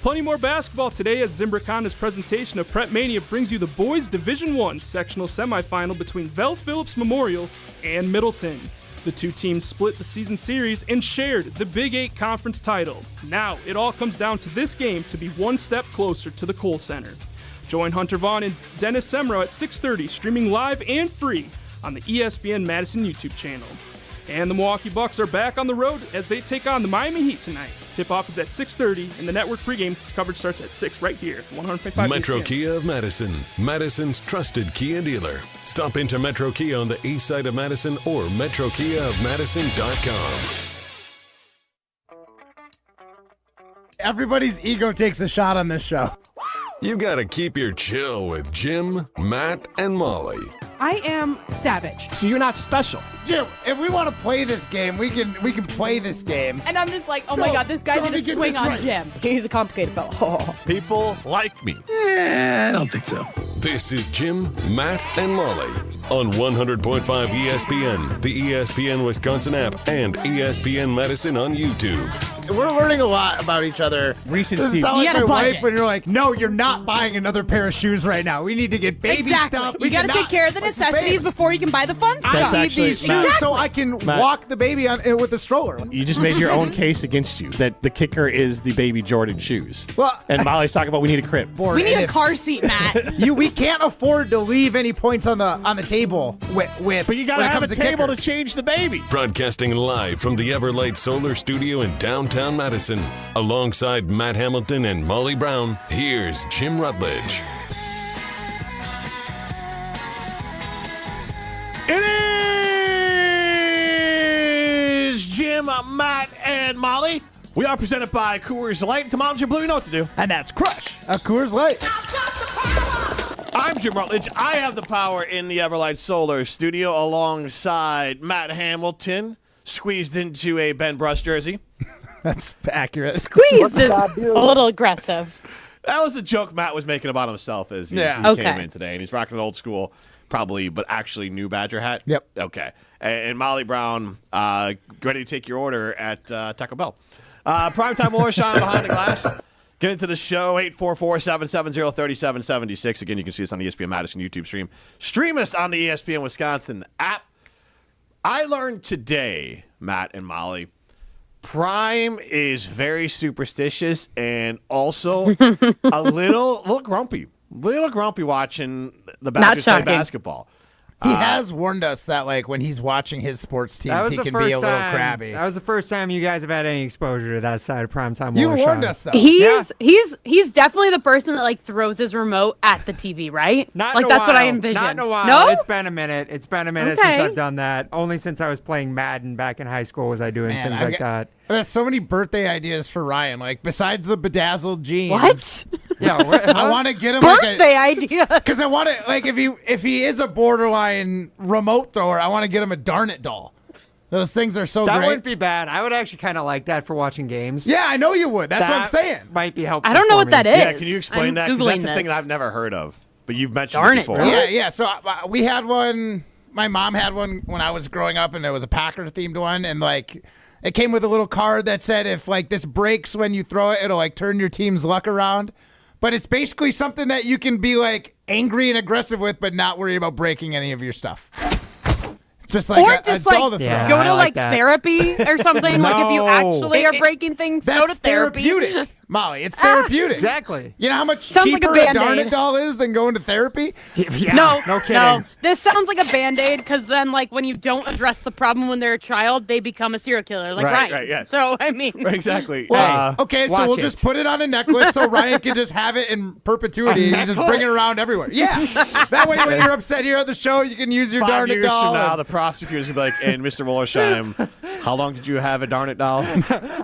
Plenty more basketball today as Zimbrick-Honda's presentation of Prep Mania brings you the boys Division I sectional semifinal between Vel Phillips Memorial and Middleton. The two teams split the season series and shared the Big 8 conference title. Now, it all comes down to this game to be one step closer to the Kohl Center. Join Hunter Vaughn and Dennis Semro at 6:30, streaming live and free on the ESPN Madison YouTube channel. And the Milwaukee Bucks are back on the road as they take on the Miami Heat tonight. Tip-off is at 6:30, and the network pregame coverage starts at 6 right here. 100.5 Metro ESPN. Kia of Madison, Madison's trusted Kia dealer. Stop into Metro Kia on the east side of Madison or metrokiaofmadison.com. Everybody's ego takes a shot on this show. You gotta keep your chill with Jim, Matt, and Molly. I am savage. So you're not special. Jim, if we want to play this game, we can play this game. And I'm just like, oh my God, this guy's going to swing on Jim. He's a complicated fellow. People like me. I don't think so. This is Jim, Matt, and Molly on 100.5 ESPN, the ESPN Wisconsin app, and ESPN Madison on YouTube. We're learning a lot about each other. Recent This is season. sound like You my got a budget. wife when you're like, no, you're not buying another pair of shoes right now. We need to get baby Exactly. stuff. You got to take care of the necessities before you can buy the fun stuff. I need these shoes Matt, so I can Matt. walk the baby on with the stroller. You just made your own case against you that the kicker is the baby Jordan shoes. Well, And Molly's talking about we need a crib. We need a car seat, Matt. We can't afford to leave any points on the table with But you got to when it have a comes table to kickers. change the baby. Broadcasting live from the Everlight Solar Studio in downtown Madison. Alongside Matt Hamilton and Molly Brown, here's Jim Rutledge. It is Jim, Matt, and Molly. We are presented by Coors Light. Come on, Jim Blue, you know what to do. And that's Crush, a Coors Light. I'm Jim Rutledge. I have the power in the Everlight Solar Studio alongside Matt Hamilton, squeezed into a Ben Brush jersey. That's accurate. Squeezed is a little aggressive. That was the joke Matt was making about himself as he Yeah. came Okay. in today. And he's rocking an old school, probably, but actually new Badger hat. Yep. Okay. And Molly Brown, ready to take your order at Taco Bell. Primetime Laura Shine behind the glass. Get into the show, 844-770-3776. Again, you can see us on the ESPN Madison YouTube stream. Stream us on the ESPN Wisconsin app. I learned today, Matt and Molly, Prime is very superstitious and also a little grumpy. Little grumpy watching the Badgers play shocking. basketball. He has warned us that, like, when he's watching his sports teams, he can be a little crabby. That was the first time you guys have had any exposure to that side of primetime. You Laura warned Shine. us, though. He's definitely the person that like throws his remote at the TV, right? Not like in a that's what I while. envision. Not in a while. No? It's been a minute. It's been a minute since Okay. I've done that. Only since I was playing Madden back in high school was I doing Man, things I've like got- that. There's so many birthday ideas for Ryan. Like, besides the bedazzled jeans. What? Yeah, I want to get him like Birthday idea. Because I want to, like, if he is a borderline remote thrower, I want to get him a Darn It doll. Those things are so that great. wouldn't be bad. I would actually kind of like that for watching games. Yeah, I know you would. That's what I'm That saying. Might be helpful. I don't know for what me. that is. Yeah, can you explain I'm that? 'Cause Googling that's a thing this. that I've never heard of, but you've mentioned Darn it it, before. really? Yeah. So we had one. My mom had one when I was growing up, and it was a Packer themed one, and like it came with a little card that said if like this breaks when you throw it, it'll like turn your team's luck around. But it's basically something that you can be like angry and aggressive with, but not worry about breaking any of your stuff. It's just like Or a just doll like to Yeah. throw. go I to like like that. therapy or something. Like if you No. actually are breaking things, go to That's therapy. therapeutic, Molly. It's therapeutic. Exactly. You know how much Sounds like a cheaper a Darn Band-Aid. It doll is than going to therapy? Yeah, No, no kidding. no. This sounds like a Band-Aid because then, like, when you don't address the problem when they're a child, they become a serial killer, like Right, Ryan. right, yeah. So, I mean, Exactly. Well, okay, so watch we'll it. just put it on a necklace so Ryan can just have it in perpetuity and just bring it around everywhere. Yeah. That way, when you're upset here at the show, you can use your 5 Darn It years doll. from now, the prosecutor's gonna be like, "And Mr. Wollersheim, how long did you have a Darn It doll?"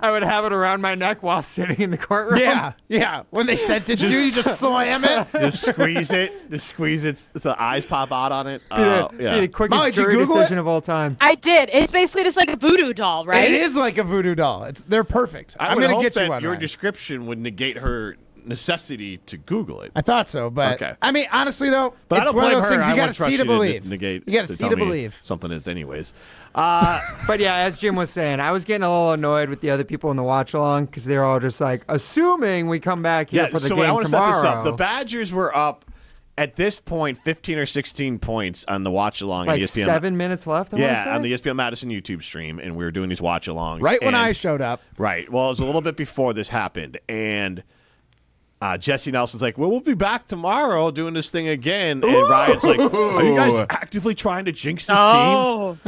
I would have it around my neck while sitting in the courtroom. Yeah. When they sentence you, you just slam it. Just squeeze it. Just squeeze it. So the eyes pop out on it. Be the Yeah. quickest Molly, did you jury Google decision it? of all time. I did. It's basically just like a voodoo doll, right? It is like a voodoo doll. They're perfect. I I'm would going to hope get that you one. your Ryan. description would negate her necessity to Google it. I thought so, but Okay. I mean, honestly though, But I it's don't one of blame those her. things I you got wouldn't to trust see to you believe. negate You got to to see tell to me believe. something is anyways. But yeah, as Jim was saying, I was getting a little annoyed with the other people in the watch along because they're all just like, assuming we come back here for the so game I want to tomorrow. set this up. The Badgers were up at this point 15 or 16 points on the watch along like on ESPN. 7 minutes left. I wanna say? On the ESPN Madison YouTube stream, and we were doing these watch alongs. Right when I showed up. Right. Well, it was a little bit before this happened, and Jesse Nelson's like, "Well, we'll be back tomorrow doing this thing again." And Ryan's like, "Are you guys actively trying to jinx this team?"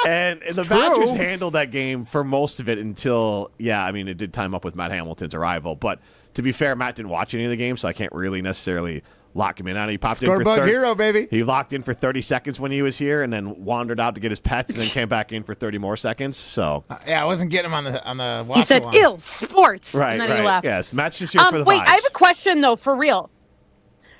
And the Badgers handled that game for most of it until, it did time up with Matt Hamilton's arrival. But to be fair, Matt didn't watch any of the game, so I can't really necessarily lock him in on it. He popped in for Scorebug hero, baby. He locked in for 30 seconds when he was here, and then wandered out to get his pets, and then came back in for 30 more seconds. So I wasn't getting him on the watch. He said, along. "Ew, sports." right, and then right, he left. yes. Matt's just here for the Wait, vibes. I have a question though, for real.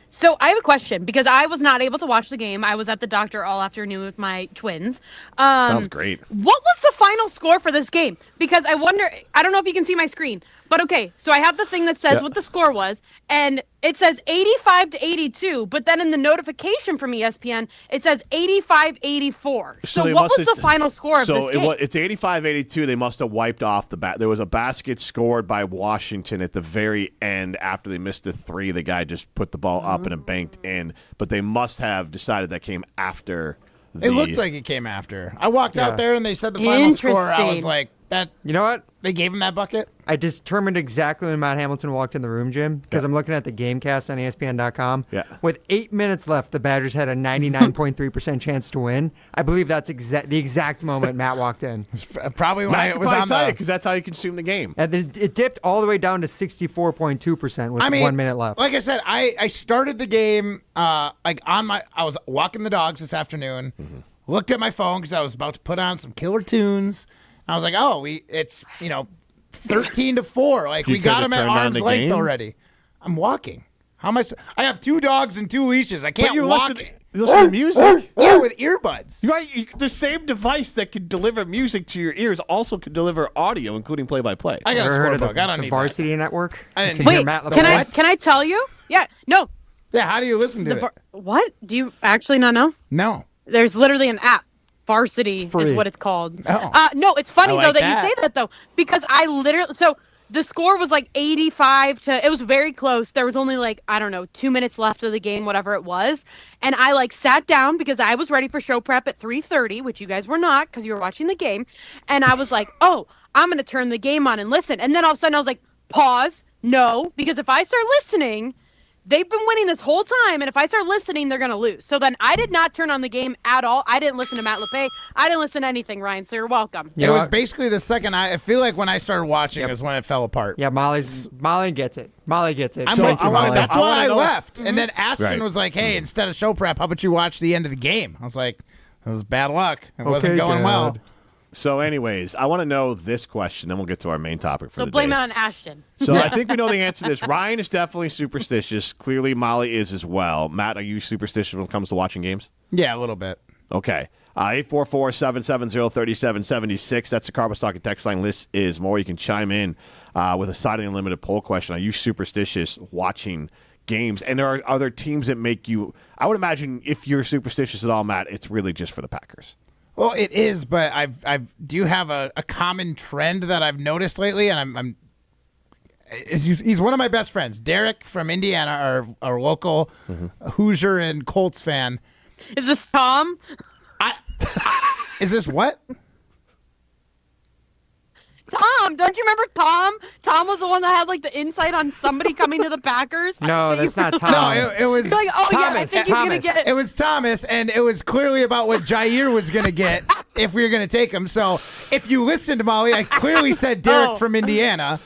So I have a question because I was not able to watch the game. I was at the doctor all afternoon with my twins. Sounds great. What was the final score for this game? Because I wonder, I don't know if you can see my screen, but okay. So I have the thing that says what the score was, and it says 85-82, but then in the notification from ESPN, it says 85-84. So they what must was have- the final score of this game? It's 85-82. They must have wiped off the bat. There was a basket scored by Washington at the very end after they missed a three. The guy just put the ball up and it banked in, but they must have decided that came after. It looked like it came after. I walked out there and they said the final score. I was Interesting. like, that. You know what? They gave him that bucket. I determined exactly when Matt Hamilton walked in the room, Jim, because I'm looking at the Gamecast on ESPN.com. Yeah. With 8 minutes left, the Badgers had a 99.3% chance to win. I believe that's the exact moment Matt walked in. Probably when Matt I can was probably on tell you the. because that's how you consume the game. And then it dipped all the way down to 64.2% with 1 minute left. Like I said, I started the game I was walking the dogs this afternoon. Looked at my phone because I was about to put on some killer tunes. I was like, it's 13-4. Like You we got could've him at turned on arm's the length game? already. I'm walking. How am I have 2 dogs and 2 leashes. I can't But you walk. listen to music. Yeah, with earbuds. The same device that can deliver music to your ears also can deliver audio, incling play-by-play. I got a Ever heard of scorebook. I don't the need Varsity Network? I didn't Can need hear Wait, Matt can LaPlante? can I tell you? Yeah, no. that. Yeah, how do you listen to it? What? Do you actually not know? No. There's literally an app. Varsity free. is what it's called. Oh. No, it's funny I though like that you say that though, because I literally the score was like 85 to. It was very close. There was only 2 minutes left of the game, whatever it was, and I sat down because I was ready for show prep at 3:30, which you guys were not because you were watching the game, and I was like, oh, I'm gonna turn the game on and listen, and then all of a sudden I was like, pause, no, because if I start listening. They've been winning this whole time, and if I start listening, they're going to lose. So then I did not turn on the game at all. I didn't listen to Matt LePay. I didn't listen to anything, Ryan, so you're welcome. It was basically the second I feel like when I started watching is when it fell apart. Yeah, Molly gets it. Molly gets it. I'm Thank you, Molly. that's why I left. Mm-hmm. And then Ashton was like, hey, instead of show prep, how about you watch the end of the game? I was like, it was bad luck. It wasn't going well. Dad. So, anyways, I want to know this question, then we'll get to our main topic for So the blame day. it on Ashton. So I think we know the answer to this. Ryan is definitely superstitious. Clearly, Molly is as well. Matt, are you superstitious when it comes to watching games? Yeah, a little bit. Okay. 844-770-3776. That's the Carbos Talking text line. List is more. You can chime in with a Siding Unlimited poll question. Are you superstitious watching games? And there are other teams that make you... I would imagine if you're superstitious at all, Matt, it's really just for the Packers. Well, it is, but I do have a common trend that I've noticed lately, and he's one of my best friends, Derek from Indiana, our local Hoosier and Colts fan. Is this Tom? Is this what? Tom, don't you remember Tom? Tom was the one that had the insight on somebody coming to the Packers. No, that's not Tom. No, it was You're like, oh yeah, I Thomas, think he's gonna Thomas. get it. It was Thomas, and it was clearly about what Jair was going to get if we were going to take him. So if you listened, Molly, I clearly said Derek from Indiana.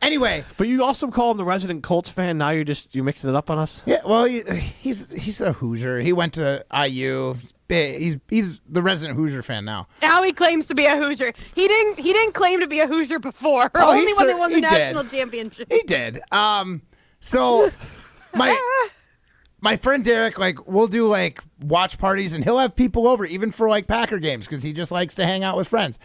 Anyway. But you also call him the resident Colts fan. Now you're mixing it up on us? Yeah, well, he's a Hoosier. He went to IU. He's the resident Hoosier fan now. Now he claims to be a Hoosier. He didn't claim to be a Hoosier before. Oh, Only when they won the he national did. championship. He did. So my friend Derek, we'll do watch parties, and he'll have people over even for Packer games because he just likes to hang out with friends.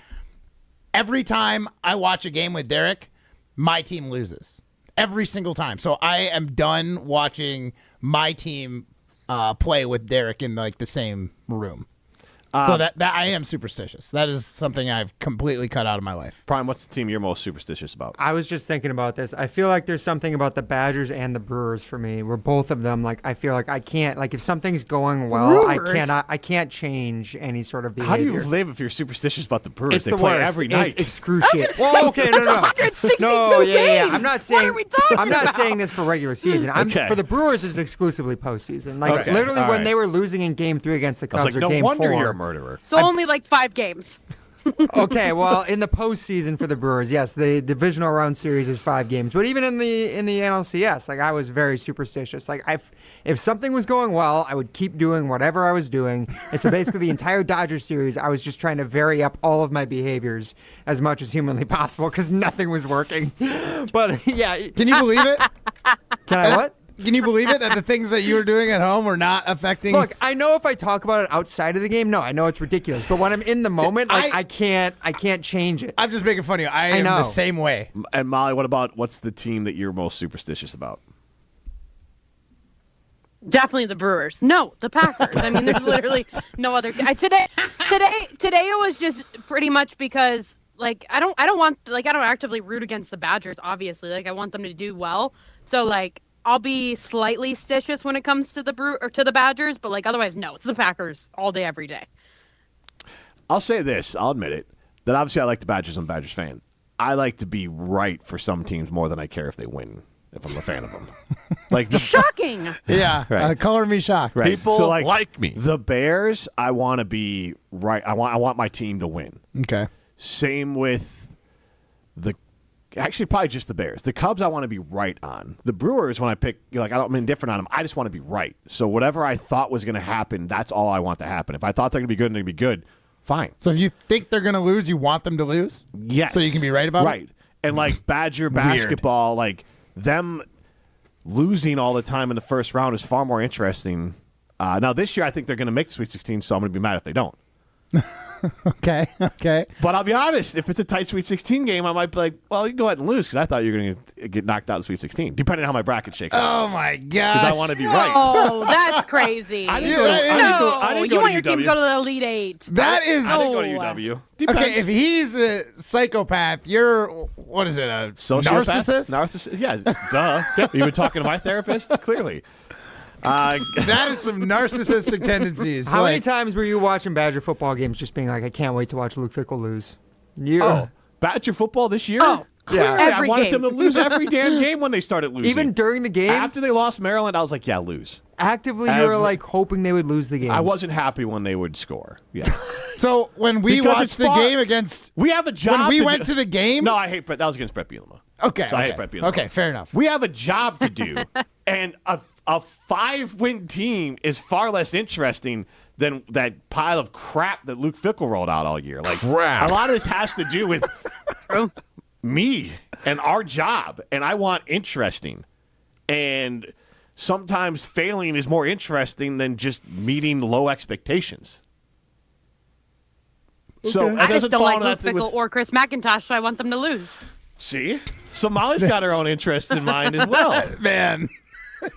Every time I watch a game with Derek, my team loses every single time. So I am done watching my team play with Derek in like the same room. So that I am superstitious. That is something I've completely cut out of my life. Prime, what's the team you're most superstitious about? I was just thinking about this. I feel like there's something about the Badgers and the Brewers for me, where both of them, like, I feel like I can't, like, if something's going well, I can't change any sort of behavior. How do you live if you're superstitious about the Brewers? It's they the play worst. every night. It's excruciating. Well, okay, no. 162 No, yeah. games. I'm not What saying. are we talking I'm not about? saying this for regular season. Okay. For the Brewers, it's exclusively postseason. Like Okay, literally, all when right. they were losing in Game 3 against the I was Cubs like, or no Game wonder 4. you're a murderer. So only like 5 games. Okay, well, in the postseason for the Brewers, yes, the divisional round series is 5 games. But even in the NLCS, like, I was very superstitious. Like, if something was going well, I would keep doing whatever I was doing. And so basically, the entire Dodgers series, I was just trying to vary up all of my behaviors as much as humanly possible because nothing was working. But yeah, Can you believe it? can I what? Can you believe it that the things that you were doing at home were not affecting? Look, I know if I talk about it outside of the game, no, I know it's ridiculous. But when I'm in the moment, like, I can't change it. I'm just making fun of you. I am know. the same way. And Molly, what's the team that you're most superstitious about? Definitely the Brewers. No, the Packers. I mean, there's literally no other. Today it was just pretty much because like I don't actively root against the Badgers. Obviously, like I want them to do well. So like I'll be slightly stitious when it comes to the Badgers, but like otherwise, no, it's the Packers all day, every day. I'll say this. I'll admit it. That obviously I like the Badgers. I'm a Badgers fan. I like to be right for some teams more than I care if they win. If I'm a fan of them, like Shocking. Yeah, Right. color me shocked. right. People so, like me. The Bears, I want to be right. I want my team to win. Okay. Same with actually probably just the Bears. The Cubs I want to be right on. The Brewers, when I pick, I'm indifferent on them. I just want to be right. So whatever I thought was going to happen, that's all I want to happen. If I thought they're going to be good and they're going to be good, fine. So if you think they're going to lose, you want them to lose? Yes. So you can be right about it? Right. And like Badger basketball, like them losing all the time in the first round is far more interesting. Now this year I think they're going to make the Sweet 16, so I'm going to be mad if they don't. Okay. But I'll be honest, if it's a tight Sweet 16 game, I might be like, well, you can go ahead and lose because I thought you were going to get knocked out in the Sweet 16, depending on how my bracket shakes out. Oh, my gosh. Because I want to be right. Oh, that's crazy. I didn't Yeah, go to, that I is- didn't go, I No, didn't you go want to your team UW. to go to the Elite Eight. That is... I didn't go to Oh. UW. Depends. Okay, if he's a psychopath, you're, what is it, a Sociopath? narcissist? Narcissist? Yeah, duh. You've been talking to my therapist? Clearly. That is some narcissistic tendencies. How many Like, times were you watching Badger football games just being like, I can't wait to watch Luke Fickell lose? You, Oh, Badger football this year? Oh, Yeah, every I wanted game. them to lose every damn game when they started losing. even during the game, after they lost Maryland, I was like, yeah, lose. actively you were Every- like hoping they would lose the game. I wasn't happy when they would score. Yeah, So when we Because it's watched the fun. game against... we have a job. When we to went do- to the game... No, I hate Brett. That was against Brett Bielema. Okay, So I okay. hate Brett Bielema. Okay, fair enough. We have a job to do, and a 5-win team is far less interesting than that pile of crap that Luke Fickell rolled out all year. Like Crap. a lot of this has to do with me and our job, and I want interesting. And sometimes failing is more interesting than just meeting low expectations. So it I just doesn't don't fall like into Luke that thing Fickell with- or Chris McIntosh, so I want them to lose. See? So Molly's got her own interest in mind as well. Man.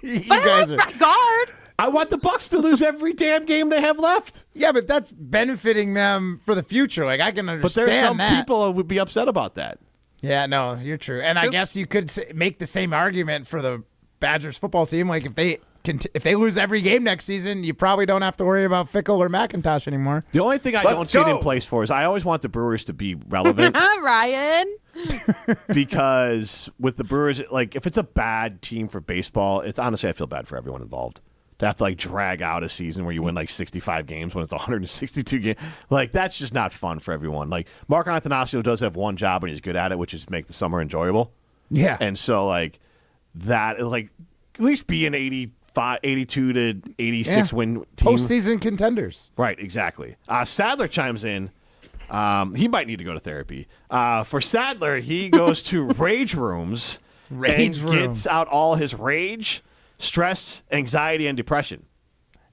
You But I guys like are... Brett Gard. I want the Bucks to lose every damn game they have left. Yeah, but that's benefiting them for the future. Like, I can But understand there's some that. people who would be upset about that. Yeah, no, you're true. And I guess you could make the same argument for the Badgers football team. Like, if they lose every game next season, you probably don't have to worry about Fickell or McIntosh anymore. The only thing I don't see it in place for is I always want the Brewers to be relevant Ryan. because with the Brewers, like if it's a bad team for baseball, it's honestly I feel bad for everyone involved. To have to like drag out a season where you win like 65 games when it's 162 games, like that's just not fun for everyone. Like Mark Antanasio does have one job and he's good at it, which is make the summer enjoyable. Yeah. And so like that is like at least be an 82 to 86 win team. Postseason contenders. Right, exactly. Sadler chimes in. He might need to go to therapy. For Sadler, he goes to rage rooms Rage and rooms. gets out all his rage, stress, anxiety, and depression.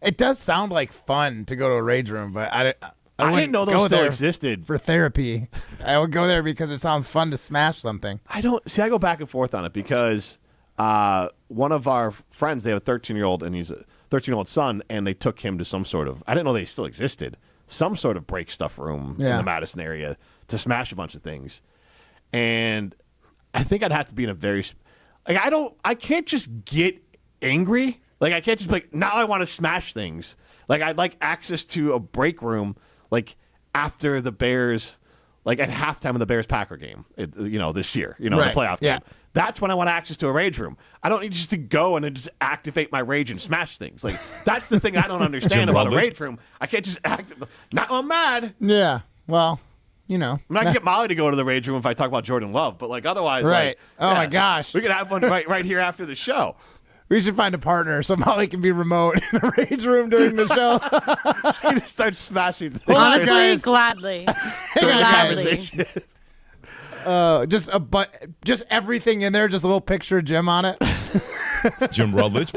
It does sound like fun to go to a rage room, but I didn't know those go still there existed. for therapy. I would go there because it sounds fun to smash something. I go back and forth on it because one of our friends, they have a 13-year-old, and he's a 13-year-old son, and they took him to some sort of, I didn't know they still existed, some sort of break stuff room in the Madison area to smash a bunch of things. And I think I'd have to be in a very, like, I can't just get angry. Like, I can't just be like, now I want to smash things. Like, I'd like access to a break room, like, after the Bears, like, at halftime of the Bears-Packer game, this year, the playoff game. That's when I want access to a rage room. I don't need just to go and then just activate my rage and smash things. Like, that's the thing I don't understand about a rage room. I can't just not when I'm mad. Yeah, well, I mean, I can get Molly to go to the rage room if I talk about Jordan Love, but, like, otherwise, right. My gosh. We could have one right here after the show. We should find a partner so Molly can be remote in a rage room during the show. She just starts smashing things. Honestly, guys. gladly. During the Gladly. conversation. Just everything in there, just a little picture of Jim on it. Jim Rutledge.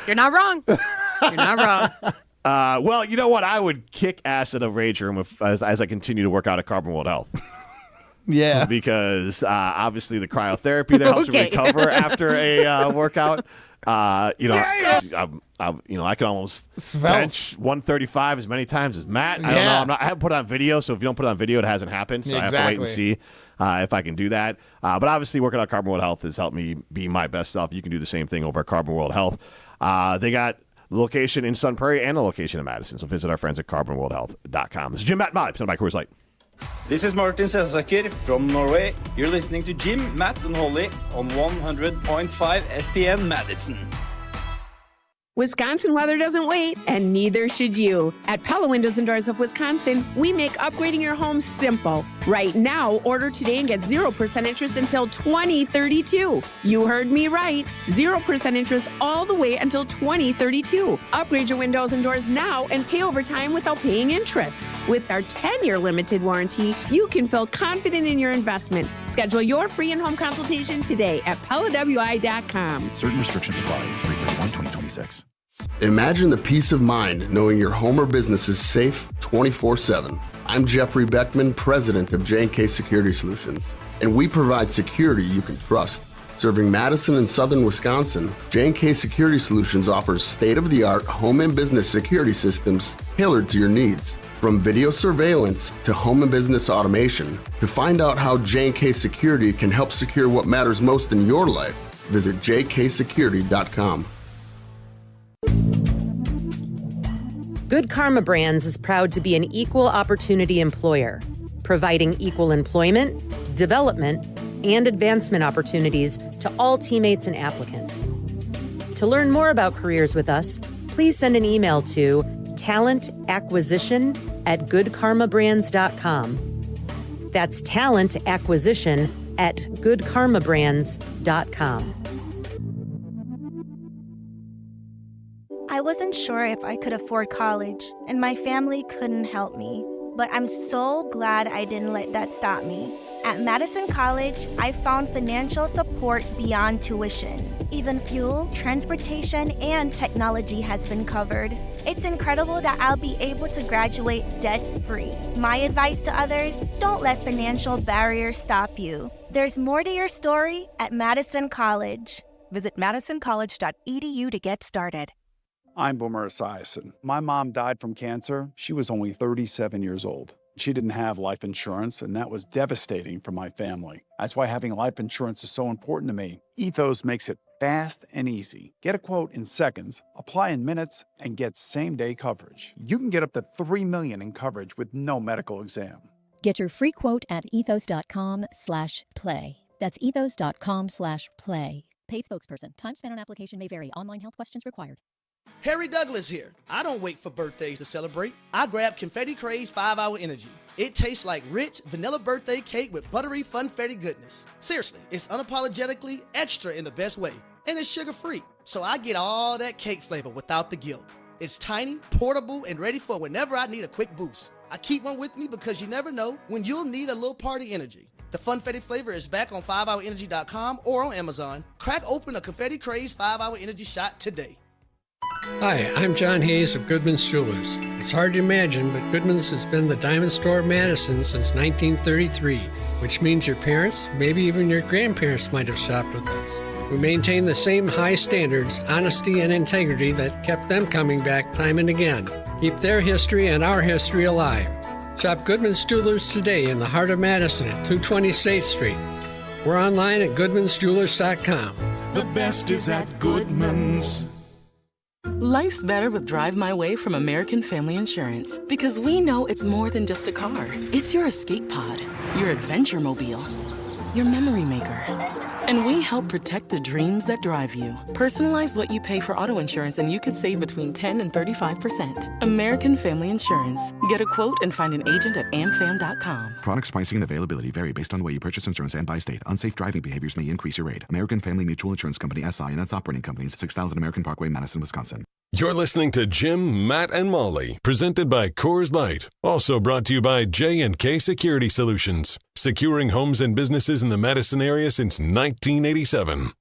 You're not wrong. You're not wrong. Well, you know what? I would kick ass at a rage room as I continue to work out at Carbon World Health. Yeah. Because obviously the cryotherapy that helps you recover after a workout. I can almost bench 135 as many times as Matt. I don't know. I haven't put it on video, so if you don't put it on video, it hasn't happened. So I have to wait and see if I can do that. But obviously, working out Carbon World Health has helped me be my best self. You can do the same thing over at Carbon World Health. They got the location in Sun Prairie and a location in Madison. So visit our friends at carbonworldhealth.com. This is Jim Matt Molly, presented by Coors Light. This is Martin Sensaker from Norway. You're listening to Jim, Matt, and Holly on 100.5 ESPN Madison. Wisconsin weather doesn't wait, and neither should you. At Pella Windows and Doors of Wisconsin, we make upgrading your home simple. Right now, order today and get 0% interest until 2032. You heard me right. 0% interest all the way until 2032. Upgrade your windows and doors now and pay over time without paying interest. With our 10-year limited warranty, you can feel confident in your investment. Schedule your free in-home consultation today at PellaWI.com. Certain restrictions apply. It's 3/31/2026. Imagine the peace of mind knowing your home or business is safe 24/7. I'm Jeffrey Beckman, president of J&K Security Solutions, and we provide security you can trust. Serving Madison and southern Wisconsin, J&K Security Solutions offers state-of-the-art home and business security systems tailored to your needs. From video surveillance to home and business automation, to find out how J&K Security can help secure what matters most in your life, visit jksecurity.com. Good Karma Brands is proud to be an equal opportunity employer, providing equal employment, development, and advancement opportunities to all teammates and applicants. To learn more about careers with us, please send an email to talentacquisition@goodkarmabrands.com. That's talentacquisition@goodkarmabrands.com. I wasn't sure if I could afford college, and my family couldn't help me. But I'm so glad I didn't let that stop me. At Madison College, I found financial support beyond tuition. Even fuel, transportation, and technology has been covered. It's incredible that I'll be able to graduate debt-free. My advice to others, don't let financial barriers stop you. There's more to your story at Madison College. Visit madisoncollege.edu to get started. I'm Boomer Esiason. My mom died from cancer. She was only 37 years old. She didn't have life insurance, and that was devastating for my family. That's why having life insurance is so important to me. Ethos makes it fast and easy. Get a quote in seconds, apply in minutes, and get same-day coverage. You can get up to $3 million in coverage with no medical exam. Get your free quote at ethos.com/play. That's ethos.com/play. Paid spokesperson. Time spent on application may vary. Online health questions required. Harry Douglas here. I don't wait for birthdays to celebrate. I grab Confetti Craze 5-Hour Energy. It tastes like rich vanilla birthday cake with buttery funfetti goodness. Seriously, it's unapologetically extra in the best way. And it's sugar-free, so I get all that cake flavor without the guilt. It's tiny, portable, and ready for whenever I need a quick boost. I keep one with me because you never know when you'll need a little party energy. The funfetti flavor is back on 5hourenergy.com or on Amazon. Crack open a Confetti Craze 5-Hour Energy shot today. Hi, I'm John Hayes of Goodman's Jewelers. It's hard to imagine, but Goodman's has been the diamond store of Madison since 1933, which means your parents, maybe even your grandparents might have shopped with us. We maintain the same high standards, honesty, and integrity that kept them coming back time and again. Keep their history and our history alive. Shop Goodman's Jewelers today in the heart of Madison at 220 State Street. We're online at goodmansjewelers.com. The best is at Goodman's. Life's better with Drive My Way from American Family Insurance because we know it's more than just a car. It's your escape pod, your adventure mobile, your memory maker. And we help protect the dreams that drive you. Personalize what you pay for auto insurance and you could save between 10 and 35%. American Family Insurance. Get a quote and find an agent at amfam.com. Products, pricing, and availability vary based on the way you purchase insurance and by state. Unsafe driving behaviors may increase your rate. American Family Mutual Insurance Company, SI, and its operating companies, 6000 American Parkway, Madison, Wisconsin. You're listening to Jim, Matt, and Molly, presented by Coors Light. Also brought to you by J&K Security Solutions, securing homes and businesses in the Madison area since 1987.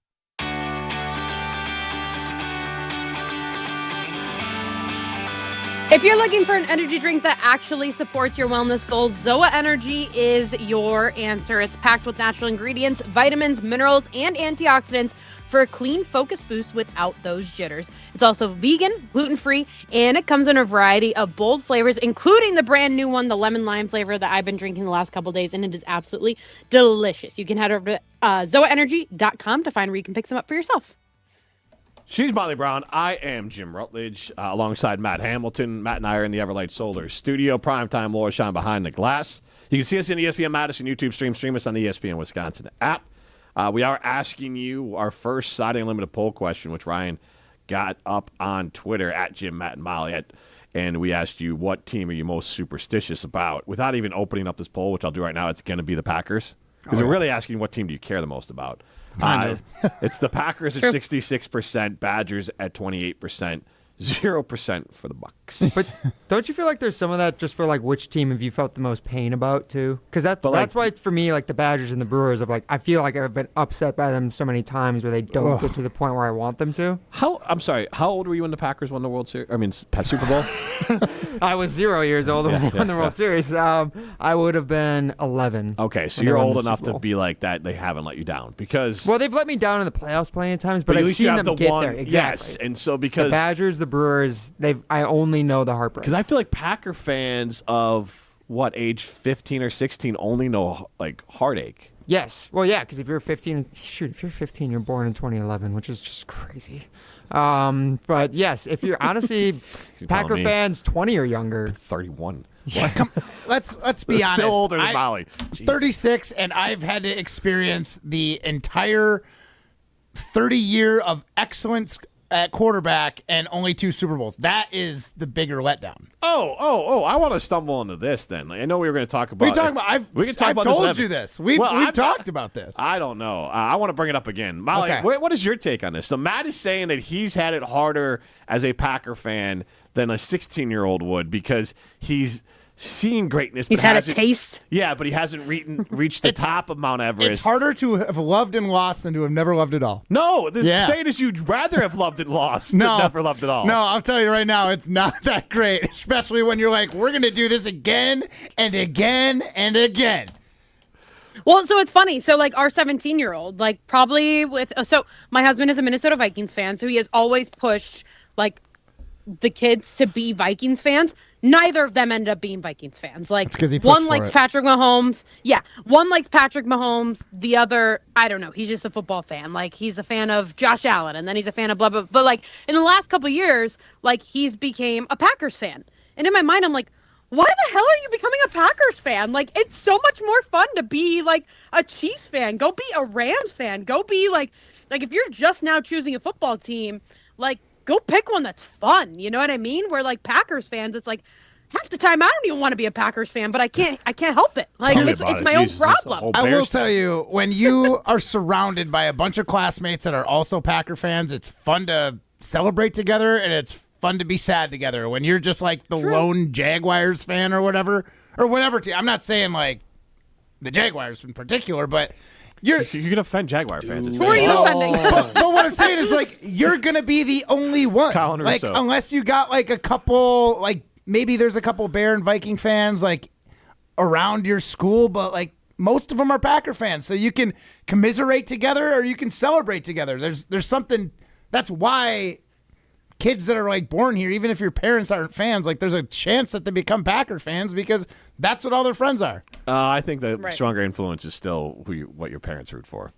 If you're looking for an energy drink that actually supports your wellness goals, Zoa Energy is your answer. It's packed with natural ingredients, vitamins, minerals, and antioxidants for a clean, focused boost without those jitters. It's also vegan, gluten-free, and it comes in a variety of bold flavors, including the brand new one, the lemon lime flavor that I've been drinking the last couple days, and it is absolutely delicious. You can head over to zoaenergy.com to find where you can pick some up for yourself. She's Molly Brown. I am Jim Rutledge, alongside Matt Hamilton. Matt and I are in the Everlight Solar studio. Primetime Laura Shine behind the glass. You can see us in the ESPN Madison YouTube stream. Stream us on the ESPN Wisconsin app. We are asking you our first Saturday Unlimited poll question, which Ryan got up on Twitter at Jim, Matt, and Molly. And we asked you, what team are you most superstitious about? Without even opening up this poll, which I'll do right now, it's going to to be the Packers. Because we're really asking, what team do you care the most about? It's the Packers at 66%, Badgers at 28%, 0% for the Bucks. But don't you feel like there's some of that just for like which team have you felt the most pain about too? Because that's why it's for me like the Badgers and the Brewers of like I feel like I've been upset by them so many times where they don't get to the point where I want them to. I'm sorry. How old were you when the Packers won the World Series? I mean, Super Bowl. I was 0 years old when they won the World Series. I would have been 11. Okay, so you're old enough to be like that. They haven't let you down because they've let me down in the playoffs plenty of times, but I've seen them get there. Exactly. Yes, and so because the Badgers, the Brewers, I only know the heartbreak. Because I feel like Packer fans of age 15 or 16 only know like heartache. Yes. Well, yeah, because if you're 15, you're born in 2011, which is just crazy. But yes, if you're honestly Packer fans 20 or younger, 31. Yeah. Let's be honest. Still older than Molly. 36, and I've had to experience the entire 30-year of excellence at quarterback and only 2 Super Bowls. That is the bigger letdown. Oh! I want to stumble into this. Then I know we were going to talk about. I've told you this. We've talked about this. I don't know. I want to bring it up again, Molly. Okay. What is your take on this? So Matt is saying that he's had it harder as a Packer fan than a 16-year-old would because he's seen greatness. He's had a taste. Yeah, but he hasn't reached the top of Mount Everest. It's harder to have loved and lost than to have never loved at all. No, the saying is you'd rather have loved and lost than never loved at all. No, I'll tell you right now, it's not that great, especially when you're like, we're going to do this again and again and again. Well, so it's funny. So, like, our 17-year-old, like, probably so my husband is a Minnesota Vikings fan, so he has always pushed, like, the kids to be Vikings fans. Neither of them ended up being Vikings fans. Like, one likes Patrick Mahomes. Yeah, one likes Patrick Mahomes. The other, I don't know. He's just a football fan. Like, he's a fan of Josh Allen, and then he's a fan of blah, blah. But, like, in the last couple of years, like, he's became a Packers fan. And in my mind, I'm like, why the hell are you becoming a Packers fan? Like, it's so much more fun to be, like, a Chiefs fan. Go be a Rams fan. Go be, like if you're just now choosing a football team, like, go pick one that's fun. You know what I mean? Where, like, Packers fans, it's like, half the time I don't even want to be a Packers fan, but I can't help it. Like, it's my own problem. I will tell you, when you are surrounded by a bunch of classmates that are also Packer fans, it's fun to celebrate together, and it's fun to be sad together. When you're just like the lone Jaguars fan or whatever team. I'm not saying like the Jaguars in particular, but You're going to offend Jaguar fans. It's Who are you offending? But what I'm saying is, like, you're going to be the only one. Colin Like, Russo. unless you got, like, a couple, like, maybe there's a couple Bear and Viking fans, like, around your school, but, like, most of them are Packer fans. So you can commiserate together or you can celebrate together. There's something, that's why kids that are, like, born here, even if your parents aren't fans, like, there's a chance that they become Packer fans because that's what all their friends are. I think the stronger influence is still what your parents root for.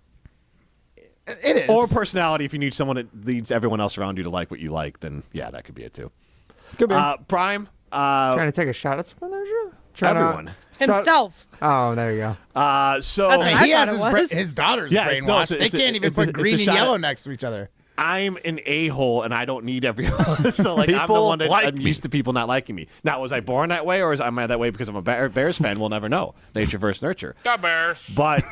It is. Or personality. If you need someone that leads everyone else around you to like what you like, then yeah, that could be it too. Could be. Prime. Trying to take a shot at someone there, Drew? Everyone. Himself. Oh, there you go. So That's what I he has thought it was. his daughter's Yeah, brainwashed. They can't even put green and yellow next to each other. I'm an a-hole, and I don't need everyone. So, like, I'm the People one that like I'm me. used to people not liking me. Now, was I born that way, or am I that way because I'm a Bears fan? We'll never know. Nature versus nurture. The Bears. But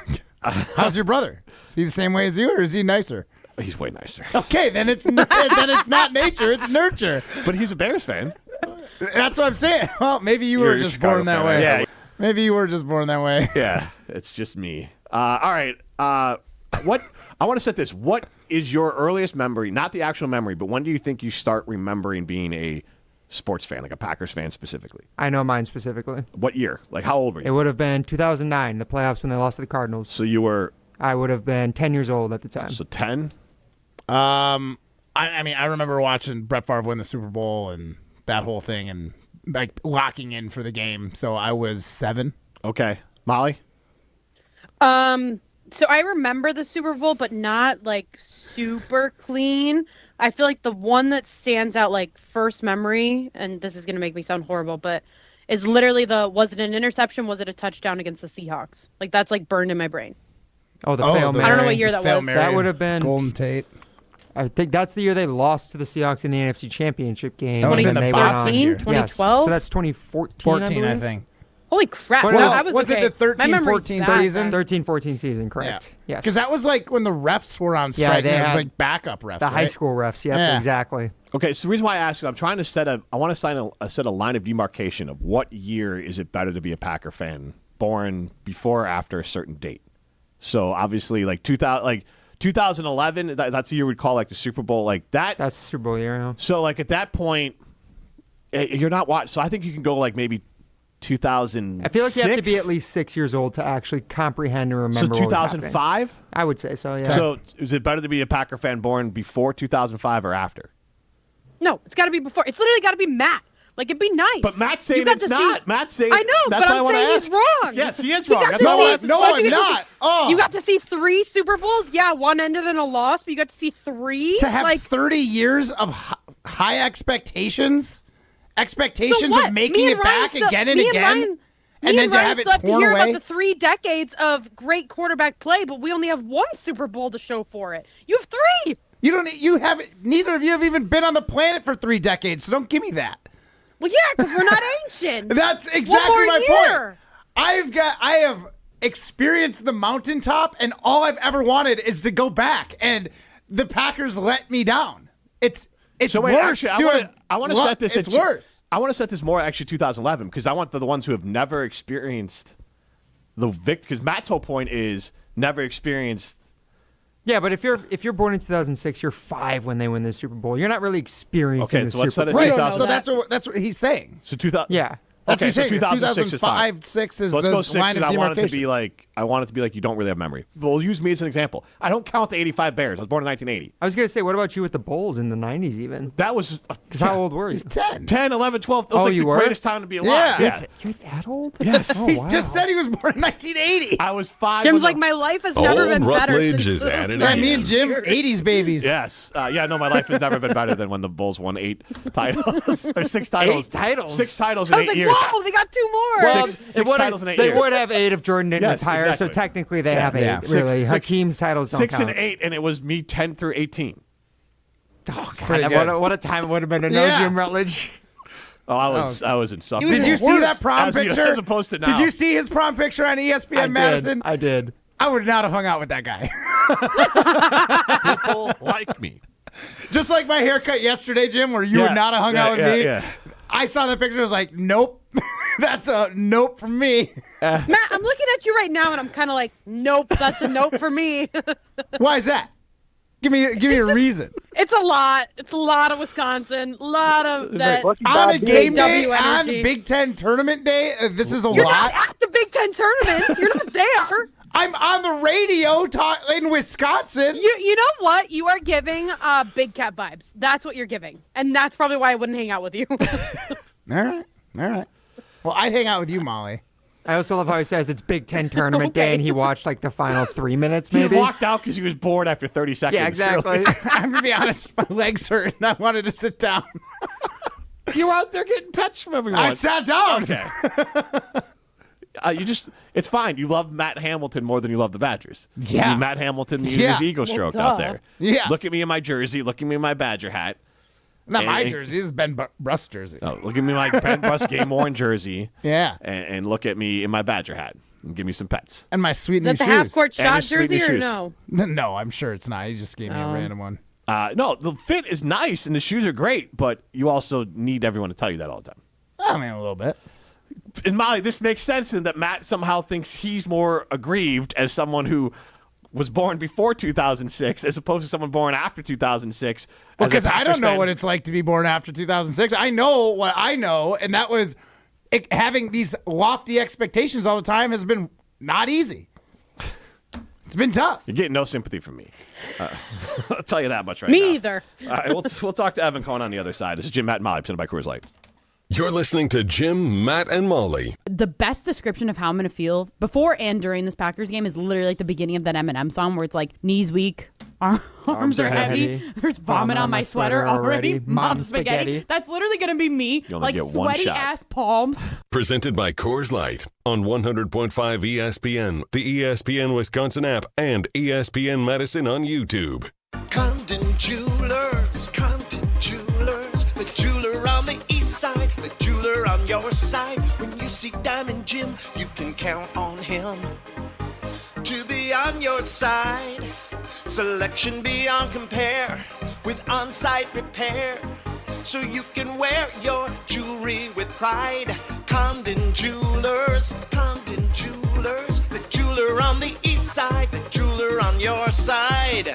How's your brother? Is he the same way as you, or is he nicer? he's way nicer. Okay, then it's not nature, it's nurture. But he's a Bears fan. That's what I'm saying. Well, maybe you You're were a just Chicago born that fan, way. yeah. Maybe you were just born that way. Yeah, it's just me. All right. What I want to set this. What is your earliest memory? Not the actual memory, but when do you think you start remembering being a sports fan, like a Packers fan specifically? I know mine specifically. What year? Like, how old were It you? would have been 2009, the playoffs when they lost to the Cardinals. So you were. I would have been 10 years old at the time. So 10. I mean, I remember watching Brett Favre win the Super Bowl and that whole thing, and like locking in for the game. So I was 7. Okay, Molly. So I remember the Super Bowl, but not like super clean. I feel like the one that stands out, like first memory, and this is gonna make me sound horrible, but is literally was it an interception? Was it a touchdown against the Seahawks? Like that's like burned in my brain. Oh, the Fail Mary. I don't know what year that was. That would have been Golden Tate. I think that's the year they lost to the Seahawks in the NFC Championship game. That would have and been then the they went Boston on. year. 2012? Yes. So that's 2014, 14, I believe. think. Holy crap! What No, else? I was Was okay. it the My memory's 13-14 bad. season? 13-14 season, correct. Yes. Because that was like when the refs were on strike. Yeah, and they there was had like backup refs. the high right? school refs. Yep, Yeah. exactly. Okay, so the reason why I asked is I'm trying to I want to set a line of demarcation of what year is it better to be a Packer fan, born before or after a certain date. So obviously, like 2011, that's the year we'd call like the Super Bowl, like that. That's the Super Bowl year. Yeah. So like at that point, you're not watching. So I think you can go like maybe 2000. I feel like you have to be at least 6 years old to actually comprehend and remember. So what was happening. 2005. I would say so. Yeah. So is it better to be a Packer fan born before 2005 or after? No, it's got to be before. It's literally got to be Matt. Like it'd be nice. But Matt's saying You got it's to not. see- Matt's saying I know, that's but why I I'm wanna saying ask. he's wrong. Yes, he is You wrong. got That's to why I see- wanna ask this No, Why'd I'm you get to see- not. Oh. You got to see 3 Super Bowls. Yeah, one ended in a loss, but you got to see 3. To have like 30 years of high expectations, so what? of making Me it and Ryan back still- again and me again, Ryan- and me then to Ryan have it still have to torn hear away. about the 3 decades of great quarterback play, but we only have 1 Super Bowl to show for it. You have 3. You have neither of you have even been on the planet for 3 decades, so don't give me that. Well, yeah, because we're not ancient. That's One exactly more my year. point. I have experienced the mountaintop, and all I've ever wanted is to go back, and the Packers let me down. It's So wait, worse. actually, I want to set this. It's worse. I want to set this more actually 2011 because I want the ones who have never experienced the victory. Because Matt's whole point is never experienced. Yeah, but if you're born in 2006, you're 5 when they win the Super Bowl. You're not really experiencing Okay, the so let's Super set it Bowl. to Right. 2000. So that's what he's saying. So 2000. Yeah. That's Okay, what so he's saying. 2006 is fine. 2005-6 is So let's the go 6 line of because I want it to demarcation. be like you don't really have memory. Well, use me as an example. I don't count the 85 Bears. I was born in 1980. I was going to say, what about you with the Bulls in the 90s even? That was Because how old were you? He's 10. 10, 11, 12. That was Oh, like you the were? greatest time to be alive. Yeah. You're that old? Yes. Oh, He wow. just said he was born in 1980. I was 5. Jim's when like, the- my life has never been better. Rutledge since is at it Yeah, me again. and Jim, 80s babies. Yes. Yeah, no, my life has never been better than when the Bulls won 8 titles. Or 6 titles. 8 titles? 6 titles in I was 8 like, years. whoa, they got 2 more. Well, Six it would've- titles in 8 they years. would have 8 if Jordan didn't Yes, retire, so exactly. technically they have 8. Yeah. Really, Six- Hakeem's titles don't 6 count. and 8, and it was me 10 through 18. Oh, pretty God, good. what a time it would have been to know Yeah. Jim Rutledge. Oh, I was insufferable. Did you see that prom As picture? as opposed to now. Did you see his prom picture on ESPN Madison? I did. I would not have hung out with that guy. People like me. Just like my haircut yesterday, Jim, where you would not have hung out with me. Yeah. I saw that picture. I was like, nope. That's a nope from me. Matt, I'm looking at you right now, and I'm kind of like, nope, that's a nope for me. Why is that? Give me a reason. It's a lot. It's a lot of Wisconsin. A lot of that. On a game day, W on energy. Big Ten tournament day, this is a You're lot. not at the Big Ten tournament. You're not there. I'm on the radio in Wisconsin. You know what? You are giving Big Cat vibes. That's what you're giving. And that's probably why I wouldn't hang out with you. All right. Well, I'd hang out with you, Molly. I also love how he says it's Big Ten tournament day, and he watched like the final 3 minutes, maybe. He walked out because he was bored after 30 seconds. Yeah, exactly. I'm gonna be honest, my legs hurt, and I wanted to sit down. You were out there getting pets from everyone. I sat down. Okay. It's fine. You love Matt Hamilton more than you love the Badgers. Yeah. Matt Hamilton needed his ego stroked out there. Yeah. Look at me in my jersey. Look at me in my Badger hat. Not my jersey. This is Ben Brust jersey. Oh, look at me in my Ben Brust game worn jersey. Yeah. And look at me in my Badger hat. And give me some pets. And my sweet Is new that the shoes. half-court And shot his sweet new jersey or shoes. no? No, I'm sure it's not. He just gave me a random one. No, the fit is nice and the shoes are great, but you also need everyone to tell you that all the time. I mean, a little bit. And Molly, this makes sense in that Matt somehow thinks he's more aggrieved as someone who was born before 2006 as opposed to someone born after 2006. Because I don't know what it's like to be born after 2006. I know what I know, and that was having these lofty expectations all the time has been not easy. It's been tough. You're getting no sympathy from me. I'll tell you that much right now. Me either. All right, we'll talk to Evan Cohen on the other side. This is Jim, Matt, and Molly, presented by Coors Light. You're listening to Jim, Matt, and Molly. The best description of how I'm going to feel before and during this Packers game is literally like the beginning of that Eminem song where it's like, knees weak, arms are heavy, there's vomit on my sweater already, mom's spaghetti. That's literally going to be me, You only like get one sweaty shot. ass palms. Presented by Coors Light on 100.5 ESPN, the ESPN Wisconsin app, and ESPN Madison on YouTube. Condon Jewelers, the jeweler on the east side, the jeweler on your side. When you see Diamond Jim, you can count on him to be on your side. Selection beyond compare with on-site repair, so you can wear your jewelry with pride. Condon Jewelers, the jeweler on the east side, the jeweler on your side.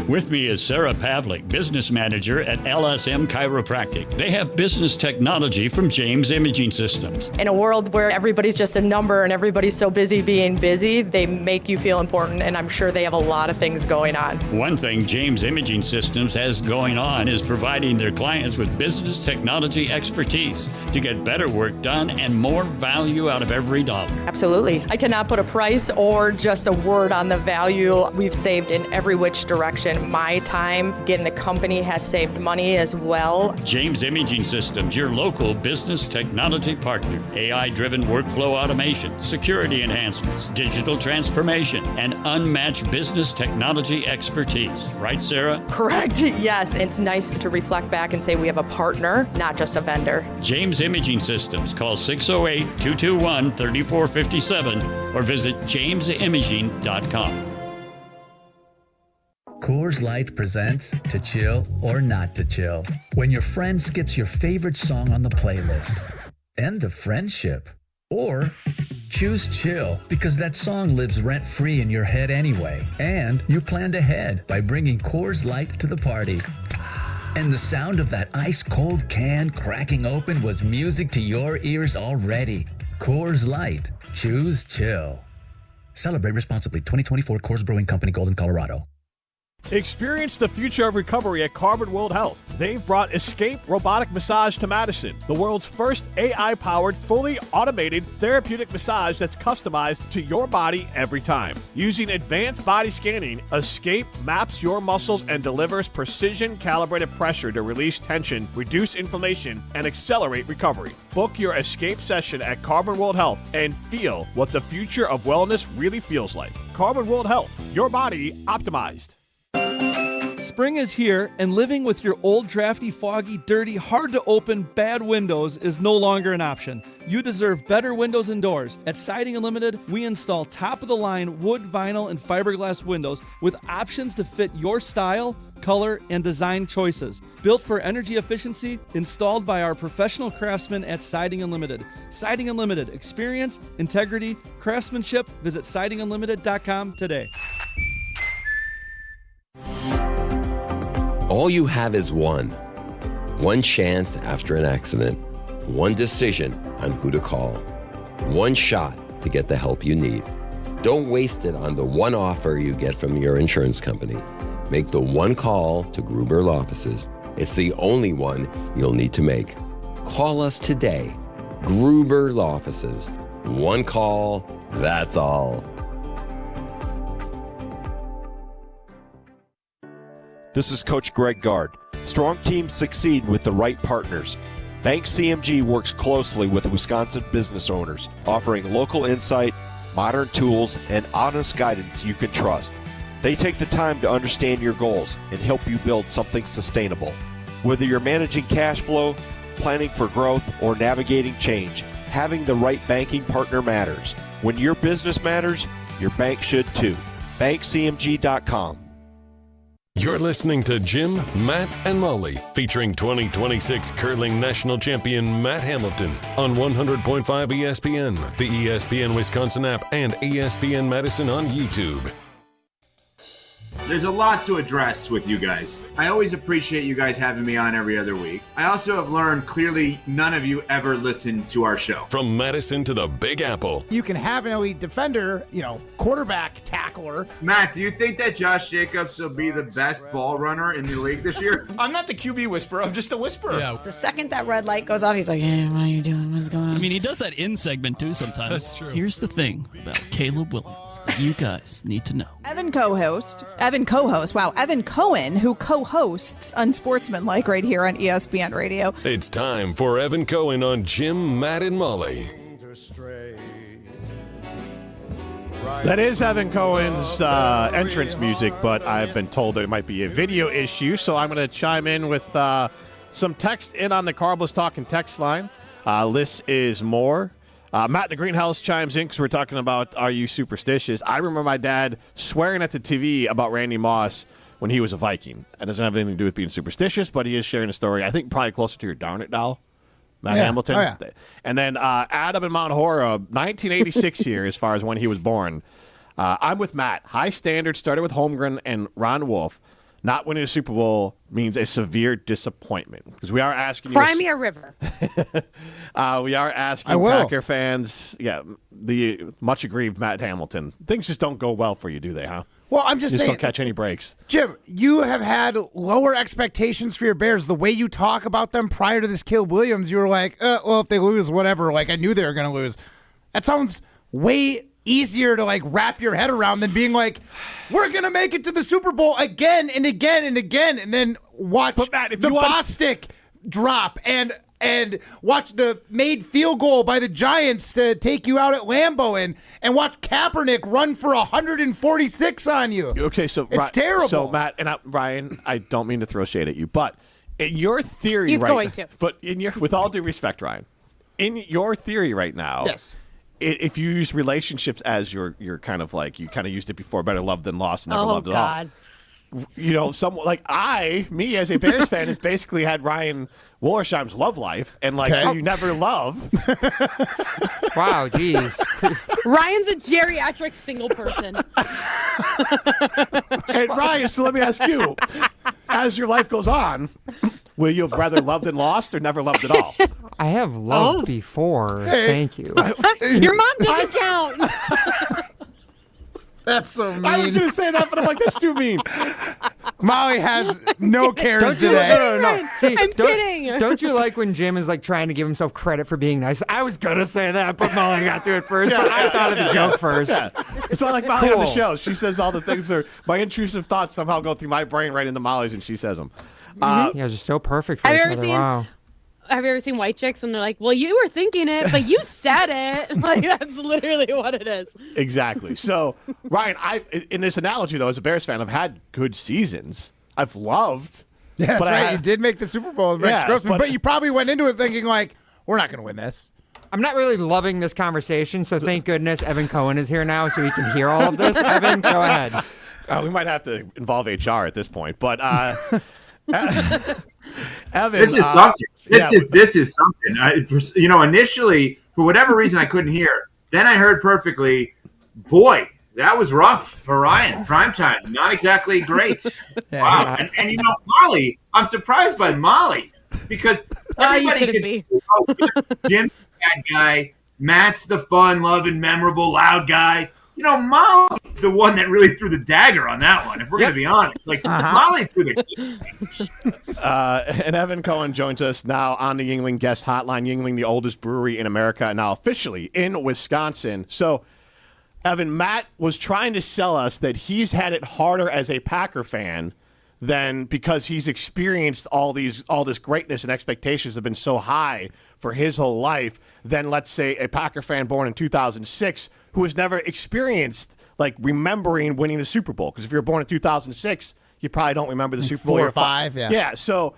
With me is Sarah Pavlik, business manager at LSM Chiropractic. They have business technology from James Imaging Systems. In a world where everybody's just a number and everybody's so busy being busy, they make you feel important, and I'm sure they have a lot of things going on. One thing James Imaging Systems has going on is providing their clients with business technology expertise to get better work done and more value out of every dollar. Absolutely. I cannot put a price or just a word on the value we've saved in every which direction. My time, again, the company has saved money as well. James Imaging Systems, your local business technology partner. AI-driven workflow automation, security enhancements, digital transformation, and unmatched business technology expertise. Right, Sarah? Correct. Yes. It's nice to reflect back and say we have a partner, not just a vendor. James Imaging Systems. Call 608-221-3457 or visit jamesimaging.com. Coors Light presents To Chill or Not to Chill. When your friend skips your favorite song on the playlist. End the friendship. Or choose chill because that song lives rent-free in your head anyway. And you planned ahead by bringing Coors Light to the party. And the sound of that ice-cold can cracking open was music to your ears already. Coors Light. Choose chill. Celebrate responsibly. 2024 Coors Brewing Company, Golden, Colorado. Experience the future of recovery at Carbon World Health. They've brought Escape Robotic Massage to Madison, the world's first AI-powered, fully automated therapeutic massage that's customized to your body every time. Using advanced body scanning, Escape maps your muscles and delivers precision-calibrated pressure to release tension, reduce inflammation, and accelerate recovery. Book your Escape session at Carbon World Health and feel what the future of wellness really feels like. Carbon World Health, your body optimized. Spring is here, and living with your old, drafty, foggy, dirty, hard-to-open, bad windows is no longer an option. You deserve better windows and doors. At Siding Unlimited, we install top-of-the-line wood, vinyl, and fiberglass windows with options to fit your style, color, and design choices. Built for energy efficiency, installed by our professional craftsmen at Siding Unlimited. Siding Unlimited. Experience, integrity, craftsmanship. Visit sidingunlimited.com today. All you have is one chance after an accident, one decision on who to call, one shot to get the help you need. Don't waste it on the one offer you get from your insurance company. Make the one call to Gruber Law Offices. It's the only one you'll need to make. Call us today. Gruber Law Offices. One call, that's all. This is Coach Greg Gard. Strong teams succeed with the right partners. Bank CMG works closely with Wisconsin business owners, offering local insight, modern tools, and honest guidance you can trust. They take the time to understand your goals and help you build something sustainable. Whether you're managing cash flow, planning for growth, or navigating change, having the right banking partner matters. When your business matters, your bank should too. BankCMG.com. You're listening to Jim, Matt, and Molly, featuring 2026 curling national champion Matt Hamilton on 100.5 ESPN, the ESPN Wisconsin app, and ESPN Madison on YouTube. There's a lot to address with you guys. I always appreciate you guys having me on every other week. I also have learned clearly none of you ever listen to our show. From Madison to the Big Apple. You can have an elite defender, quarterback tackler. Matt, do you think that Josh Jacobs will be the best ball runner in the league this year? I'm not the QB whisperer. I'm just a whisperer. Yeah. The second that red light goes off, he's like, hey, what are you doing? What's going on? I mean, he does that in segment too sometimes. That's true. Here's the thing about Caleb Williams that you guys need to know. Evan Cohen, who co-hosts Unsportsmanlike right here on ESPN Radio. It's time for Evan Cohen on Jim, Matt, and Molly. That is Evan Cohen's entrance music, but I've been told that it might be a video issue, so I'm going to chime in with some text in on the Carbles Talking text line. This is more. Matt the Greenhouse chimes in because we're talking about Are You Superstitious? I remember my dad swearing at the TV about Randy Moss when he was a Viking. It doesn't have anything to do with being superstitious, but he is sharing a story, I think probably closer to your Darn It doll, Matt Hamilton. Oh, yeah. And then Adam in Mount Horeb, 1986 here as far as when he was born. I'm with Matt. High standards started with Holmgren and Ron Wolf. Not winning a Super Bowl means a severe disappointment because we are asking you. Cry me a river. We are asking Packer fans, the much aggrieved Matt Hamilton. Things just don't go well for you, do they, huh? Well, I'm just saying. Don't catch any breaks. Jim, you have had lower expectations for your Bears. The way you talk about them prior to this Caleb Williams, you were like, well, if they lose, whatever. Like, I knew they were going to lose. That sounds way easier to wrap your head around than being like, we're gonna make it to the Super Bowl again and again and again, and then watch the Bostic drop and watch the made field goal by the Giants to take you out at Lambeau and watch Kaepernick run for 146 on you. Okay, so it's terrible. So Matt and Ryan, I don't mean to throw shade at you, but in your theory, he's going to. But with all due respect, Ryan, in your theory right now, yes. If you use relationships as your kind of you kind of used it before, better loved than lost, never loved at all. Someone like me as a Bears fan has basically had Ryan Wollersheim's love life, and so you never love. Wow, geez. Ryan's a geriatric single person. And Ryan, so let me ask you, as your life goes on, will you have rather loved than lost or never loved at all? I have loved before. Hey. Thank you. Your mom doesn't count. That's so mean. I was going to say that, but I'm like, that's too mean. Molly has no cares Don't you today. No. See, I'm kidding. Don't you like when Jim is trying to give himself credit for being nice? I was going to say that, but Molly got to it first. But I thought of the joke first. Yeah. It's why I like Molly on the show. She says all the things my intrusive thoughts somehow go through my brain right into Molly's, and she says them. You guys are so perfect for each other. Wow. Have you ever seen White Chicks when they're like, well, you were thinking it, but you said it? That's literally what it is. Exactly. So, Ryan, in this analogy, though, as a Bears fan, I've had good seasons. I've loved. Yeah, that's but right. You did make the Super Bowl with Rex Grossman, but you probably went into it thinking like, we're not going to win this. I'm not really loving this conversation, so thank goodness Evan Cohen is here now so he can hear all of this. Evan, go ahead. We might have to involve HR at this point, but Evan, this is something. This is something. Initially, for whatever reason, I couldn't hear. Then I heard perfectly. Boy, that was rough for Ryan. Primetime, not exactly great. Wow. And Molly, I'm surprised by Molly because everybody can see Jim's the bad guy, Matt's the fun, loving, memorable, loud guy. Molly's the one that really threw the dagger on that one, if we're going to be honest. Molly threw the and Evan Cohen joins us now on the Yuengling guest hotline. Yuengling, the oldest brewery in America, now officially in Wisconsin. So, Evan, Matt was trying to sell us that he's had it harder as a Packer fan than because he's experienced all this greatness and expectations have been so high for his whole life than, let's say, a Packer fan born in 2006 who has never experienced remembering winning the Super Bowl. Because if you're born in 2006, you probably don't remember the Super Bowl. 4 or 5, yeah. Yeah, so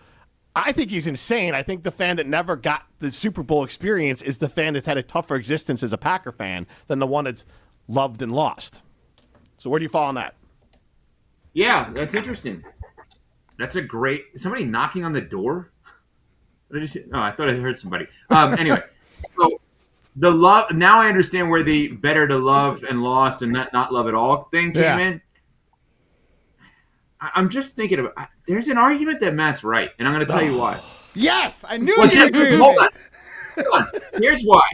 I think he's insane. I think the fan that never got the Super Bowl experience is the fan that's had a tougher existence as a Packer fan than the one that's loved and lost. So where do you fall on that? Yeah, that's interesting. That's a great... Somebody knocking on the door? I thought I heard somebody. Anyway, so the love... Now I understand where the better to love and lost and not love at all thing came in. I'm just thinking of... There's an argument that Matt's right, and I'm going to tell you why. Yes! I knew you'd agree with Hold on. Here's why.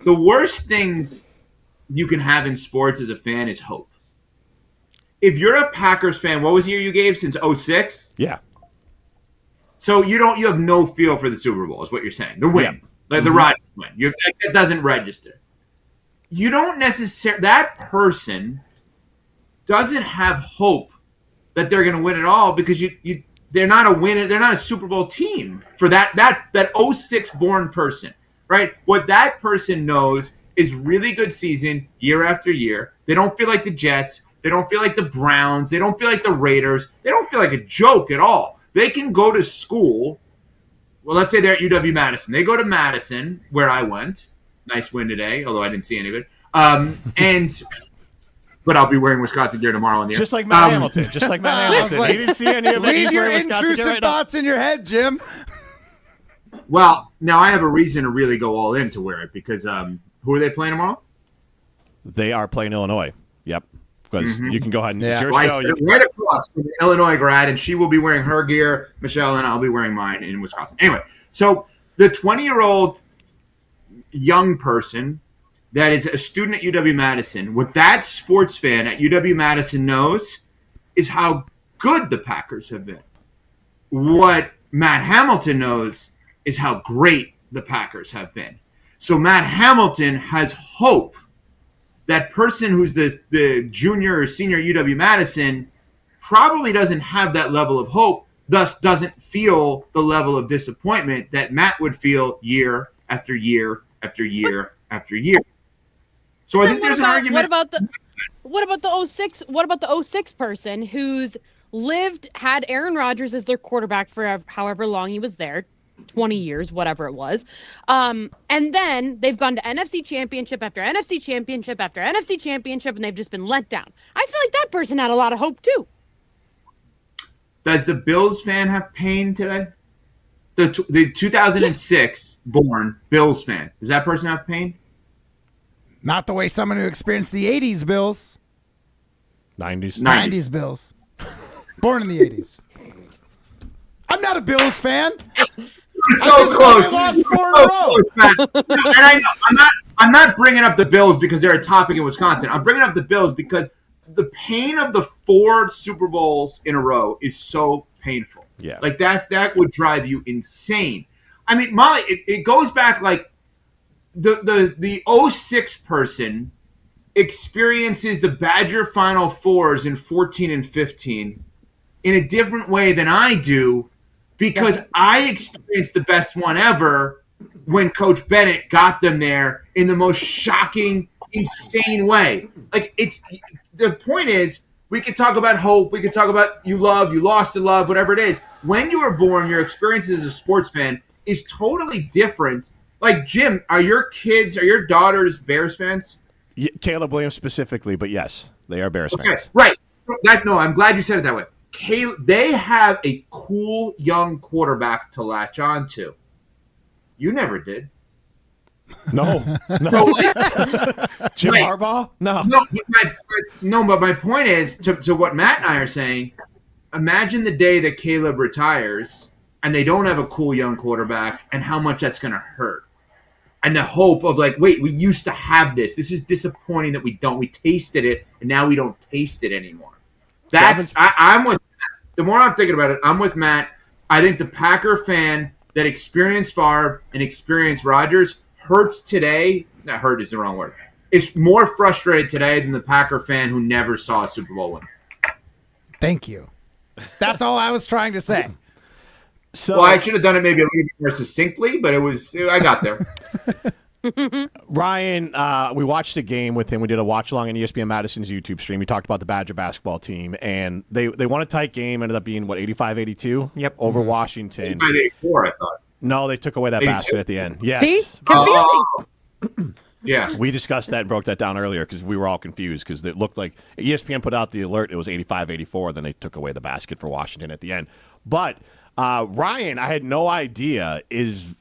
The worst things you can have in sports as a fan is hope. If you're a Packers fan, what was the year you gave since 2006? Yeah. So you have no feel for the Super Bowl is what you're saying. The win. The Rodgers win. That doesn't register. You don't necessarily... That person doesn't have hope that they're going to win it all because they're not a winner. They're not a Super Bowl team for that 06 born person, right? What that person knows is really good season year after year. They don't feel like the Jets. They don't feel like the Browns. They don't feel like the Raiders. They don't feel like a joke at all. They can go to school. Well, let's say they're at UW-Madison. They go to Madison, where I went. Nice win today, although I didn't see any of it. But I'll be wearing Wisconsin gear tomorrow on the air. Just like Matt Hamilton. Just like Matt Hamilton. He didn't see any of it. Leave your intrusive thoughts in your head, Jim. Well, now I have a reason to really go all in to wear it because who are they playing tomorrow? They are playing Illinois. Yep. Because you can go ahead and use your Well, show. Right across from the Illinois grad, and she will be wearing her gear, Michelle, and I'll be wearing mine in Wisconsin. Anyway, so the 20-year-old young person that is a student at UW-Madison, what that sports fan at UW-Madison knows is how good the Packers have been. What Matt Hamilton knows is how great the Packers have been. So Matt Hamilton has hope. That person who's the junior or senior UW-Madison probably doesn't have that level of hope, thus doesn't feel the level of disappointment that Matt would feel year after year after year after year. So I think there's an argument. What about the 06? What about the 06 person who's had Aaron Rodgers as their quarterback for however long he was there? 20 years, whatever it was. And then they've gone to NFC championship after NFC championship after NFC championship, and they've just been let down. I feel like that person had a lot of hope, too. Does the Bills fan have pain today? The 2006 born Bills fan. Does that person have pain? Not the way someone who experienced the 80s Bills. 90s Bills. Born in the 80s. I'm not a Bills fan. So close. They lost 4 in a row. And I know I'm not bringing up the Bills because they're a topic in Wisconsin. I'm bringing up the Bills because the pain of the 4 Super Bowls in a row is so painful. Yeah. Like that would drive you insane. I mean, Molly, it goes back like the 06 person experiences the Badger Final Fours in 14 and 15 in a different way than I do. Because I experienced the best one ever when Coach Bennett got them there in the most shocking, insane way. Like the point is, We could talk about hope. We could talk about you lost to love, whatever it is. When you were born, your experience as a sports fan is totally different. Like, Jim, are your daughters Bears fans? Caleb Williams specifically, but yes, they are Bears fans. Right. I'm glad you said it that way. They have a cool young quarterback to latch on to. You never did. No. Jim Harbaugh? No, but my point is, to what Matt and I are saying, imagine the day that Caleb retires and they don't have a cool young quarterback and how much that's going to hurt. And the hope of like, wait, we used to have this. This is disappointing that we don't. We tasted it, and now we don't taste it anymore. I'm with Matt. The more I'm thinking about it, I'm with Matt. I think the Packer fan that experienced Favre and experienced Rodgers hurts today. That hurt is the wrong word. Is more frustrated today than the Packer fan who never saw a Super Bowl win. Thank you. That's all I was trying to say. Well, I should have done it maybe a little bit more succinctly, but I got there. Ryan, we watched the game with him. We did a watch along on ESPN Madison's YouTube stream. We talked about the Badger basketball team, and they won a tight game. Ended up being 85-82. Yep, over Washington. 85-84, I thought. No, they took away that 82. basket at the end. Yes. See? Confusing. Yeah. We discussed that and broke that down earlier because we were all confused because it looked like ESPN put out the alert. It was 85-84. Then they took away the basket for Washington at the end. But Ryan, I had no idea, is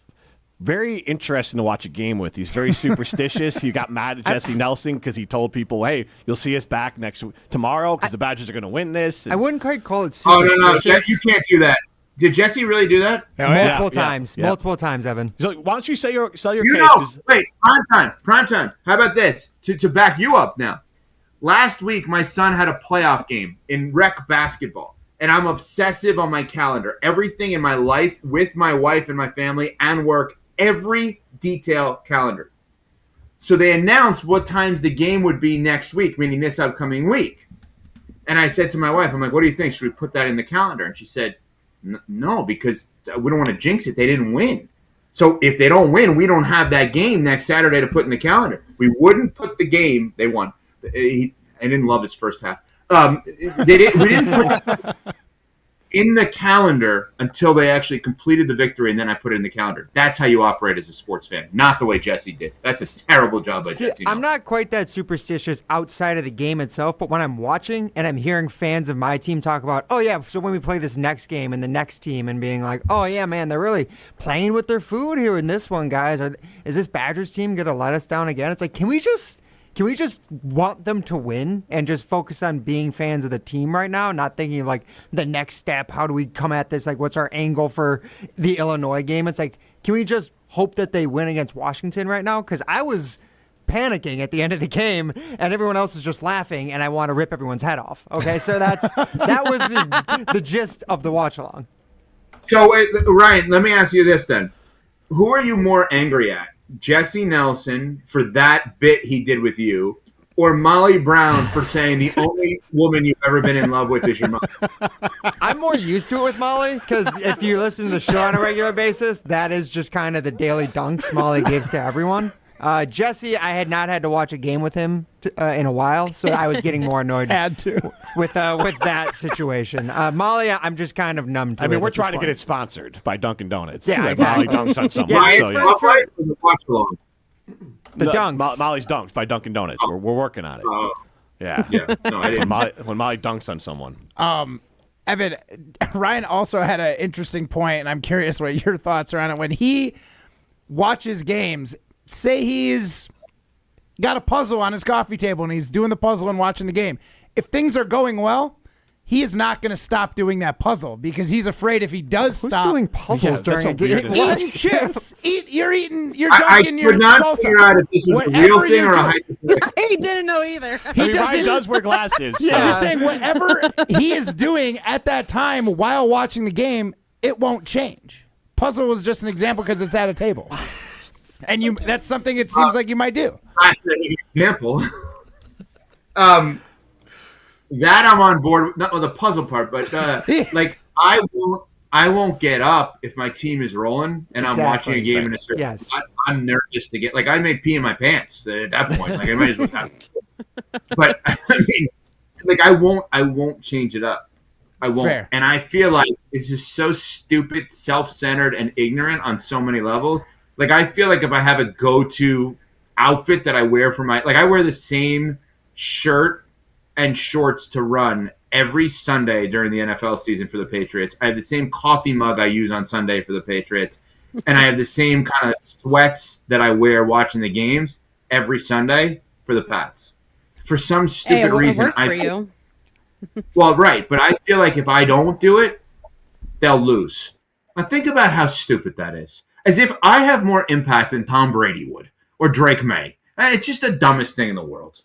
very interesting to watch a game with. He's very superstitious. He got mad at Jesse Nelson because he told people, hey, you'll see us back tomorrow because the Badgers are going to win this. I wouldn't quite call it superstitious. Oh, no, you can't do that. Did Jesse really do that? Multiple times, Evan. So why don't you sell your case? Wait, prime time. How about this? To back you up now. Last week, my son had a playoff game in rec basketball. And I'm obsessive on my calendar. Everything in my life with my wife and my family and work, every detail calendar. So they announced what times the game would be next week, meaning this upcoming week. And I said to my wife, I'm like, what do you think? Should we put that in the calendar? And she said, no, because we don't want to jinx it. They didn't win. So if they don't win, we don't have that game next Saturday to put in the calendar. We wouldn't put the game. They won. I didn't love his first half. We didn't put in the calendar until they actually completed the victory, and then I put it in the calendar. That's how you operate as a sports fan, not the way Jesse did. That's a terrible job by Jesse. I'm not quite that superstitious outside of the game itself, but when I'm watching and I'm hearing fans of my team talk about, oh yeah, so when we play this next game and the next team, and being like, oh yeah, man, they're really playing with their food here in this one, guys. Is this Badgers team going to let us down again? It's like, can we just want them to win and just focus on being fans of the team right now, not thinking of like the next step? How do we come at this? Like, what's our angle for the Illinois game? It's like, can we just hope that they win against Washington right now? Because I was panicking at the end of the game and everyone else was just laughing and I want to rip everyone's head off. Okay, so that was the gist of the watch along. So, Ryan, let me ask you this then. Who are you more angry at? Jesse Nelson for that bit he did with you, or Molly Brown for saying the only woman you've ever been in love with is your mom? I'm more used to it with Molly because if you listen to the show on a regular basis, that is just kind of the daily dunks Molly gives to everyone. Jesse, I had not had to watch a game with him in a while, so I was getting more annoyed with that situation. Molly, I'm just kind of numb to it. I mean, we're trying to get it sponsored by Dunkin' Donuts. Yeah, exactly. Molly dunks on someone. The dunks. Molly's dunks by Dunkin' Donuts. We're working on it. Yeah. No, I didn't. When Molly dunks on someone. Evan, Ryan also had an interesting point, and I'm curious what your thoughts are on it. When he watches games, say he's got a puzzle on his coffee table and he's doing the puzzle and watching the game. If things are going well, he is not going to stop doing that puzzle because he's afraid if he does Who's stop. doing puzzles during a game? Eating chips. You're dunking your salsa. Figure out if this was a real thing or a hypothetical. He didn't know either. Ryan does wear glasses. So. I'm just saying, whatever he is doing at that time while watching the game, it won't change. Puzzle was just an example because it's at a table. And that's something it seems like you might do. That's an example. That I'm on board with, not with the puzzle part, but like I won't get up if my team is rolling and I'm watching a game in a certain. Yes. I'm nervous to get I may pee in my pants at that point. Like I might as well have. But I mean, I won't change it up. I won't. Fair. And I feel like it's just so stupid, self-centered, and ignorant on so many levels. Like, I feel like if I have a go-to outfit that I wear for I wear the same shirt and shorts to run every Sunday during the NFL season for the Patriots. I have the same coffee mug I use on Sunday for the Patriots. And I have the same kind of sweats that I wear watching the games every Sunday for the Pats. For some stupid reason, for you. Well, right, but I feel like if I don't do it, they'll lose. Now think about how stupid that is. As if I have more impact than Tom Brady would or Drake May. It's just the dumbest thing in the world.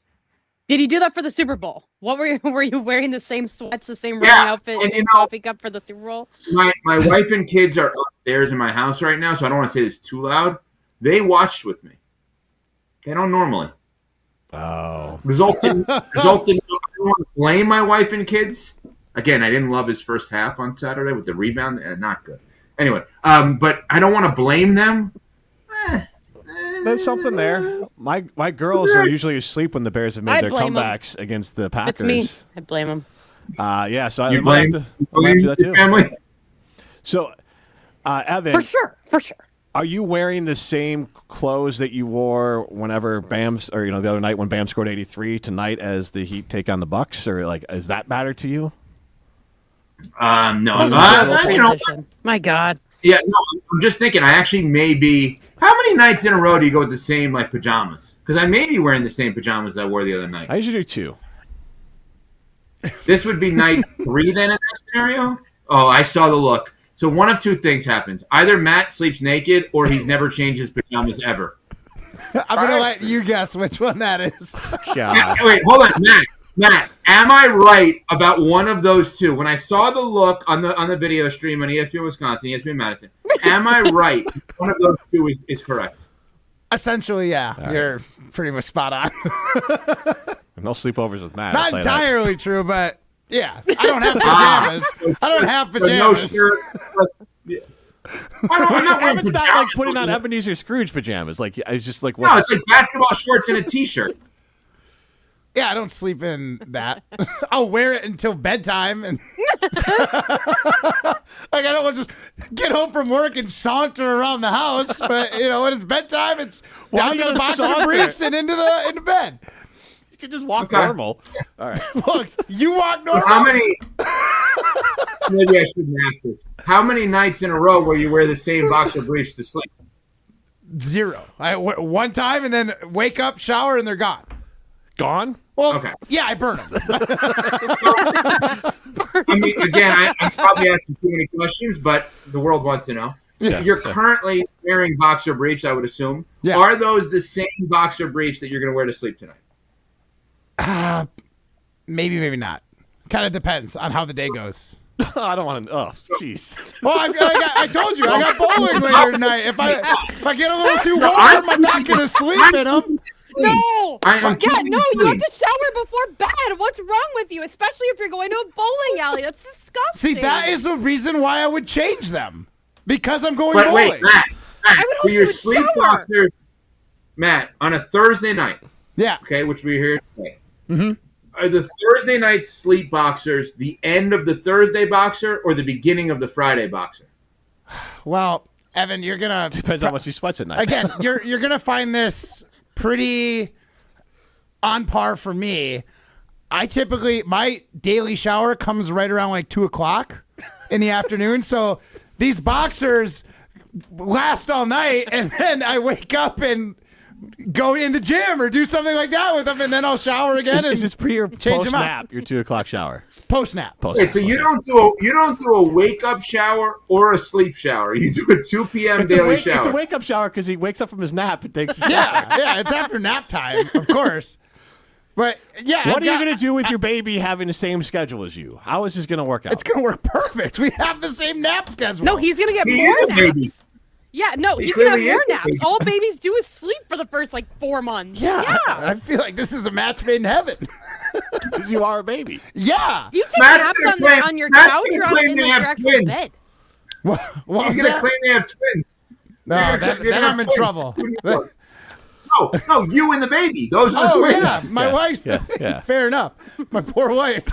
Did you do that for the Super Bowl? What were you wearing the same sweats, the same running outfit, and, same coffee cup for the Super Bowl? My wife and kids are upstairs in my house right now, so I don't want to say this too loud. They watched with me. They don't normally. Oh. Resulting. I don't want to blame my wife and kids. Again, I didn't love his first half on Saturday with the rebound. Not good. Anyway, but I don't want to blame them. There's something there. My girls are usually asleep when the Bears have made their comebacks against the Packers. It's me. I blame them. Yeah, so You I might have to do that too. Family? So, Evan. For sure. Are you wearing the same clothes that you wore whenever Bam's, or the other night when Bam scored 83 tonight as the Heat take on the Bucks, or does that matter to you? No. My God. Yeah, no, I'm just thinking. I actually may be. How many nights in a row do you go with the same pajamas? Because I may be wearing the same pajamas I wore the other night. I usually do too. This would be night 3 then in that scenario. Oh, I saw the look. So one of two things happens: either Matt sleeps naked, or he's never changed his pajamas ever. I'm gonna let you guess which one that is. Yeah, wait, hold on, Matt, am I right about one of those two? When I saw the look on the video stream on ESPN Wisconsin, ESPN Madison, am I right? One of those two is correct. Essentially, yeah. You're pretty much spot on. No sleepovers with Matt. Not entirely true, but yeah. I don't have pajamas. I don't have pajamas. No shirt. I'm not wearing Evan's not pajamas. like putting on Ebenezer Scrooge pajamas. Like, it's just like, what? No, it's like basketball shorts and a t-shirt. Yeah, I don't sleep in that. I'll wear it until bedtime, and I don't want to just get home from work and saunter around the house. But when it's bedtime, it's down to the boxer briefs and into bed. You can just walk normal. All right. Look, you walk normal. How many? Maybe I shouldn't ask this. How many nights in a row where you wear the same boxer briefs to sleep? 0. One time, and then wake up, shower, and they're gone. Gone? Well, okay. Yeah, I burn them. I mean, again, I'm probably asking too many questions, but the world wants to know. Yeah. You're currently wearing boxer briefs, I would assume. Yeah. Are those the same boxer briefs that you're going to wear to sleep tonight? Maybe not. Kind of depends on how the day goes. I don't want to. Oh, jeez. Well, I told you, I got bowling later tonight. If I get a little too warm, I'm not going to sleep in them. No! You have to shower before bed. What's wrong with you? Especially if you're going to a bowling alley. That's disgusting. See, that is the reason why I would change them. Because I'm going bowling. Wait, Matt, I would hope for your you would sleep shower. boxers, Matt, on a Thursday night, yeah, okay, which we're here today, mm-hmm. Are the Thursday night sleep boxers the end of the Thursday boxer or the beginning of the Friday boxer? Well, Evan, you're going to... Depends how much he sweats at night. Again, you're going to find this pretty on par for me. My daily shower comes right around like 2:00 in the afternoon. So these boxers last all night, and then I wake up and go in the gym or do something like that with them, and then I'll shower again. Is this pre or change post them nap? Your 2:00 shower. Post nap. Wait, so you don't do a wake up shower or a sleep shower. You do a 2 p.m. daily shower. It's a wake up shower because he wakes up from his nap and takes a shower. Yeah, it's after nap time, of course. But yeah, what are you going to do with your baby having the same schedule as you? How is this going to work out? It's going to work perfect. We have the same nap schedule. No, he's going to get He more is a naps. baby. Yeah, no, He he's going to have clearly more is a naps. baby. All babies do is sleep for the first 4 months. Yeah. I feel like this is a match made in heaven. Because you are a baby. Yeah. Do you take Matt's naps gonna claim- on your Matt's couch gonna or claim in they your have actual twins. bed? What He's was going to that? claim they have twins. No, then I'm in trouble. No, you and the baby. Those are the twins. Yeah, my wife. Yeah. Fair enough. My poor wife.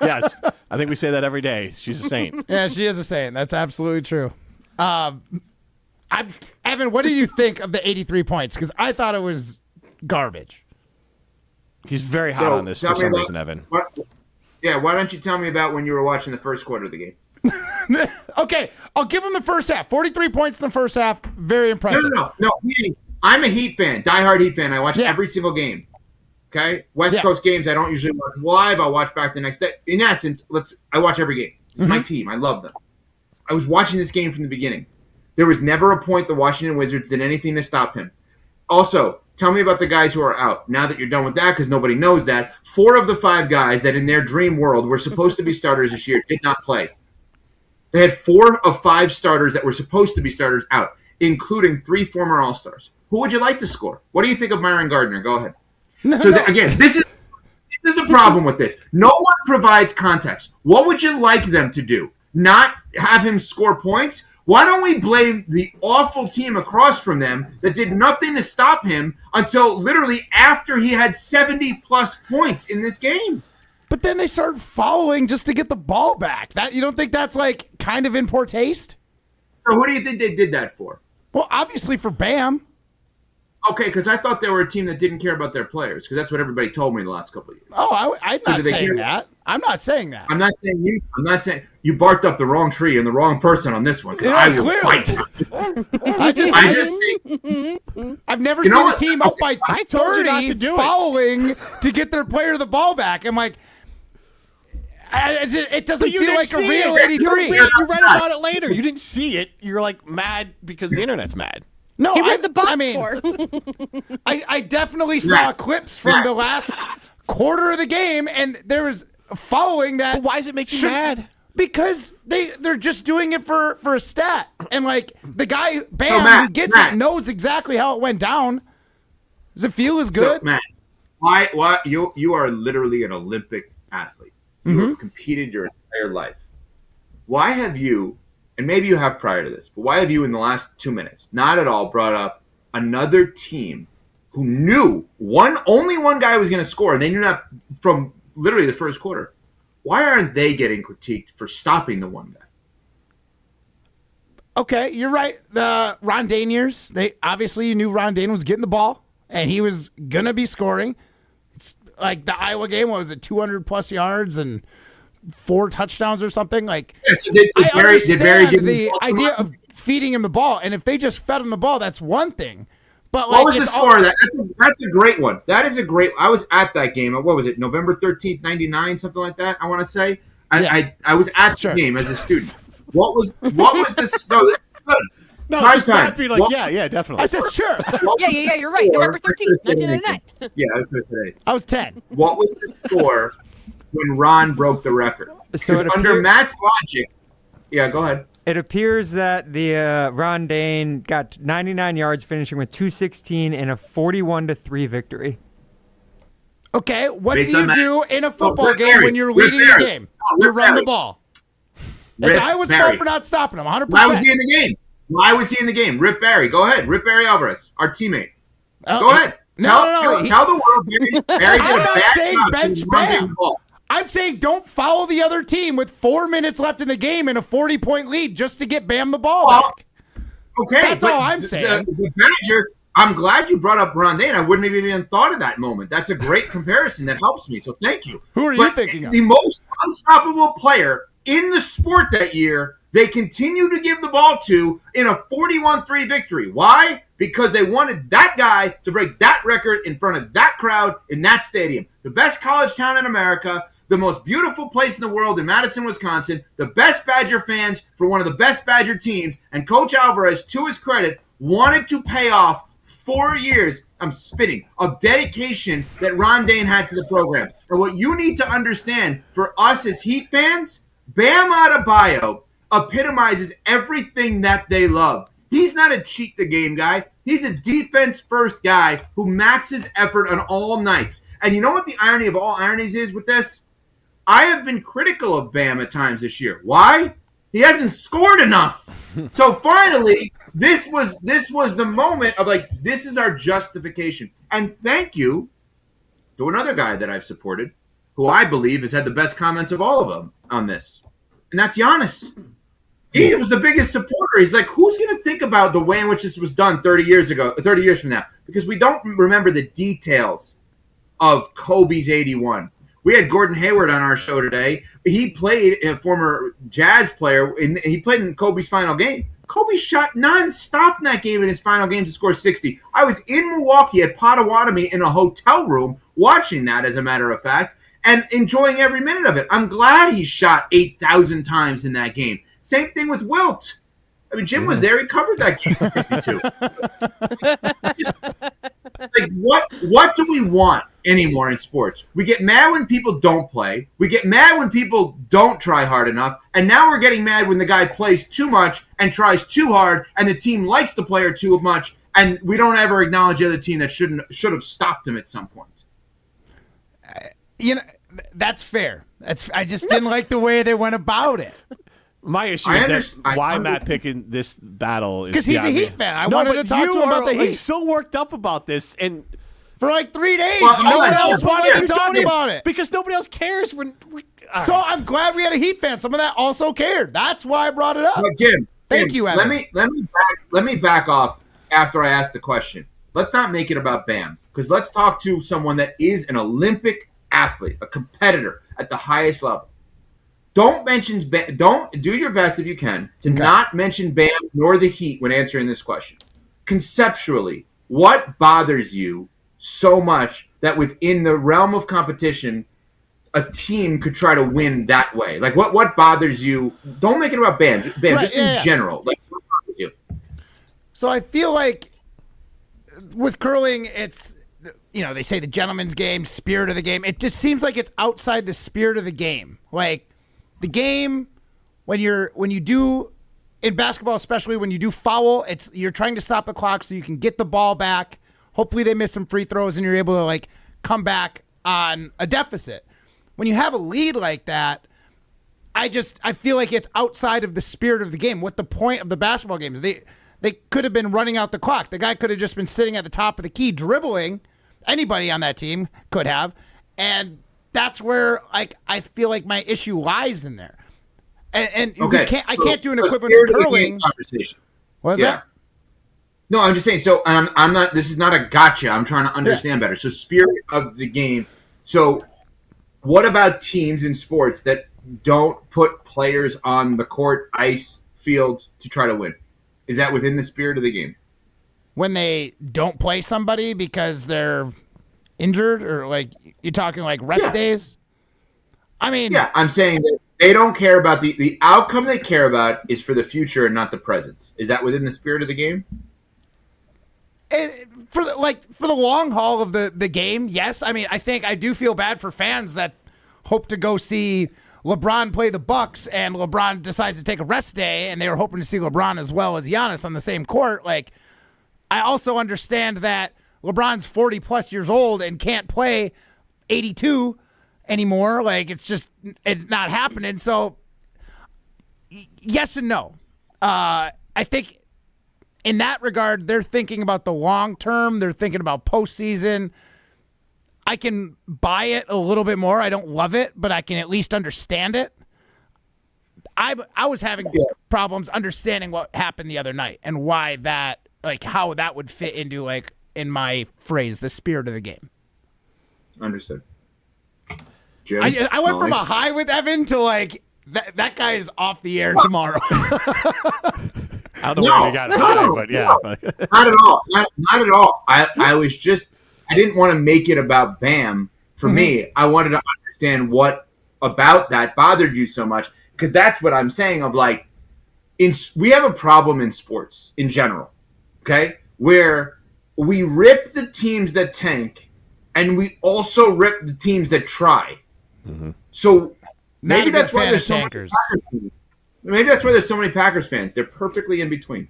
Yes, I think we say that every day. She's a saint. Yeah, she is a saint. That's absolutely true. Evan, what do you think of the 83 points? Because I thought it was garbage. He's very hot on this for some reason, Evan. Why don't you tell me about when you were watching the first quarter of the game? Okay, I'll give him the first half. 43 points in the first half. Very impressive. No. I'm a Heat fan, diehard Heat fan. I watch every single game. Okay? West Coast games I don't usually watch live. I'll watch back the next day. In essence, I watch every game. It's my team. I love them. I was watching this game from the beginning. There was never a point the Washington Wizards did anything to stop him. Also, tell me about the guys who are out. Now that you're done with that, because nobody knows that, 4 of the 5 guys that in their dream world were supposed to be starters this year did not play. They had 4 of 5 starters that were supposed to be starters out, including 3 former All-Stars. Who would you like to score? What do you think of Myron Gardner? Go ahead. Again, this is the problem with this. No one provides context. What would you like them to do? Not have him score points? Why don't we blame the awful team across from them that did nothing to stop him until literally after he had 70-plus points in this game? But then they started fouling just to get the ball back. You don't think that's kind of in poor taste? So who do you think they did that for? Well, obviously for Bam. Okay, because I thought they were a team that didn't care about their players, because that's what everybody told me the last couple of years. Oh, I'm not saying that. I'm not saying that. I'm not saying you. I'm not saying you barked up the wrong tree and the wrong person on this one. I will fight. I've never seen a team up by 30 fouling to get their player the ball back. I'm like, it doesn't feel like a real 83. You read about it later. You didn't see it. You're mad because the internet's mad. No, he read the box score. I definitely saw clips from the last quarter of the game, and there was following that. But why does it make you mad? Because they're just doing it for a stat, and the guy Bam who gets it knows exactly how it went down. Does it feel as good? So, Matt, why you are literally an Olympic athlete. You have competed your entire life. Why have you? And maybe you have prior to this, but why have you in the last 2 minutes not at all brought up another team who knew only one guy was going to score, and they knew that from literally the first quarter? Why aren't they getting critiqued for stopping the one guy? Okay, you're right. The Ron Dayne years, you knew Ron Dayne was getting the ball, and he was going to be scoring. It's like the Iowa game, what was it, 200-plus yards and 4 touchdowns or something. I understand the idea of feeding him the ball, and if they just fed him the ball, that's one thing. But what was the score of that? That's a great one. That is a great. I was at that game. What was it? November 13th, 99, something like that. I want to say. I was at the game as a student. What was this? No, this is good. No, just not be yeah, definitely. I said sure. Yeah, you're right. November 13th, 1999. Yeah, I was going to say. I was 10. What was the score when Ron broke the record? So under Matt's logic, yeah, go ahead. It appears that the Ron Dayne got 99 yards, finishing with 216 in a 41-3 victory. Okay, what do you do in a football game when you're leading the game? You run the ball. It's Iowa's fault for not stopping him, 100%. Why was he in the game? Rip Barry. Go ahead. Rip Barry Alvarez, our teammate. Go ahead. Tell the world Barry did I'm a not bad saying job bench to run Bam. the ball. I'm saying don't foul the other team with 4 minutes left in the game and a 40-point lead just to get Bam the ball back. Okay. That's all I'm saying. The Badgers, I'm glad you brought up Ron Dayne. I wouldn't have even thought of that moment. That's a great comparison. That helps me, so thank you. Who are you thinking of? The most unstoppable player in the sport that year, they continue to give the ball to in a 41-3 victory. Why? Because they wanted that guy to break that record in front of that crowd in that stadium. The best college town in America, the most beautiful place in the world in Madison, Wisconsin, the best Badger fans for one of the best Badger teams, and Coach Alvarez, to his credit, wanted to pay off 4 years, I'm spitting, of dedication that Ron Dayne had to the program. And what you need to understand for us as Heat fans, Bam Adebayo epitomizes everything that they love. He's not a cheat the game guy. He's a defense-first guy who maxes effort on all nights. And you know what the irony of all ironies is with this? I have been critical of Bam at times this year. Why? He hasn't scored enough. So finally, this was the moment of like, this is our justification. And thank you to another guy that I've supported, who I believe has had the best comments of all of them on this, and that's Giannis. He was the biggest supporter. He's like, who's going to think about the way in which this was done 30 years from now? Because we don't remember the details of Kobe's 81. We had Gordon Hayward on our show today. He played, a former Jazz player, he played in Kobe's final game. Kobe shot nonstop in that game in his final game to score 60. I was in Milwaukee at Potawatomi in a hotel room watching that, as a matter of fact, and enjoying every minute of it. I'm glad he shot 8,000 times in that game. Same thing with Wilt. I mean, Jim was there. He covered that game for 62. Like, what do we want anymore in sports? We get mad when people don't play. We get mad when people don't try hard enough. And now we're getting mad when the guy plays too much and tries too hard and the team likes the player too much, and we don't ever acknowledge the other team that should have stopped him at some point. That's fair. I just didn't like the way they went about it. My issue is why Matt picking this battle is because he's a Heat fan. I wanted to talk to him about the Heat. He's so worked up about this, and for like 3 days, no one else wanted to talk about it because nobody else cares. So I'm glad we had a Heat fan. Some of that also cared. That's why I brought it up. Jim, thank you, Evan. Let me back off after I ask the question. Let's not make it about Bam, because let's talk to someone that is an Olympic athlete, a competitor at the highest level. Don't do your best if you can to not mention Bam nor the Heat when answering this question. Conceptually, what bothers you so much that within the realm of competition, a team could try to win that way? Like, what bothers you? Don't make it about Bam. Just in general. Like, what bothers you? So I feel like with curling, it's, they say the gentleman's game, spirit of the game. It just seems like it's outside the spirit of the game. Like, the game, when you do, in basketball especially, when you do foul, you're trying to stop the clock so you can get the ball back. Hopefully they miss some free throws and you're able to like come back on a deficit. When you have a lead like that, I feel like it's outside of the spirit of the game. What the point of the basketball game is? They could have been running out the clock. The guy could have just been sitting at the top of the key dribbling. Anybody on that team could have, and that's where I feel like my issue lies in there. And okay, I can't do an equivalent to curling. What is that? No, I'm just saying. So I'm not. This is not a gotcha. I'm trying to understand better. So spirit of the game. So what about teams in sports that don't put players on the court, ice, field to try to win? Is that within the spirit of the game? When they don't play somebody because they're injured, or like you're talking like rest days? I mean, I'm saying that they don't care about the outcome. They care about is for the future and not the present. Is that within the spirit of the game? For the long haul of the game, yes. I mean, I do feel bad for fans that hope to go see LeBron play the Bucks, and LeBron decides to take a rest day, and they were hoping to see LeBron as well as Giannis on the same court. Like, I also understand that LeBron's 40 plus years old and can't play 82 anymore. Like, it's not happening. So yes and no. I think in that regard, they're thinking about the long term. They're thinking about postseason. I can buy it a little bit more. I don't love it, but I can at least understand it. I was having problems understanding what happened the other night and why that, like, how that would fit into, like, in my phrase, the spirit of the game. Understood. Jim, I went from a high with Evan to, like, that guy is off the air tomorrow. I don't know where you got high, but yeah. Not at all. Not at all. I was just, I didn't want to make it about Bam. For me, I wanted to understand what about that bothered you so much, because that's what I'm saying of, like, we have a problem in sports in general, okay, where we rip the teams that tank and we also rip the teams that try. So maybe that's why there's so many Packers fans. Maybe that's why there's so many Packers fans. They're perfectly in between.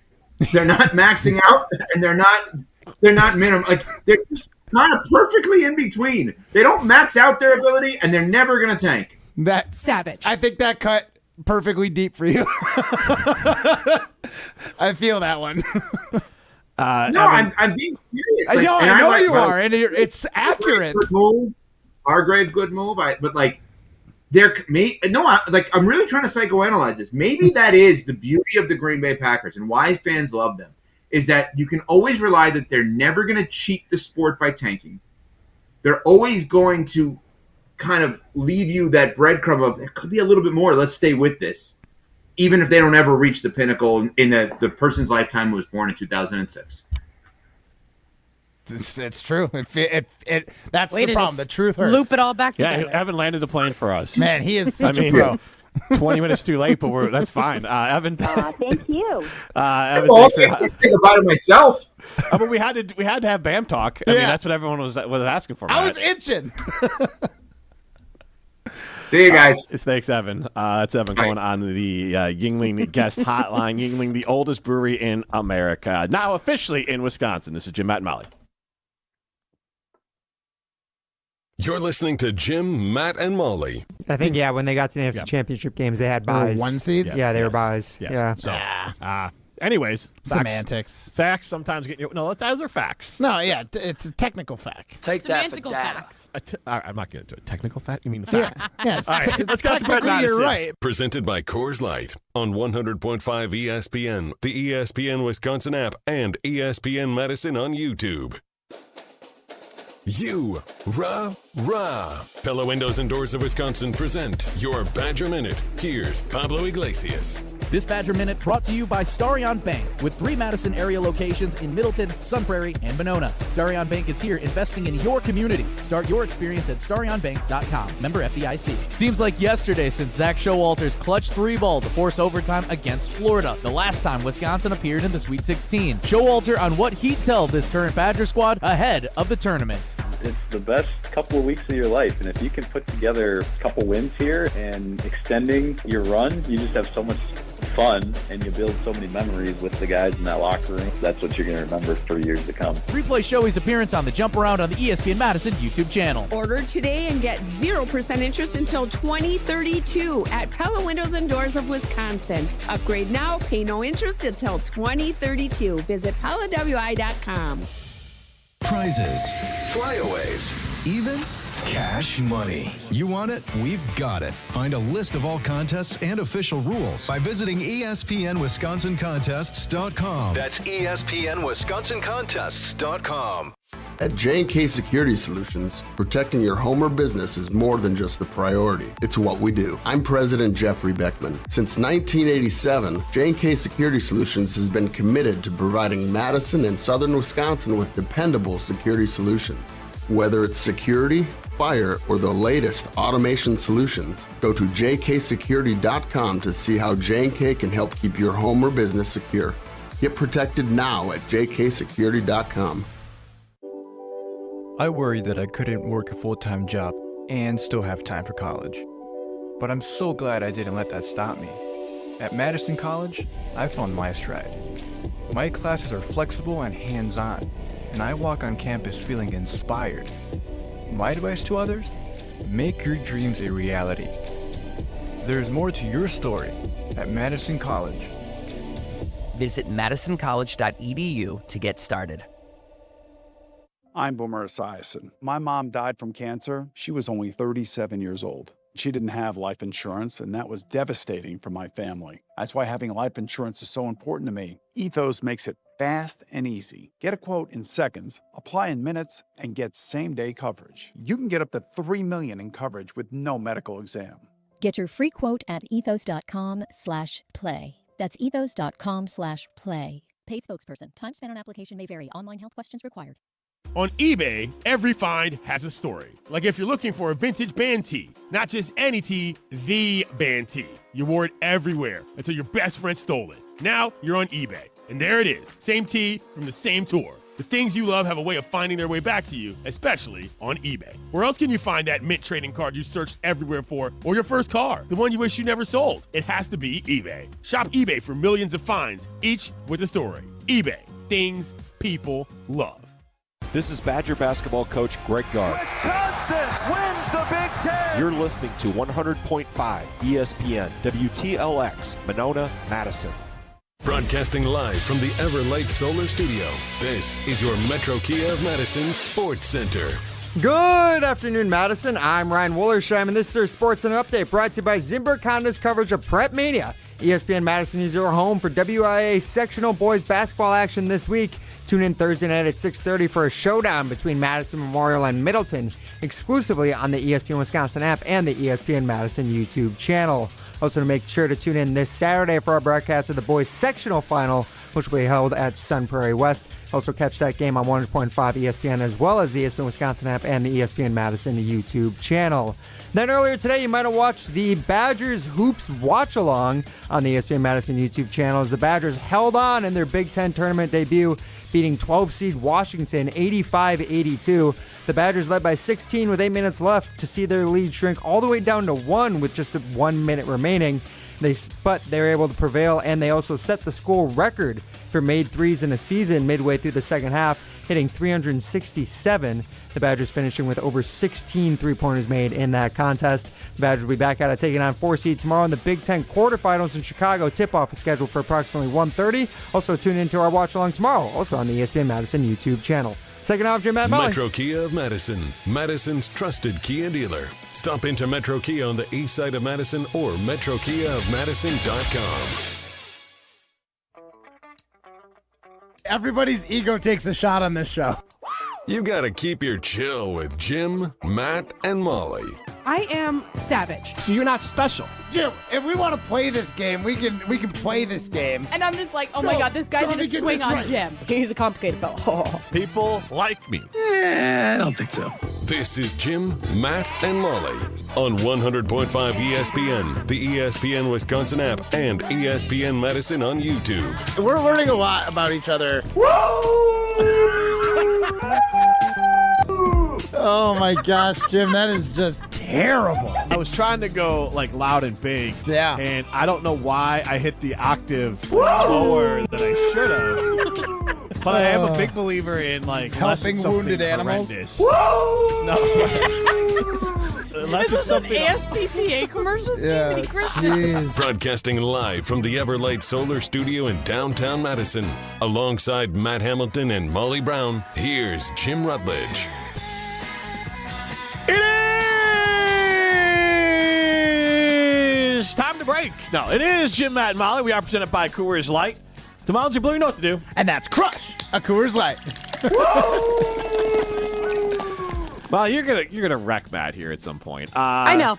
They're not maxing out, and they're not minimum. Like, they're just kind of perfectly in between. They don't max out their ability, and they're never going to tank. That savage. I think that cut perfectly deep for you. I feel that one. No, I'm being serious. I know you are, and it's accurate. Hargrave's good move, but like, I'm really trying to psychoanalyze this. Maybe that is the beauty of the Green Bay Packers and why fans love them, is that you can always rely that they're never going to cheat the sport by tanking. They're always going to kind of leave you that breadcrumb of there could be a little bit more. Let's stay with this. Even if they don't ever reach the pinnacle in the person's lifetime who was born in 2006. It's true. That's Way the to problem. just The truth hurts. Loop it all back Yeah, together. Evan landed the plane for us. Man, he is such a pro. 20 minutes too late, but that's fine. Evan. Thank you. Evan, Well, I think about it myself. But we had to have BAM talk. I mean, that's what everyone was asking for. I Matt. was itching. See you guys. Thanks, Evan. That's Evan going on the Yuengling guest hotline. Yuengling, the oldest brewery in America, now officially in Wisconsin. This is Jim, Matt, and Molly. You're listening to Jim, Matt, and Molly. I think, when they got to the NFC Championship games, they had buys. 1 seeds? Yeah, they were buys. Yes. Yeah. So, anyways, Semantics. Facts sometimes get you. No, those are facts. No, yeah, it's a technical fact. Take Semantical that for facts. I'm not getting into it. Technical fact? You mean the facts? Yes. All right, let's go to Brett Technically, you're Madison. right. Presented by Coors Light on 100.5 ESPN, the ESPN Wisconsin app, and ESPN Madison on YouTube. Rah. Pella Windows and Doors of Wisconsin present your Badger Minute. Here's Pablo Iglesias. This Badger Minute brought to you by Starion Bank, with 3 Madison area locations in Middleton, Sun Prairie, and Monona. Starion Bank is here investing in your community. Start your experience at starionbank.com. Member FDIC. Seems like yesterday since Zach Showalter's clutch 3-ball to force overtime against Florida, the last time Wisconsin appeared in the Sweet 16. Showalter on what he'd tell this current Badger squad ahead of the tournament. It's the best couple of weeks of your life, and if you can put together a couple wins here and extending your run, you just have so much fun, and you build so many memories with the guys in that locker room. That's what you're going to remember for years to come. Replay Shoey's appearance on the Jump Around on the ESPN Madison YouTube channel. Order today and get 0% interest until 2032 at Pella Windows and Doors of Wisconsin. Upgrade now, pay no interest until 2032. Visit PellaWI.com. Prizes, flyaways, even cash money. You want it? We've got it. Find a list of all contests and official rules by visiting ESPNWisconsinContests.com. That's ESPNWisconsinContests.com. At J&K Security Solutions, protecting your home or business is more than just the priority. It's what we do. I'm President Jeffrey Beckman. Since 1987, J&K Security Solutions has been committed to providing Madison and southern Wisconsin with dependable security solutions. Whether it's security, fire, or the latest automation solutions, go to jksecurity.com to see how J&K can help keep your home or business secure. Get protected now at jksecurity.com. I worried that I couldn't work a full-time job and still have time for college. But I'm so glad I didn't let that stop me. At Madison College, I found my stride. My classes are flexible and hands-on, and I walk on campus feeling inspired. My advice to others? Make your dreams a reality. There's more to your story at Madison College. Visit madisoncollege.edu to get started. I'm Boomer Esiason. My mom died from cancer. She was only 37 years old. She didn't have life insurance, and that was devastating for my family. That's why having life insurance is so important to me. Ethos makes it fast and easy. Get a quote in seconds, apply in minutes, and get same-day coverage. You can get up to $3 million in coverage with no medical exam. Get your free quote at ethos.com/play. That's ethos.com/play. Paid spokesperson. Time spent on application may vary. Online health questions required. On eBay, every find has a story. Like if you're looking for a vintage band tee, not just any tee, the band tee. You wore it everywhere until your best friend stole it. Now you're on eBay, and there it is. Same tee from the same tour. The things you love have a way of finding their way back to you, especially on eBay. Where else can you find that mint trading card you searched everywhere for, or your first car, the one you wish you never sold? It has to be eBay. Shop eBay for millions of finds, each with a story. eBay, things people love. This is Badger basketball coach Greg Gard. Wisconsin wins the Big Ten. You're listening to 100.5 ESPN, WTLX, Monona, Madison. Broadcasting live from the Everlight Solar Studio, this is your Metro Kia of Madison Sports Center. Good afternoon, Madison. I'm Ryan Wollersheim, and this is your Sports Center Update brought to you by Zimbrick Honda's coverage of Prep Mania. ESPN Madison is your home for WIA sectional boys basketball action this week. Tune in Thursday night at 6:30 for a showdown between Madison Memorial and Middleton, exclusively on the ESPN Wisconsin app and the ESPN Madison YouTube channel. Also, to make sure to tune in this Saturday for our broadcast of the boys sectional final, which will be held at Sun Prairie West. Also, catch that game on 100.5 ESPN as well as the ESPN Wisconsin app and the ESPN Madison YouTube channel. Then earlier today, you might have watched the Badgers Hoops Watch Along on the ESPN Madison YouTube channel as the Badgers held on in their Big Ten tournament debut, beating 12-seed Washington 85-82. The Badgers led by 16 with 8 minutes left to see their lead shrink all the way down to 1 with just 1 minute remaining. But they were able to prevail, and they also set the school record for made threes in a season midway through the second half, hitting 367. The Badgers finishing with over 16 three-pointers made in that contest. The Badgers will be back at it taking on 4 seed tomorrow in the Big Ten quarterfinals in Chicago. Tip-off is scheduled for approximately 1:30. Also tune into our watch-along tomorrow, also on the ESPN Madison YouTube channel. Second off, Jim Matt Molly. Metro Kia of Madison, Madison's trusted Kia dealer. Stop into Metro Kia on the east side of Madison or metrokiaofmadison.com. Everybody's ego takes a shot on this show. You gotta keep your chill with Jim, Matt, and Molly. I am savage. So you're not special. Jim, if we want to play this game, we can play this game. And I'm just like, oh my God, this guy's gonna swing on Jim. He's a complicated fellow. People like me. I don't think so. This is Jim, Matt, and Molly on 100.5 ESPN, the ESPN Wisconsin app, and ESPN Madison on YouTube. We're learning a lot about each other. Oh my gosh, Jim, that is just terrible. I was trying to go like loud and big. Yeah. And I don't know why I hit the octave lower than I should have. But I am a big believer in like helping wounded animals. No. Is this an ASPCA commercial? Yeah, jeez. Broadcasting live from the Everlight Solar Studio in downtown Madison. Alongside Matt Hamilton and Molly Brown, here's Jim Rutledge. It is time to break. No, it is Jim, Matt, and Molly. We are presented by Coors Light. The miles are blue, you know what to do. And that's Crush, a Coors Light. Well, you're gonna wreck Matt here at some point. I know.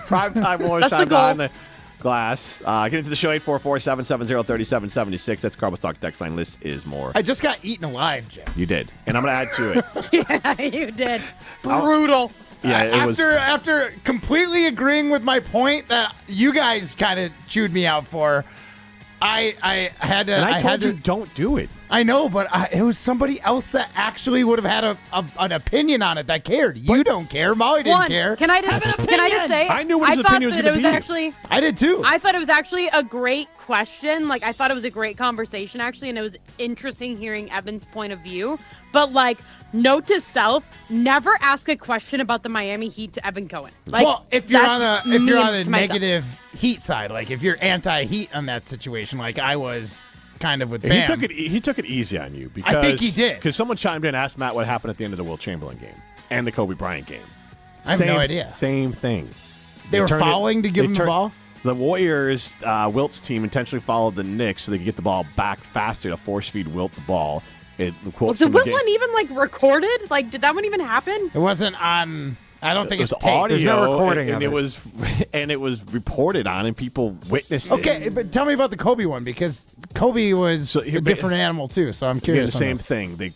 Prime time Warriors That's the time goal. on the glass. Get into the show 844-770-3776. That's Carbo's Talk text line. This is more. I just got eaten alive, Jim. You did, and I'm gonna add to it. Yeah, you did. Brutal. Yeah, it was. After completely agreeing with my point that you guys kind of chewed me out for, I had to. And I told you to, don't do it. I know, but it was somebody else that actually would have had an opinion on it that cared. You don't care. Molly didn't care. Can I just say? I knew what his thought opinion was that going it to was be. actually. I did too. I thought it was actually a great question. Like, I thought it was a great conversation, actually, and it was interesting hearing Evan's point of view. But, like, note to self, never ask a question about the Miami Heat to Evan Cohen. Like, well, if you're on a to myself. negative Heat side, like if you're anti-Heat on that situation, like I was kind of with Bam. He took it easy on you because I think he did. Because someone chimed in and asked Matt what happened at the end of the Will Chamberlain game and the Kobe Bryant game. I have no idea. Same thing. They were fouling to give him the ball? The Warriors, Wilt's team intentionally followed the Knicks so they could get the ball back faster to force feed Wilt the ball. Was the Wilt one even like recorded? Like, did that one even happen? It wasn't on. I don't think it it's was taped. audio. There's no recording and of it was reported on, and people witnessed it. Okay, but tell me about the Kobe one because Kobe was a different animal too. So I'm curious. The same thing. They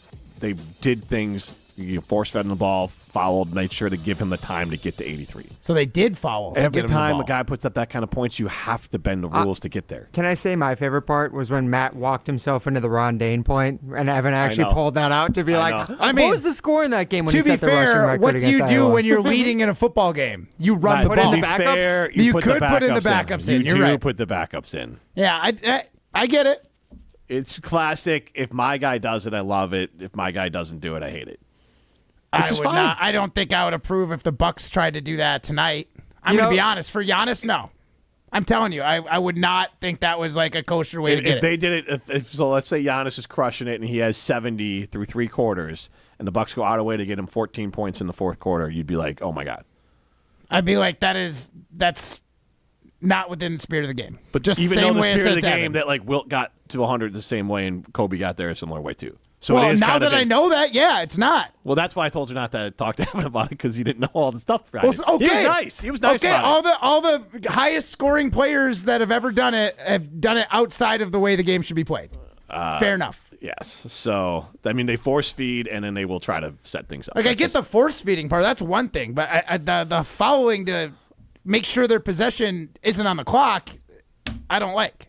did things. Force fed him the ball, fouled, made sure to give him the time to get to 83. So they did foul. Every time a guy puts up that kind of points, you have to bend the rules to get there. Can I say my favorite part was when Matt walked himself into the Ron Dane point, and Evan actually pulled that out to be like, what was the score in that game when he set the rushing record what do you against do Iowa? when you're leading in a football game? You run the ball. In the backups? You could put in the backups in. You You're do right. put the backups in. Yeah, I get it. It's classic. If my guy does it, I love it. If my guy doesn't do it, I hate it. I would not. I don't think I would approve if the Bucks tried to do that tonight. I'm going to be honest. For Giannis, no. I'm telling you, I would not think that was like a kosher way to get it. If they did it, so let's say Giannis is crushing it and he has 70 through 3 quarters, and the Bucks go out of way to get him 14 points in the fourth quarter, you'd be like, oh my God. I'd be like, that's not within the spirit of the game. But just even same though the way spirit of the game that like Wilt got to 100 the same way and Kobe got there a similar way too. So well, it is now that I know that, yeah, it's not. Well, that's why I told you not to talk to him about it, because he didn't know all the stuff. Right? Well, okay. He was nice. He was nice. Okay, about it. all the highest scoring players that have ever done it have done it outside of the way the game should be played. Fair enough. Yes. So I mean, they force feed and then they will try to set things up. Like I get the force feeding part. That's one thing, but the fouling to make sure their possession isn't on the clock, I don't like.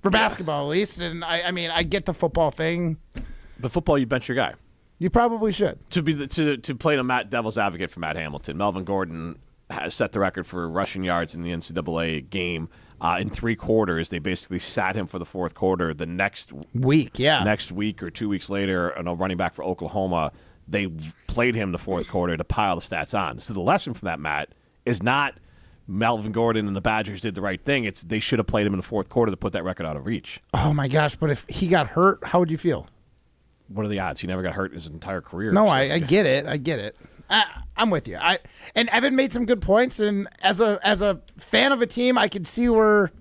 For basketball, at least, and I mean, I get the football thing. But football, you bench your guy. You probably should. To play the devil's advocate for Matt Hamilton, Melvin Gordon has set the record for rushing yards in the NCAA game. In 3 quarters, they basically sat him for the fourth quarter. The next week, next week or 2 weeks later, and a running back for Oklahoma, they played him the fourth quarter to pile the stats on. So the lesson from that, Matt, is not Melvin Gordon and the Badgers did the right thing. It's they should have played him in the fourth quarter to put that record out of reach. Oh my gosh! But if he got hurt, how would you feel? What are the odds? He never got hurt in his entire career. No, so I get it. I get it. I'm with you. And Evan made some good points. And as a fan of a team, I can see where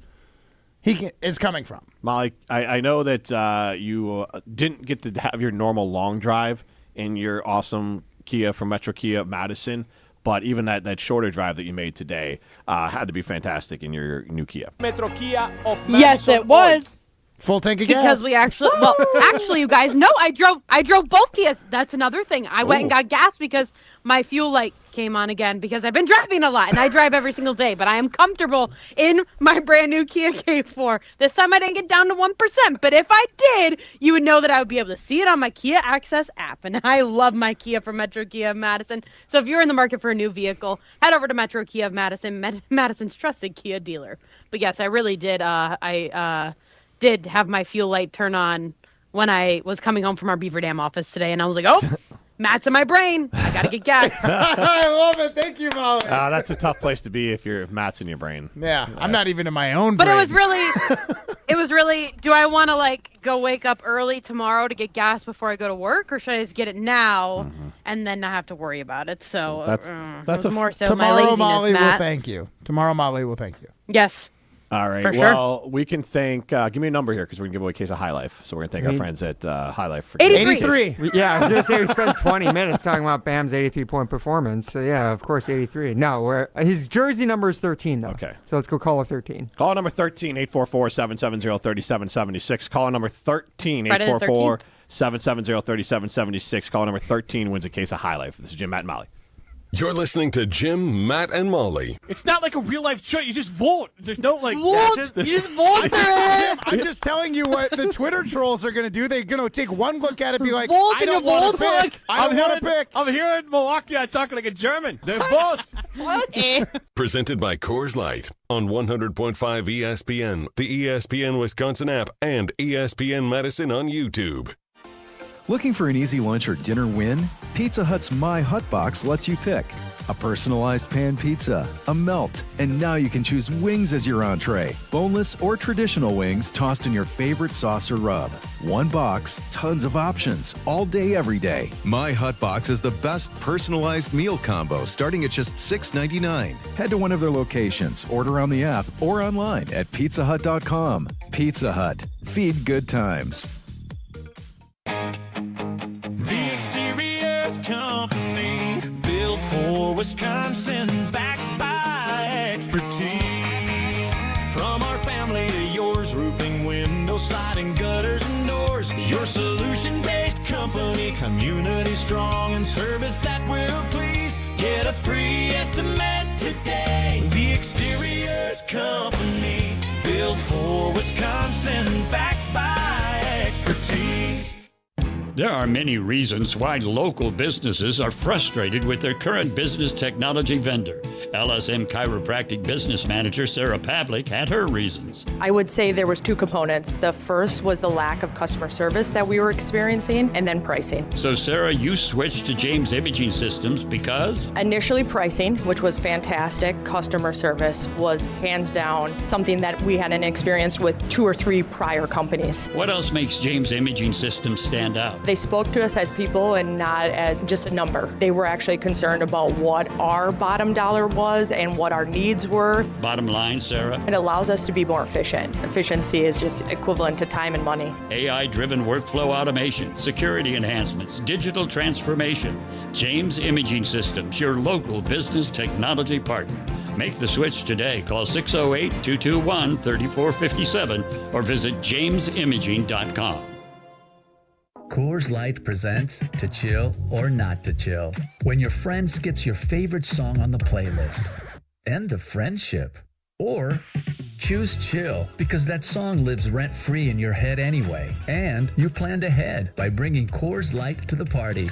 he is coming from. Molly, I know that you didn't get to have your normal long drive in your awesome Kia from Metro Kia Madison, but even that shorter drive that you made today had to be fantastic in your new Kia. Metro Kia of Madison. Yes, it was. Full tank of gas. Because we actually, you guys know I drove both Kias. That's another thing. I went and got gas because my fuel light came on again because I've been driving a lot and I drive every single day. But I am comfortable in my brand new Kia K4. This time I didn't get down to 1%. But if I did, you would know that I would be able to see it on my Kia Access app. And I love my Kia from Metro Kia of Madison. So if you're in the market for a new vehicle, head over to Metro Kia of Madison, Madison's trusted Kia dealer. But yes, I really did. Did have my fuel light turn on when I was coming home from our Beaver Dam office today, and I was like, oh, Matt's in my brain. I got to get gas. I love it. Thank you, Molly. That's a tough place to be if Matt's in your brain. Yeah, I'm not even in my own brain. But it was really, do I want to go wake up early tomorrow to get gas before I go to work, or should I just get it now and then not have to worry about it? So that's more so my laziness, Molly Matt. will thank you. Tomorrow, Molly will thank you. Yes. All right. For well, we can thank. Give me a number here because we're gonna give away a case of High Life. So we're gonna thank our friends at High Life for 83. Yeah, I was gonna say we spent 20 minutes talking about Bam's 83-point performance. So yeah, of course 83. No, his jersey number is 13 though. Okay. So let's go caller 13. Caller number 13, 844-770-3776. Caller number 13, 844-770-3776. Caller number 13 wins a case of High Life. This is Jim, Matt, and Molly. You're listening to Jim, Matt, and Molly. It's not like a real life choice. You just vote. There's no You just vote. Jim, I'm just telling you what the Twitter trolls are going to do. They're going to take one look at it and be like, Vote I don't want to and pick. I don't want to pick. I'm here in Milwaukee. I'm talking like a German. They vote. What? Presented by Coors Light on 100.5 ESPN, the ESPN Wisconsin app, and ESPN Madison on YouTube. Looking for an easy lunch or dinner win? Pizza Hut's My Hut Box lets you pick a personalized pan pizza, a melt, and now you can choose wings as your entree. Boneless or traditional wings tossed in your favorite sauce or rub. One box, tons of options, all day, every day. My Hut Box is the best personalized meal combo starting at just $6.99. Head to one of their locations, order on the app, or online at pizzahut.com. Pizza Hut. Feed good times. The Exteriors Company, built for Wisconsin, backed by expertise. From our family to yours, roofing, windows, siding, gutters, and doors. Your solution-based company, community strong, and service that will please. Get a free estimate today. The Exteriors Company, built for Wisconsin, backed by expertise. There are many reasons why local businesses are frustrated with their current business technology vendor. LSM Chiropractic Business Manager Sarah Pavlik had her reasons. I would say there was two components. The first was the lack of customer service that we were experiencing, and then pricing. So Sarah, you switched to James Imaging Systems because? Initially pricing, which was fantastic. Customer service was hands down something that we hadn't experienced with 2 or 3 prior companies. What else makes James Imaging Systems stand out? They spoke to us as people and not as just a number. They were actually concerned about what our bottom dollar was and what our needs were. Bottom line, Sarah? It allows us to be more efficient. Efficiency is just equivalent to time and money. AI-driven workflow automation, security enhancements, digital transformation. James Imaging Systems, your local business technology partner. Make the switch today. Call 608-221-3457 or visit jamesimaging.com. Coors Light presents To Chill or Not to Chill. When your friend skips your favorite song on the playlist. End the friendship. Or choose chill because that song lives rent-free in your head anyway. And you planned ahead by bringing Coors Light to the party.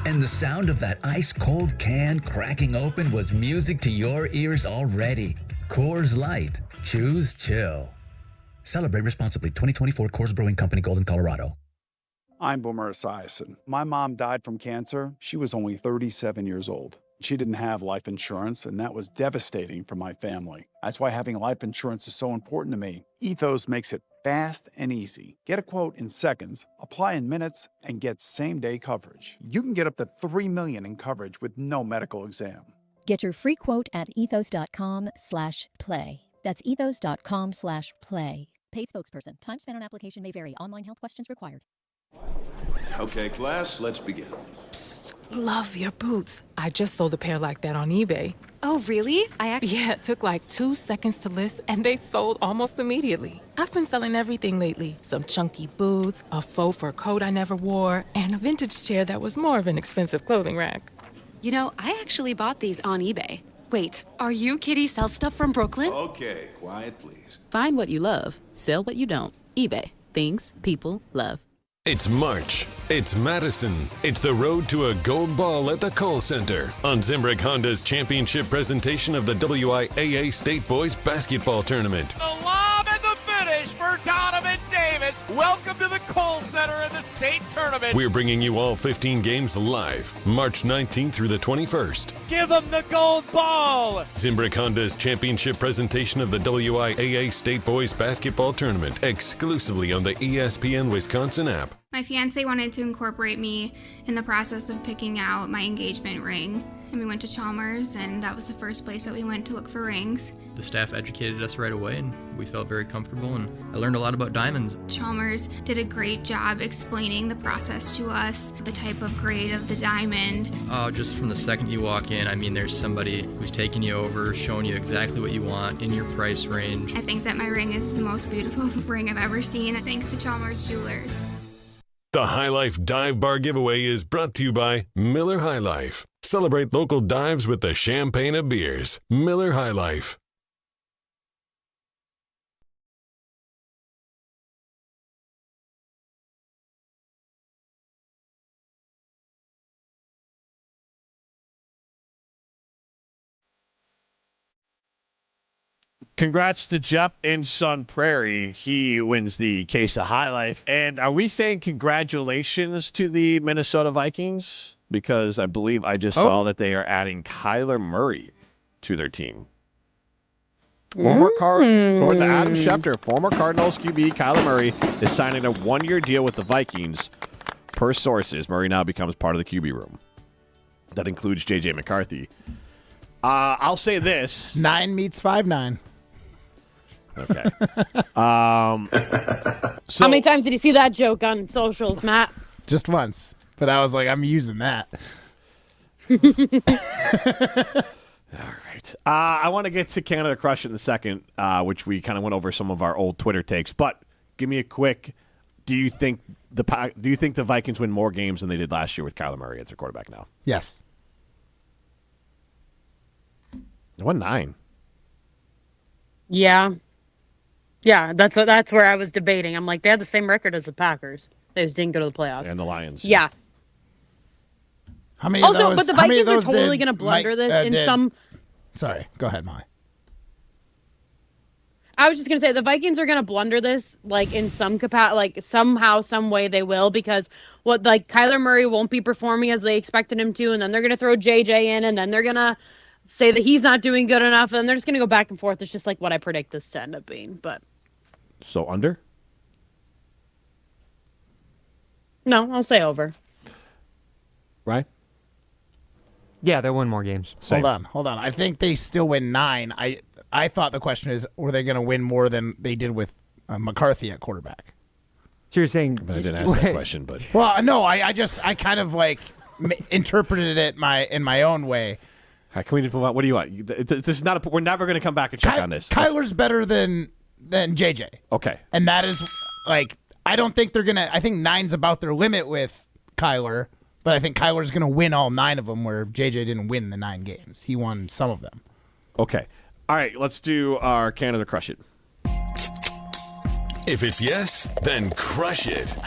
And the sound of that ice-cold can cracking open was music to your ears already. Coors Light. Choose chill. Celebrate responsibly. 2024 Coors Brewing Company, Golden, Colorado. I'm Boomer Esiason. My mom died from cancer. She was only 37 years old. She didn't have life insurance, and that was devastating for my family. That's why having life insurance is so important to me. Ethos makes it fast and easy. Get a quote in seconds, apply in minutes, and get same-day coverage. You can get up to $3 million in coverage with no medical exam. Get your free quote at ethos.com/play. That's ethos.com/play. Paid spokesperson. Time spent on application may vary. Online health questions required. Okay, class, let's begin. Psst, love your boots. I just sold a pair like that on eBay. Oh, really? Yeah, it took like 2 seconds to list, and they sold almost immediately. I've been selling everything lately. Some chunky boots, a faux fur coat I never wore, and a vintage chair that was more of an expensive clothing rack. You know, I actually bought these on eBay. Wait, are you Kitty Sell Stuff from Brooklyn? Okay, quiet, please. Find what you love, sell what you don't. eBay. Things people love. It's March. It's Madison. It's the road to a gold ball at the Kohl Center on Zimbrick Honda's championship presentation of the WIAA State Boys Basketball Tournament. The lob and the finish for Donovan Davis. Welcome to the Kohl Center in the state tournament. We're bringing you all 15 games live, March 19th through the 21st. Give them the gold ball. Zimbrick Honda's championship presentation of the WIAA State Boys Basketball Tournament exclusively on the ESPN Wisconsin app. My fiance wanted to incorporate me in the process of picking out my engagement ring. And we went to Chalmers, and that was the first place that we went to look for rings. The staff educated us right away, and we felt very comfortable, and I learned a lot about diamonds. Chalmers did a great job explaining the process to us, the type of grade of the diamond. Oh, just from the second you walk in, I mean, there's somebody who's taking you over, showing you exactly what you want in your price range. I think that my ring is the most beautiful ring I've ever seen, thanks to Chalmers Jewelers. The High Life Dive Bar giveaway is brought to you by Miller High Life. Celebrate local dives with the champagne of beers. Miller High Life. Congrats to Jeff in Sun Prairie. He wins the case of High Life. And are we saying congratulations to the Minnesota Vikings? Because I believe I just saw that they are adding Kyler Murray to their team. According to Adam Schefter, former Cardinals QB Kyler Murray is signing a one-year deal with the Vikings. Per sources, Murray now becomes part of the QB room. That includes J.J. McCarthy. I'll say this. 9 meets 5-9. Okay. How many times did you see that joke on socials, Matt? Just once. But I was like, I'm using that. All right. I want to get to Canada Crush in a second, which we kind of went over some of our old Twitter takes. But give me a quick. Do you think the Vikings win more games than they did last year with Kyler Murray as their quarterback now? Yes. They won 9. Yeah. Yeah, that's where I was debating. I'm like, they had the same record as the Packers. They just didn't go to the playoffs. And the Lions. Yeah. How many Also, of those, but the how many of Vikings are those totally did going to blunder this in did- some. Sorry, go ahead, Molly. I was just gonna say the Vikings are gonna blunder this like in some somehow, some way they will, because Kyler Murray won't be performing as they expected him to, and then they're gonna throw JJ in, and then they're gonna say that he's not doing good enough, and they're just gonna go back and forth. It's just like what I predict this to end up being. But So under? no, I'll say over. Right? Yeah, they'll win more games. Hold on. I think they still win 9. I thought the question is, were they going to win more than they did with McCarthy at quarterback? So you're saying? But I didn't ask that question, but Well, no, I kind of like interpreted it in my own way. how can we move on? What do you want? This is not. We're never going to come back and check on this. Kyler's better than JJ. Okay. And that is like, I don't think they're gonna. I think 9's about their limit with Kyler, but I think Kyler's gonna win all 9 of them. Where JJ didn't win the 9 games, he won some of them. Okay. All right. Let's do our Canada Crush It. If it's yes, then crush it.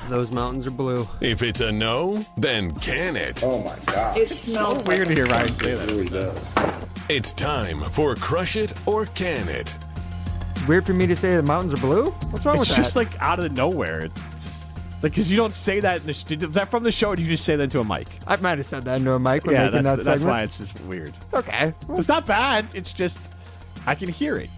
Those mountains are blue. If it's a no, then can it. Oh my God. It smells so weird to hear Ryan say that. It really does. It's time for Crush It or Can It. Weird for me to say the mountains are blue? What's wrong with It's that? just like out of nowhere. It's just, like, because you don't say that. Is that from the show, or do you just say that into a mic? I might have said that into a mic when Yeah, making that that's segment. why it's just weird. Okay. It's not bad. It's just I can hear it.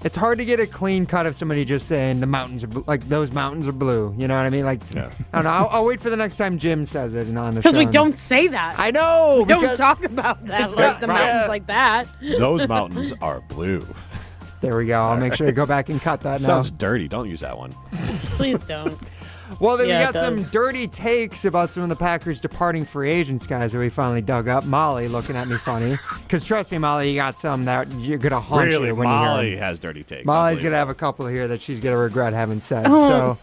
It's hard to get a clean cut of somebody just saying the mountains are like those mountains are blue. You know what I mean? Like, yeah. I don't know. I'll wait for the next time Jim says it and on the show. Because we don't say that. I know. We don't talk about that like the mountains like that. Those mountains are blue. There we go. I'll make sure to go back and cut that now. Sounds dirty. Don't use that one. Please don't. Well, then Yeah, we it got some does. dirty takes about some of the Packers departing free agents, guys, that we finally dug up. Molly looking at me funny. Because trust me, Molly, you got some that you're going to haunt Really, you when you hear Molly them. has dirty takes. Molly's going to have a couple here that she's going to regret having said. Oh.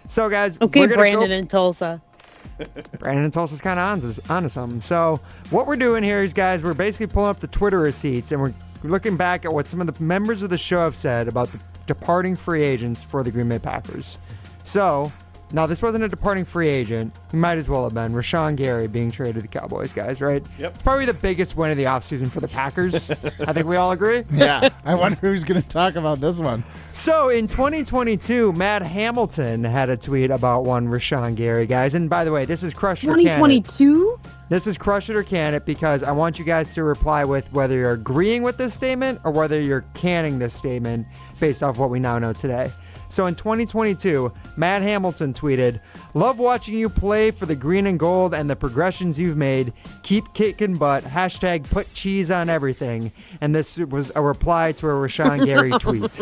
So guys, Okay, we're gonna Brandon go. in Tulsa. Brandon and Tulsa's kind of onto something. So what we're doing here is, guys, we're basically pulling up the Twitter receipts, and we're looking back at what some of the members of the show have said about the departing free agents for the Green Bay Packers. So now this wasn't a departing free agent. He might as well have been. Rashawn Gary being traded to the Cowboys, guys, right? Yep. It's probably the biggest win of the offseason for the Packers. I think we all agree. Yeah, I wonder who's going to talk about this one. So in 2022, Matt Hamilton had a tweet about one Rashawn Gary, guys. And by the way, this is Crush It or Can It. 2022? This is Crush It or Can It, because I want you guys to reply with whether you're agreeing with this statement or whether you're canning this statement based off what we now know today. So in 2022, Matt Hamilton tweeted, "Love watching you play for the green and gold and the progressions you've made. Keep kicking butt. Hashtag put cheese on everything." And this was a reply to a Rashawn Gary tweet.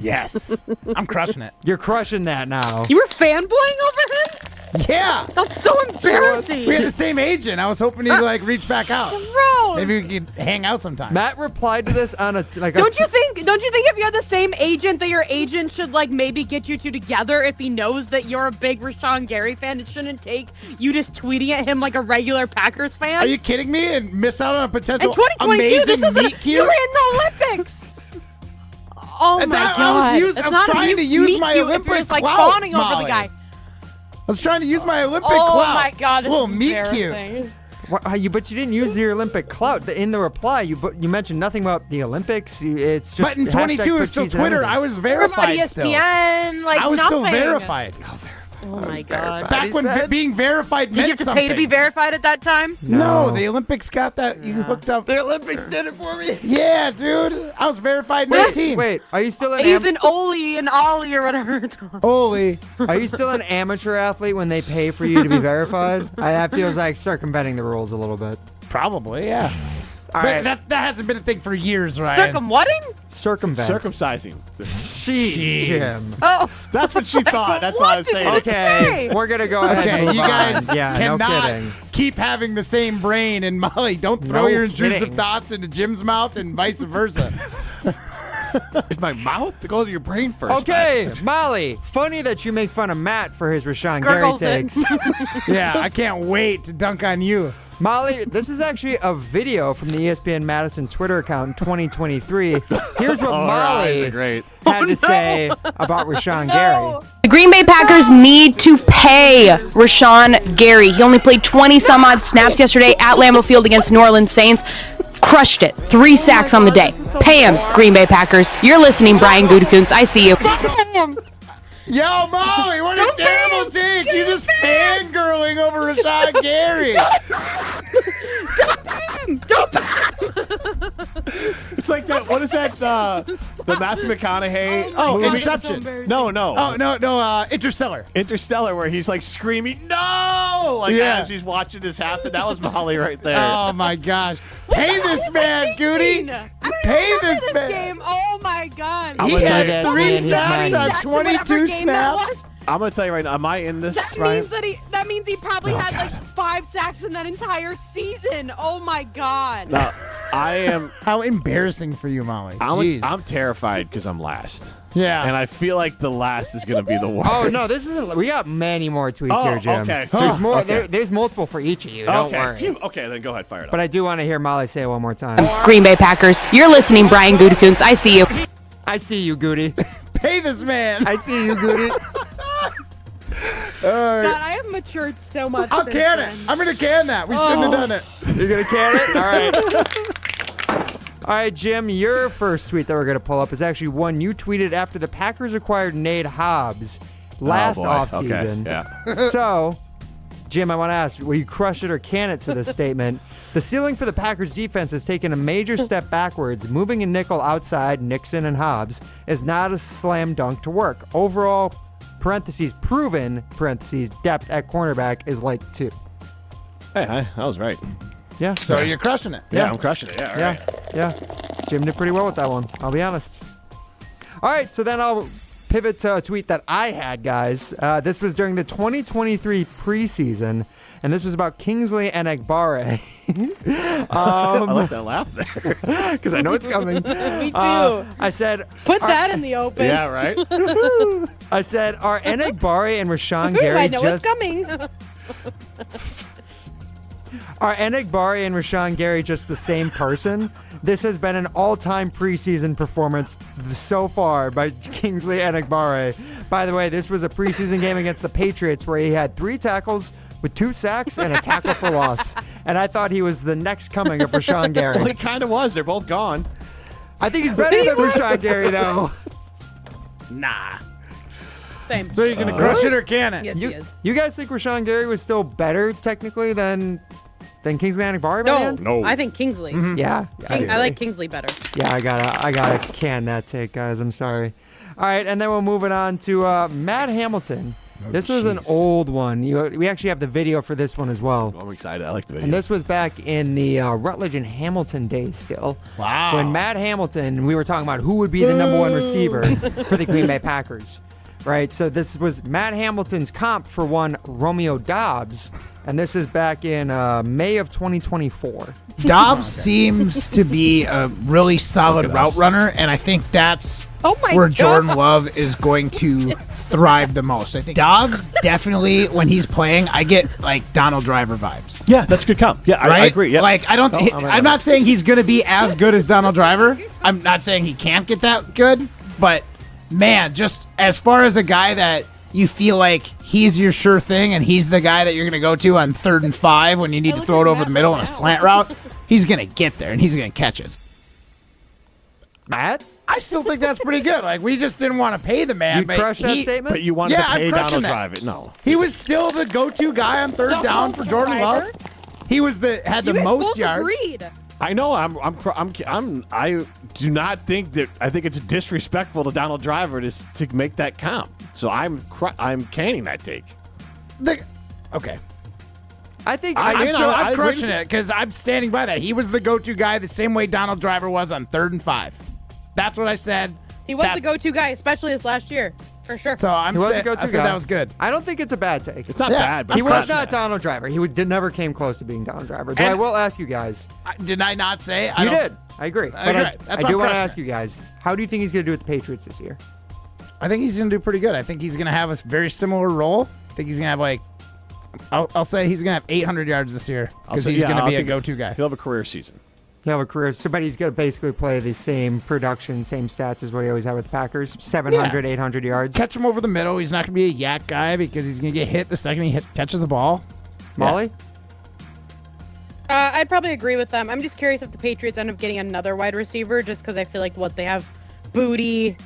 Yes, I'm crushing it. You're crushing that now. You were fanboying over him? Yeah, That's so embarrassing. we had the same agent. I was hoping he'd like reach back out. Gross. Maybe we could hang out sometime. Matt replied to this on a Don't you think if you had the same agent that your agent should like maybe get you two together if he knows that you're a big Rashawn Gary fan? It shouldn't take you just tweeting at him like a regular Packers fan. Are you kidding me? And miss out on a potential In 2022, amazing this meet is you were cute? in the Olympics. Oh And my that- god! I was It's not a trying to meet use my cute if Olympic you're just like clout, fawning over the Molly. guy. I was trying to use my Olympic Oh clout. my god! This Little is meet cute. embarrassing. But you didn't use the Olympic clout in the reply. You mentioned nothing about the Olympics. It's just. But in 22, it's still Twitter. I was verified What about still. ESPN? Like I was nothing. still verified. Oh my god! Back when being verified Did meant you have to something. pay to be verified at that time? No, the Olympics got that. You hooked up. The Olympics did it for me. Yeah, dude. I was verified 19. Wait, are you still an He's an Oli and Ollie or whatever it's called. Holy. Are you still an amateur athlete when they pay for you to be verified? That feels like circumventing the rules a little bit. Probably, yeah. All But right. that hasn't been a thing for years, right? Circumwhatting? Circumvent. Circumcising. Jeez, Jim. Oh, That's what she thought. That's why I was saying it. Okay, we're gonna go ahead. Okay, and move you guys on. Yeah, no cannot kidding. keep having the same brain. And Molly, don't throw No your intrusive kidding. thoughts into Jim's mouth and vice versa. In my mouth? Go to your brain first. Okay, Molly. Funny that you make fun of Matt for his Rashawn Gary Gurgles it. takes. Yeah, I can't wait to dunk on you. Molly, this is actually a video from the ESPN Madison Twitter account in 2023. Here's what Oh, Molly great. had to say about Rashawn Gary. The Green Bay Packers need to pay Rashawn Gary. He only played 20-some-odd snaps yesterday at Lambeau Field against New Orleans Saints. Crushed it. 3 sacks on the day. Pay him, Green Bay Packers. You're listening, Brian Gutekunst. I see you. Yo, Molly, what a terrible take. You just fangirling over Rashawn Gary. Don't pay him. It's like that. What is that? The Matthew McConaughey. Oh, Inception. No. Oh, no, Interstellar. Interstellar, where he's like screaming, no! Like as he's watching this happen. That was Molly right there. Oh, my gosh. Pay this man, Goody. Pay this man. Game. Oh, my God. He had 3 sacks on 22 snaps. I'm going to tell you right now, am I in this, That Ryan? means that means he probably had like 5 sacks in that entire season. Oh my God. No, I am. How embarrassing for you, Molly. Jeez. I'm terrified because I'm last. Yeah. And I feel like the last is going to be the worst. Oh, no, this isn't. We got many more tweets here, Jim. Okay. There's more. Okay. There's multiple for each of you. Don't worry. Phew. Okay, then go ahead, fire it up. But I do want to hear Molly say it one more time. Green Bay Packers. You're listening, Brian Gutekunst. I see you. I see you, Goody. Pay this man. I see you, Goody. God, I have matured so much. I'll since can then. it. I'm going to can that. We shouldn't have done it. You're going to can it? All right. All right, Jim, your first tweet that we're going to pull up is actually one you tweeted after the Packers acquired Nate Hobbs last offseason. Okay. Yeah. So, Jim, I want to ask, will you crush it or can it to this statement? The ceiling for the Packers defense has taken a major step backwards. Moving a nickel outside Nixon and Hobbs is not a slam dunk to work. Overall, parentheses proven, parentheses depth at cornerback is like 2. Hey, I was right. Yeah. So you're crushing it. Yeah, I'm crushing it. Yeah, all right. Yeah. Jim did pretty well with that one, I'll be honest. All right, so then I'll pivot to a tweet that I had, guys. This was during the 2023 preseason, and this was about Kingsley Enagbare. I like that laugh there. Because I know it's coming. Me too. I said... Put that in the open. Yeah, right? I said, are Enagbare and Rashawn Ooh, Gary I know just... it's coming. Are Enagbare and Rashawn Gary just the same person? This has been an all-time preseason performance so far by Kingsley Enagbare. By the way, this was a preseason game against the Patriots where he had 3 tackles with 2 sacks and a tackle for loss. And I thought he was the next coming of Rashawn Gary. Well, he kind of was. They're both gone. I think he's better than Rashawn Gary, though. Nah. Same. So you're going to crush it or can it? Yes, he is. You guys think Rashawn Gary was still better technically than Kingsley Enagbare by the end? No. I think Kingsley. Yeah. I like Kingsley better. Yeah, I gotta can that take, guys. I'm sorry. All right, and then we'll move it on to Matt Hamilton. This was an old one. We actually have the video for this one as well. I'm excited. I like the video. And this was back in the Rutledge and Hamilton days still. Wow. When Matt Hamilton, we were talking about who would be the number 1 receiver for the Green Bay Packers. Right, so this was Matt Hamilton's comp for one Romeo Dobbs, and this is back in May of 2024. Dobbs seems to be a really solid route runner, and I think that's where Jordan Love is going to thrive the most. I think Dobbs definitely, when he's playing, I get like Donald Driver vibes. Yeah, that's a good comp. Yeah, right? I agree. Yeah. Like I'm not saying he's going to be as good as Donald Driver. I'm not saying he can't get that good, but man, just as far as a guy that you feel like he's your sure thing and he's the guy that you're going to go to on 3rd and 5 when you need to throw it over the middle in a slant route, he's going to get there and he's going to catch it. Matt? I still think that's pretty good. Like, we just didn't want to pay the man. You crushed that statement? But you wanted to pay I'm crushing Donald that. Driver. No. He was still the go-to guy on 3rd down for Jordan Love. He was had the most yards. Agreed. I know. I do not think that. I think it's disrespectful to Donald Driver to make that comp. So I'm canning that take. Okay. I think I'm crushing it because I'm standing by that. He was the go-to guy the same way Donald Driver was on 3rd and 5. That's what I said. He was the go-to guy, especially this last year, for sure. So he was a go-to I said guy. that was good. I don't think it's a bad take. It's not bad, but he was not Donald Driver. He never came close to being Donald Driver. But I will ask you guys. Did I not say? You did. I agree. But I do want to ask you. you guys, how do you think he's going to do with the Patriots this year? I think he's going to do pretty good. I think he's going to have a very similar role. I think he's going to have I'll say he's going to have 800 yards this year because he's going to be a go-to guy. He'll have a career season. He'll have a career. So, but he's going to basically play the same production, same stats as what he always had with the Packers. 700, 800 yards. Catch him over the middle. He's not going to be a yak guy because he's going to get hit the second he catches the ball. Molly? I'd probably agree with them. I'm just curious if the Patriots end up getting another wide receiver just because I feel like they have Booty,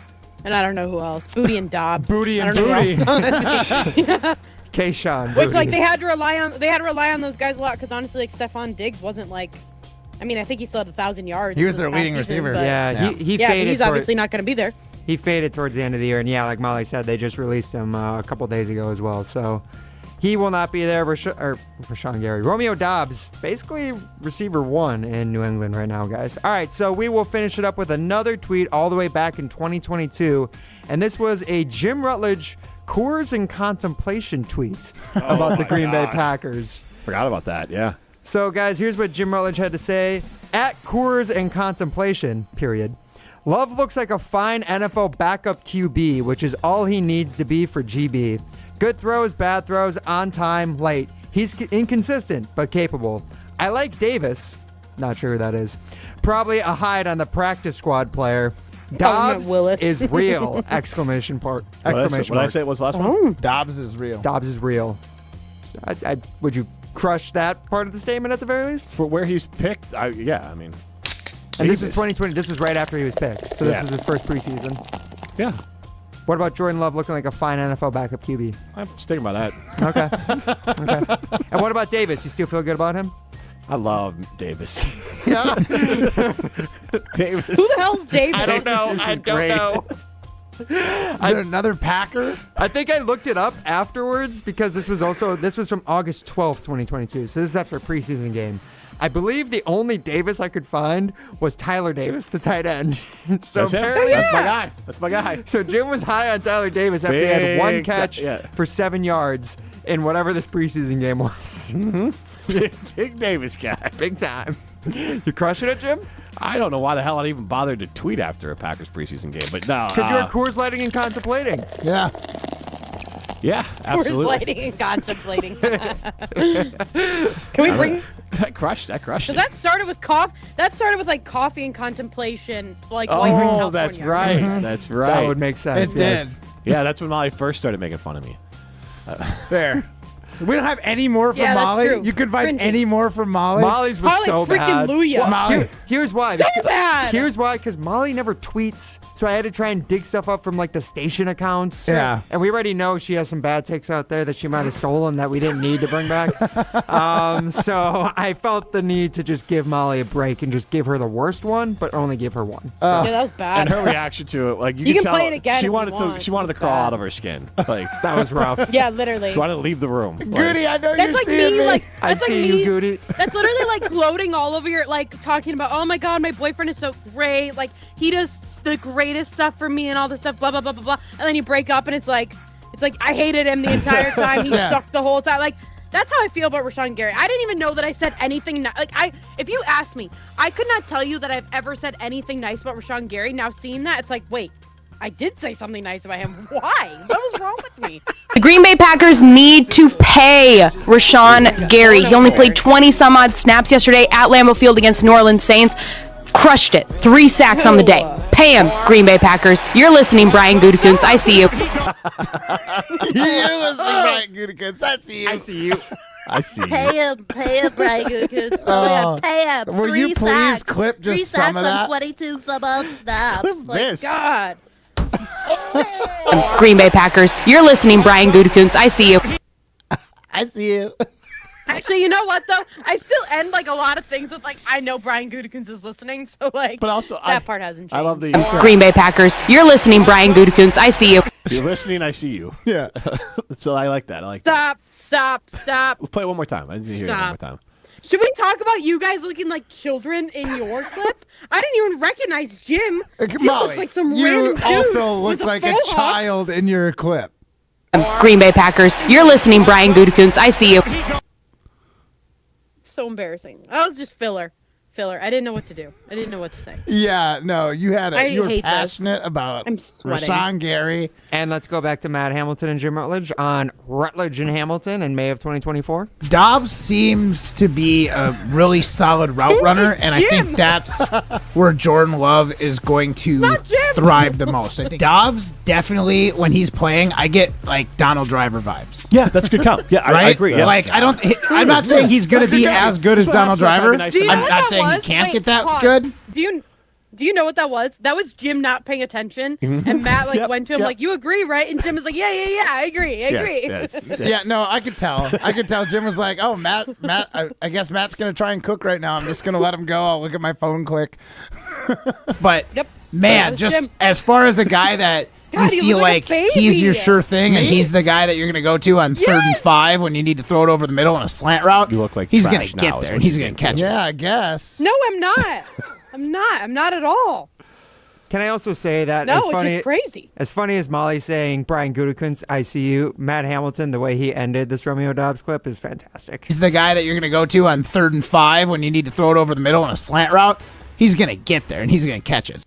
and I don't know who else. Booty and Dobbs. Booty and I don't know Booty. who else. Yeah. Kayshawn. Which they had to rely on those guys a lot because honestly, like Stephon Diggs wasn't like. I mean, I think he still had 1,000 yards. He was their this leading past season, receiver. but- Yeah, he Yeah, faded. he's obviously not going to be there. He faded towards the end of the year, and yeah, like Molly said, they just released him a couple days ago as well. So he will not be there. Rashawn Gary, Romeo Dobbs, basically receiver 1 in New England right now, guys. All right, so we will finish it up with another tweet all the way back in 2022, and this was a Jim Rutledge Coors in contemplation tweet about the Green Bay Packers. Forgot about that. Yeah. So, guys, here's what Jim Rutledge had to say. At Coors and contemplation, period. Love looks like a fine NFL backup QB, which is all he needs to be for GB. Good throws, bad throws, on time, late. He's inconsistent, but capable. I like Davis. Not sure who that is. Probably a hide on the practice squad player. Dobbs is real! Exclamation mark. What did I say? What's the last one? Dobbs is real. Dobbs is real. So would you crush that part of the statement at the very least? For where he's picked, yeah, I mean. And this was 2020. This was right after he was picked. So this was his first preseason. Yeah. What about Jordan Love looking like a fine NFL backup QB? I'm sticking by that. Okay. And what about Davis? You still feel good about him? I love Davis. Yeah. Davis. Who the hell's Davis? I don't know. I don't know. Is there another Packer? I think I looked it up afterwards because this was from August 12th, 2022. So this is after a preseason game. I believe the only Davis I could find was Tyler Davis, the tight end. So That's him. apparently, That's my guy. That's my guy. So Jim was high on Tyler Davis after he had one Big catch for 7 yards in whatever this preseason game was. Big Davis guy. Big time. You crushing it, Jim? I don't know why the hell I'd even bothered to tweet after a Packers preseason game, but no. Because you were Coors lighting and contemplating. Yeah. Yeah, absolutely. We're lighting and contemplating. Can we bring? I crushed it. So that started with like coffee and contemplation, like while you were in Oh, California. that's right. That's right. That would make sense. It yes. did. Yeah, that's when Molly first started making fun of me. There. We don't have any more from Yeah, that's Molly. true. You could find Printed. any more from Molly. Molly's was so bad. Hallelujah. Molly. Here's why. So bad. Here's why, because Molly never tweets, so I had to try and dig stuff up from like the station accounts. Yeah. And we already know she has some bad takes out there that she might have stolen that we didn't need to bring back. So I felt the need to just give Molly a break and just give her the worst one, but only give her one. So. Yeah, that was bad. And her reaction to it, like you can tell, play it again She if you wanted want. to It was crawl bad. out of her skin. Like That was rough. Yeah, literally. she wanted to leave the room. Like, Goody, I know That's you're like seeing me, like I that's like see me. you, Goody. That's literally like gloating all over your, like talking about, oh my god, my boyfriend is so great, like he does the greatest stuff for me and all this stuff, blah blah blah blah blah, and then you break up and it's like I hated him the entire time. He sucked the whole time. Like that's how I feel about Rashawn Gary. I didn't even know that I said anything. If you asked me, I could not tell you that I've ever said anything nice about Rashawn Gary. Now seeing that, it's like, wait, I did say something nice about him. Why? What was wrong with me? The Green Bay Packers need to pay Rashawn Gary. He only played 20 some odd snaps yesterday at Lambeau Field against New Orleans Saints. Crushed it. 3 sacks on the day. Pay him, Green Bay Packers. You're listening, Brian Gutekunst. I see you. You're listening, Brian Gutekunst. I see you. I see you. I see. Pay him, Brian Gutekunst. Oh, yeah, pay him. Will you please sacks. clip just 3 some sacks of that? on 22 some odd snaps. This. God. Green Bay Packers. You're listening, Brian Gutekunst. I see you. I see you. Actually, you know what though? I still end like a lot of things with like, I know Brian Gutekunst is listening, so like, But also, that part hasn't changed. I love the. Green Bay Packers. You're listening, Brian Gutekunst. I see you. If you're listening, I see you. Yeah. So I like that. I like that. Stop. We'll play it one more time. I didn't hear it one more time. Should we talk about you guys looking like children in your clip? I didn't even recognize Jim. Jim Molly, looks like some you random dude also with look like a faux hawk. child in your clip. Green Bay Packers. You're listening, Brian Gutekunst. I see you. So embarrassing. That was just filler. filler. I didn't know what to do. I didn't know what to say. Yeah, no, you had I it. You were hate passionate this. about I'm sweating. Rashawn Gary. And let's go back to Matt Hamilton and Jim Rutledge on Rutledge and Hamilton in May of 2024. Dobbs seems to be a really solid route runner, and I think that's where Jordan Love is going to thrive the most. I think Dobbs definitely, when he's playing, I get like Donald Driver vibes. Yeah, that's a good count. Yeah, right? I agree. Yeah. Like I'm not saying he's going to be as good as Donald Driver. Do you know I'm what not that saying he was? can't Wait, get that pause. good. Do you know what that was? That was Jim not paying attention, and Matt went to him like, "You agree, right?" And Jim was like, "Yeah, I agree, I agree." Yes. Yeah, no, I could tell. Jim was like, "Oh, Matt, I guess Matt's gonna try and cook right now. I'm just gonna let him go. I'll look at my phone quick." But man, just Jim. as far as a guy that God, you he feel looks like like a he's baby. your sure thing, and Me? he's the guy that you're gonna go to on 3rd and 5 when you need to throw it over the middle on a slant route. You look like he's trash gonna now get is there what and he's you gonna think. catch it. Yeah, I guess. No, I'm not. I'm not at all. Can I also say that No, as it's funny, just crazy. As funny as Molly saying Brian Gutekunst, I see you, Matt Hamilton, the way he ended this Romeo Dobbs clip is fantastic. He's the guy that you're gonna go to on 3rd and 5 when you need to throw it over the middle on a slant route. He's gonna get there and he's gonna catch it.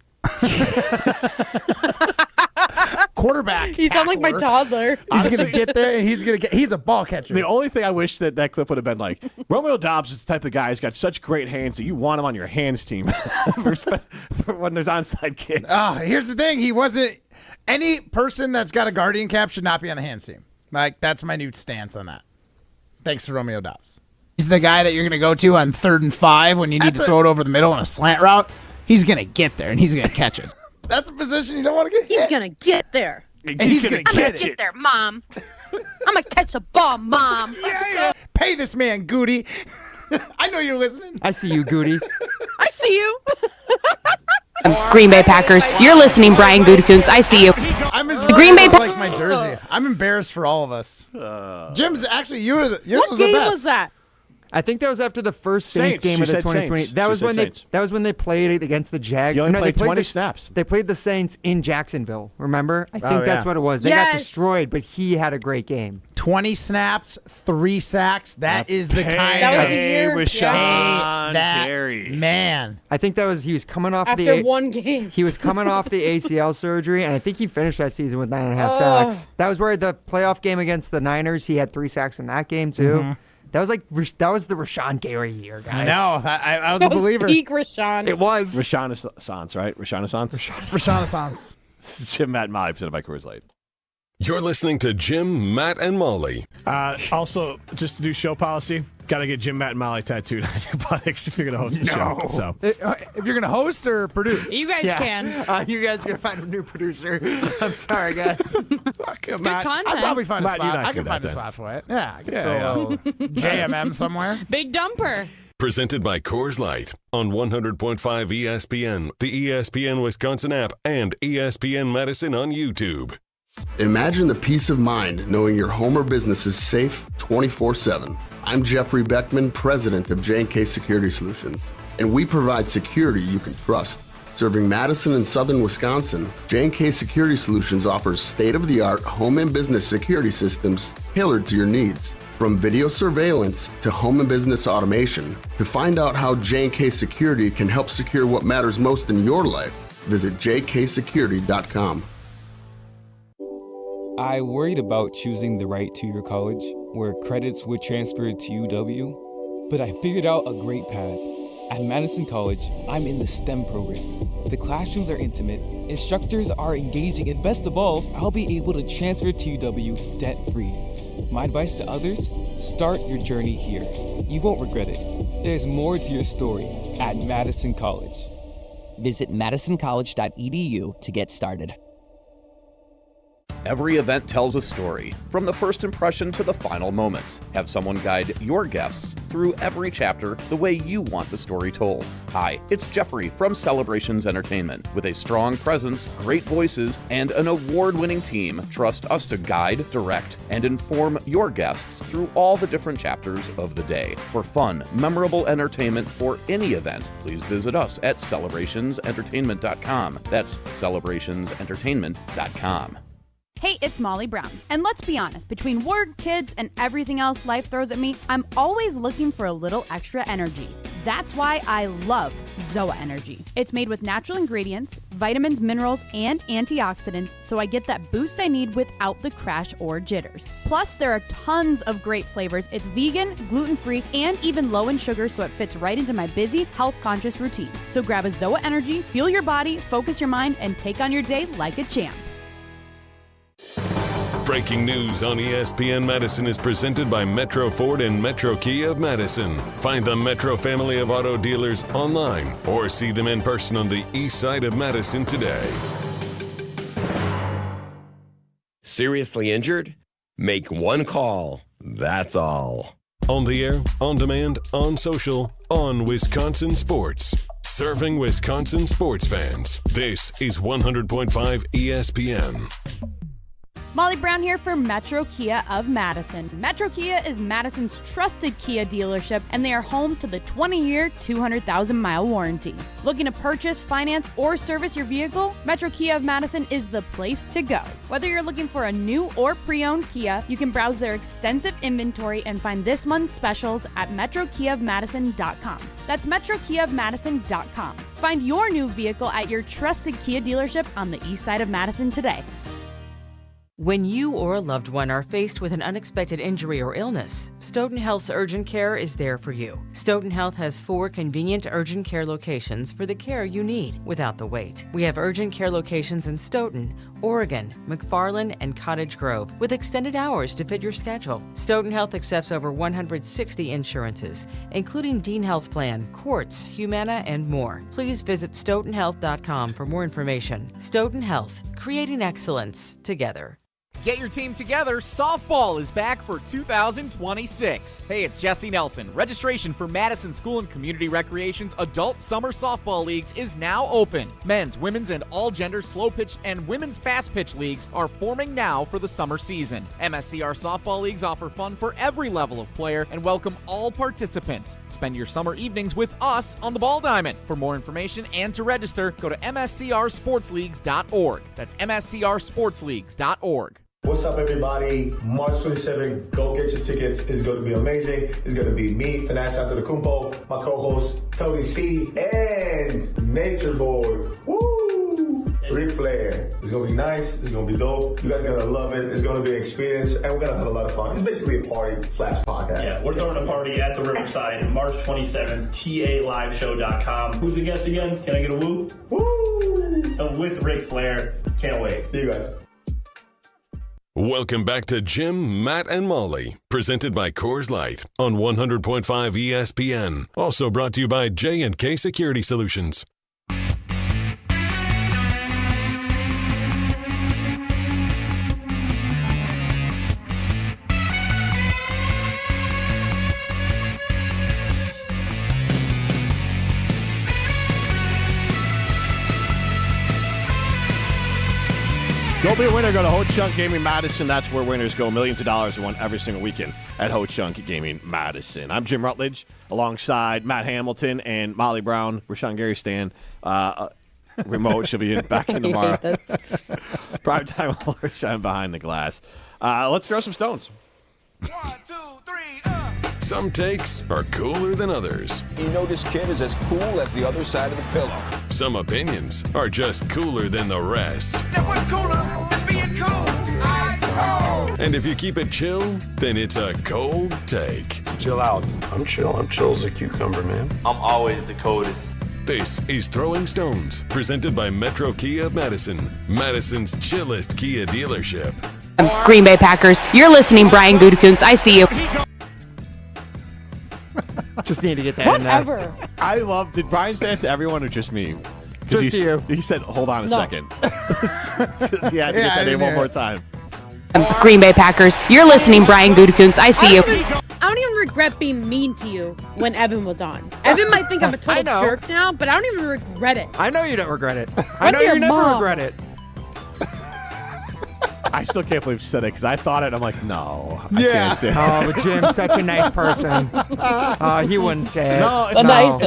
Quarterback. You sound like my toddler. He's gonna get there and he's a ball catcher. The only thing I wish that clip would have been like, Romeo Dobbs is the type of guy who's got such great hands that you want him on your hands team for when there's onside kicks. Here's the thing. He wasn't. Any person that's got a guardian cap should not be on the hands team. Like, that's my new stance on that. Thanks to Romeo Dobbs. He's the guy that you're going to go to on 3rd and 5 when you need to throw it over the middle on a slant route. He's going to get there and he's going to catch it. That's a position you don't want to get hit. He's gonna get there. And he's going to I'm gonna catch get it. there, Mom. I'm gonna catch a ball, Mom. Pay this man, Goody. I know you're listening. I see you, Goody. I see you. Green Bay Packers. You're listening, Brian Gutekunst. I see you. I'm as Green Bay like my jersey. I'm embarrassed for all of us. Jim's actually yours was What the game best. was that? I think that was after the first Saints Saints. game She of the said 2020. Saints. That She was said when Saints. that was when they played against the Jags. You only No, they played 20 the, snaps. They played the Saints in Jacksonville. Remember? I think Oh, that's yeah. what it was. They got Yes. destroyed, but he had a great game. 20 snaps, 3 sacks. That is the kind That was of the year. Rashawn that Gary. man. I think that was he was coming off After the one game. he was coming off the ACL surgery, and I think he finished that season with 9.5 Oh. sacks. That was where the playoff game against the Niners, he had 3 sacks in that game too. That was the Rashawn Gary year, guys. No, I was a That was believer. peak Rashawn. It was. Rashawn right? Rashawn Renaissance. Jim, Matt, and Molly, presented by Coors Light. You're listening to Jim, Matt, and Molly. Also, just to do show policy, got to get Jim, Matt, and Molly tattooed on your buttocks if you're going to host the show. So. If you're gonna host or produce, You guys can. You guys are gonna find a new producer. I'm sorry, guys. Good I'd content. probably find a Matt, you're spot. not I can good find at a that. spot for it. Yeah, I can Yeah, throw a little JMM somewhere. Big dumper. Presented by Coors Light on 100.5 ESPN, the ESPN Wisconsin app, and ESPN Madison on YouTube. Imagine the peace of mind knowing your home or business is safe 24/7. I'm Jeffrey Beckman, president of J&K Security Solutions, and we provide security you can trust. Serving Madison and southern Wisconsin, J&K Security Solutions offers state-of-the-art home and business security systems tailored to your needs. From video surveillance to home and business automation, to find out how J&K Security can help secure what matters most in your life, visit jksecurity.com. I worried about choosing the right two-year college where credits would transfer to UW, but I figured out a great path. At Madison College, I'm in the STEM program. The classrooms are intimate, instructors are engaging, and best of all, I'll be able to transfer to UW debt-free. My advice to others, start your journey here. You won't regret it. There's more to your story at Madison College. Visit madisoncollege.edu to get started. Every event tells a story, from the first impression to the final moments. Have someone guide your guests through every chapter the way you want the story told. Hi, it's Jeffrey from Celebrations Entertainment. With a strong presence, great voices, and an award-winning team, trust us to guide, direct, and inform your guests through all the different chapters of the day. For fun, memorable entertainment for any event, please visit us at celebrationsentertainment.com. That's celebrationsentertainment.com. Hey, it's Molly Brown. And let's be honest, between work, kids, and everything else life throws at me, I'm always looking for a little extra energy. That's why I love ZOA Energy. It's made with natural ingredients, vitamins, minerals, and antioxidants, so I get that boost I need without the crash or jitters. Plus, there are tons of great flavors. It's vegan, gluten-free, and even low in sugar, so it fits right into my busy, health-conscious routine. So grab a ZOA Energy, fuel your body, focus your mind, and take on your day like a champ. Breaking news on ESPN Madison is presented by Metro Ford and Metro Kia of Madison. Find the Metro family of auto dealers online or see them in person on the east side of Madison today. Seriously injured? Make one call. That's all. On the air, on demand, on social, on Wisconsin Sports. Serving Wisconsin sports fans. This is 100.5 ESPN. Molly Brown here for Metro Kia of Madison. Metro Kia is Madison's trusted Kia dealership, and they are home to the 20-year, 200,000-mile warranty. Looking to purchase, finance, or service your vehicle? Metro Kia of Madison is the place to go. Whether you're looking for a new or pre-owned Kia, you can browse their extensive inventory and find this month's specials at metrokiaofmadison.com. That's metrokiaofmadison.com. Find your new vehicle at your trusted Kia dealership on the east side of Madison today. When you or a loved one are faced with an unexpected injury or illness, Stoughton Health's urgent care is there for you. Stoughton Health has 4 convenient urgent care locations for the care you need without the wait. We have urgent care locations in Stoughton, Oregon, McFarland, and Cottage Grove with extended hours to fit your schedule. Stoughton Health accepts over 160 insurances, including Dean Health Plan, Quartz, Humana, and more. Please visit stoughtonhealth.com for more information. Stoughton Health, creating excellence together. Get your team together. Softball is back for 2026. Hey, it's Jesse Nelson. Registration for Madison School and Community Recreation's Adult Summer Softball Leagues is now open. Men's, women's, and all gender slow pitch and women's fast pitch leagues are forming now for the summer season. MSCR Softball Leagues offer fun for every level of player and welcome all participants. Spend your summer evenings with us on the Ball Diamond. For more information and to register, go to mscrsportsleagues.org. That's mscrsportsleagues.org. What's up, everybody? March 27th, go get your tickets. It's going to be amazing. It's going to be me, Finance After the Kumpo, my co-host, Tony C, and Nature Boy. Woo! Ric Flair. It's going to be nice. It's going to be dope. You guys are going to love it. It's going to be an experience, and we're going to have a lot of fun. It's basically a party/podcast. Yeah, we're throwing a party at the Riverside, March 27th, TALiveshow.com. Who's the guest again? Can I get a woo? Woo! With Ric Flair. Can't wait. See you guys. Welcome back to Jim, Matt, and Molly, presented by Coors Light on 100.5 ESPN. Also brought to you by J&K Security Solutions. Go be a winner. Go to Ho Chunk Gaming Madison. That's where winners go. Millions of dollars are won every single weekend at Ho Chunk Gaming Madison. I'm Jim Rutledge alongside Matt Hamilton and Molly Brown. Rashawn Gary Stan. Remote. She'll be back in tomorrow. Prime time Rashawn behind the glass. Let's throw some stones. 1, 2, 3, Some takes are cooler than others. You know this kid is as cool as the other side of the pillow. Some opinions are just cooler than the rest. That was cooler than being cool. Ice cold. And if you keep it chill, then it's a cold take. Chill out. I'm chill. I'm chill as a cucumber, man. I'm always the coldest. This is Throwing Stones, presented by Metro Kia of Madison, Madison's chillest Kia dealership. Green Bay Packers. You're listening, Brian Gutekunst. I see you. Just need to get that in there. Whatever. I love. Did Brian say it to everyone or just me? Just to you. He said, "Hold on a second." He had to get that in one more time. Green Bay Packers. You're listening, Brian Gutekunst. I see you. I don't even regret being mean to you when Evan was on. Evan might think I'm a total jerk now, but I don't even regret it. I know you don't regret it. I know you never regret it. I still can't believe you said it because I thought it. I'm like, no, I can't say it. Oh, but Jim's such a nice person. He wouldn't say it. No, it's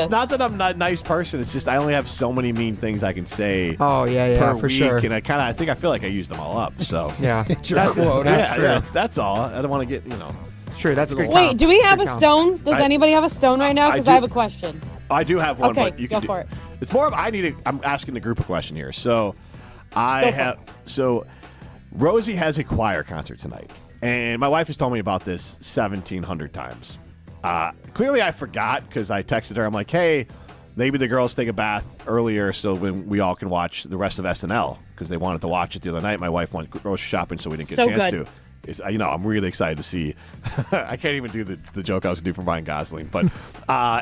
not that I'm not a nice person. It's just I only have so many mean things I can say. Oh yeah, per for week, sure. And I feel like I use them all up. So yeah, that's true. That's all. I don't want to get It's true. That's a good. Wait, do we have a stone? Does anybody have a stone right now? Because I have a question. I do have one, Okay, but you go can for it. It's more of I'm asking the group a question here. So Rosie has a choir concert tonight, and my wife has told me about this 1,700 times. Clearly, I forgot because I texted her. I'm like, hey, maybe the girls take a bath earlier so when we all can watch the rest of SNL because they wanted to watch it the other night. My wife went grocery shopping, so we didn't get a chance to. It's, I'm really excited to see. I can't even do the joke I was going to do from Ryan Gosling. But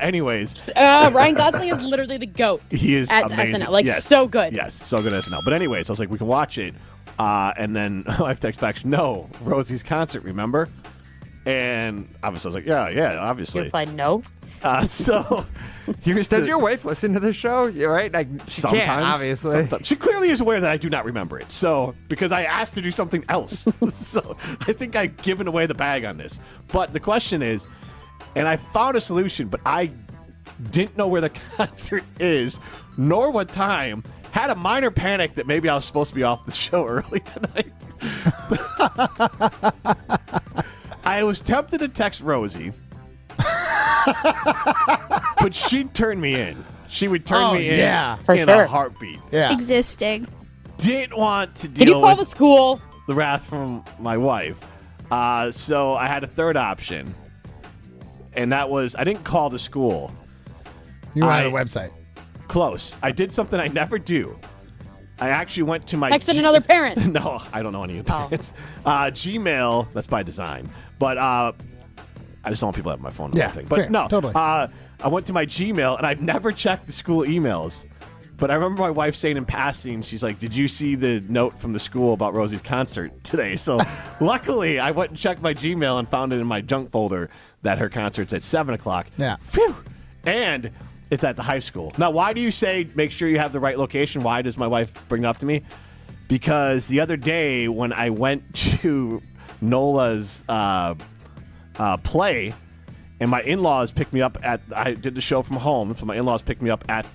anyways. Ryan Gosling is literally the GOAT. He is at amazing. SNL. So good. Yes, so good at SNL. But anyways, I was like, we can watch it. And then my wife texts back, no, Rosie's concert, remember? And obviously I was like, yeah, obviously. You replied no. So here's Does your wife listen to the show? You're right? Like, she can't, obviously. Sometimes. She clearly is aware that I do not remember it. So, because I asked to do something else. So, I think I've given away the bag on this. But the question is, and I found a solution, but I didn't know where the concert is, nor what time. Had a minor panic that maybe I was supposed to be off the show early tonight. I was tempted to text Rosie, but she'd turn me in. She would turn me in a heartbeat. Yeah. Existing. Didn't want to Can you deal call with the school? the wrath from my wife. So I had a third option, and that was I didn't call the school. You went on the website. Close. I did something I never do. I actually went to my Texted another parent. No, I don't know any of the parents. Gmail, that's by design. But I just don't want people to have my phone number. Yeah, Thing. But fair, no, totally. I went to my Gmail, and I've never checked the school emails. But I remember my wife saying in passing, she's like, did you see the note from the school about Rosie's concert today? So luckily, I went and checked my Gmail and found it in my junk folder that her concert's at 7 o'clock. Yeah. Phew. And it's at the high school. Now, why do you say make sure you have the right location? Why does my wife bring it up to me? Because the other day when I went to Nola's play, and my in-laws picked me up I did the show from home, so my in-laws picked me up at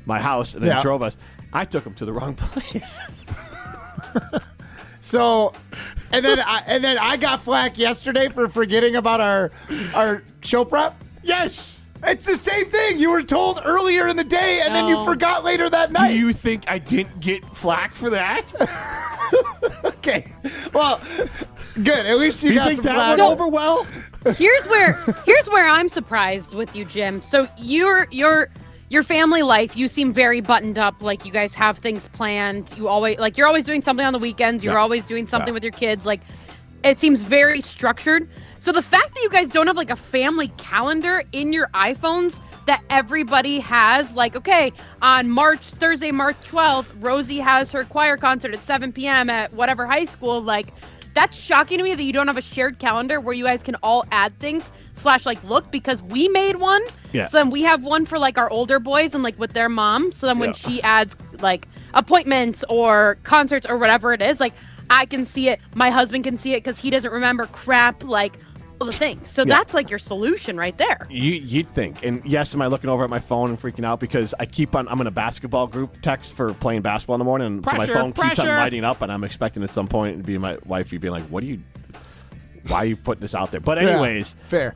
my house and then drove us. I took them to the wrong place. So, and then I got flack yesterday for forgetting about our show prep. Yes. It's the same thing. You were told earlier in the day, and then you forgot later that night. Do you think I didn't get flack for that? Okay. Well, good. At least you got think some that flack. went over well? Here's where I'm surprised with you, Jim. So your family life, you seem very buttoned up. Like you guys have things planned. You're always doing something on the weekends. You're always doing something with your kids. Like it seems very structured. So the fact that you guys don't have like a family calendar in your iPhones that everybody has, like, okay, on Thursday, March 12th, Rosie has her choir concert at 7 p.m. at whatever high school, like, that's shocking to me that you don't have a shared calendar where you guys can all add things / like look, because we made one. Yeah. So then we have one for like our older boys and like with their mom. So then when she adds like appointments or concerts or whatever it is, like I can see it. My husband can see it because he doesn't remember crap like all the things. So that's like your solution right there. You'd think. And yes, am I looking over at my phone and freaking out because I'm in a basketball group text for playing basketball in the morning, and so my phone keeps on lighting up, and I'm expecting at some point to be my wife being like, why are you putting this out there? But anyways, fair.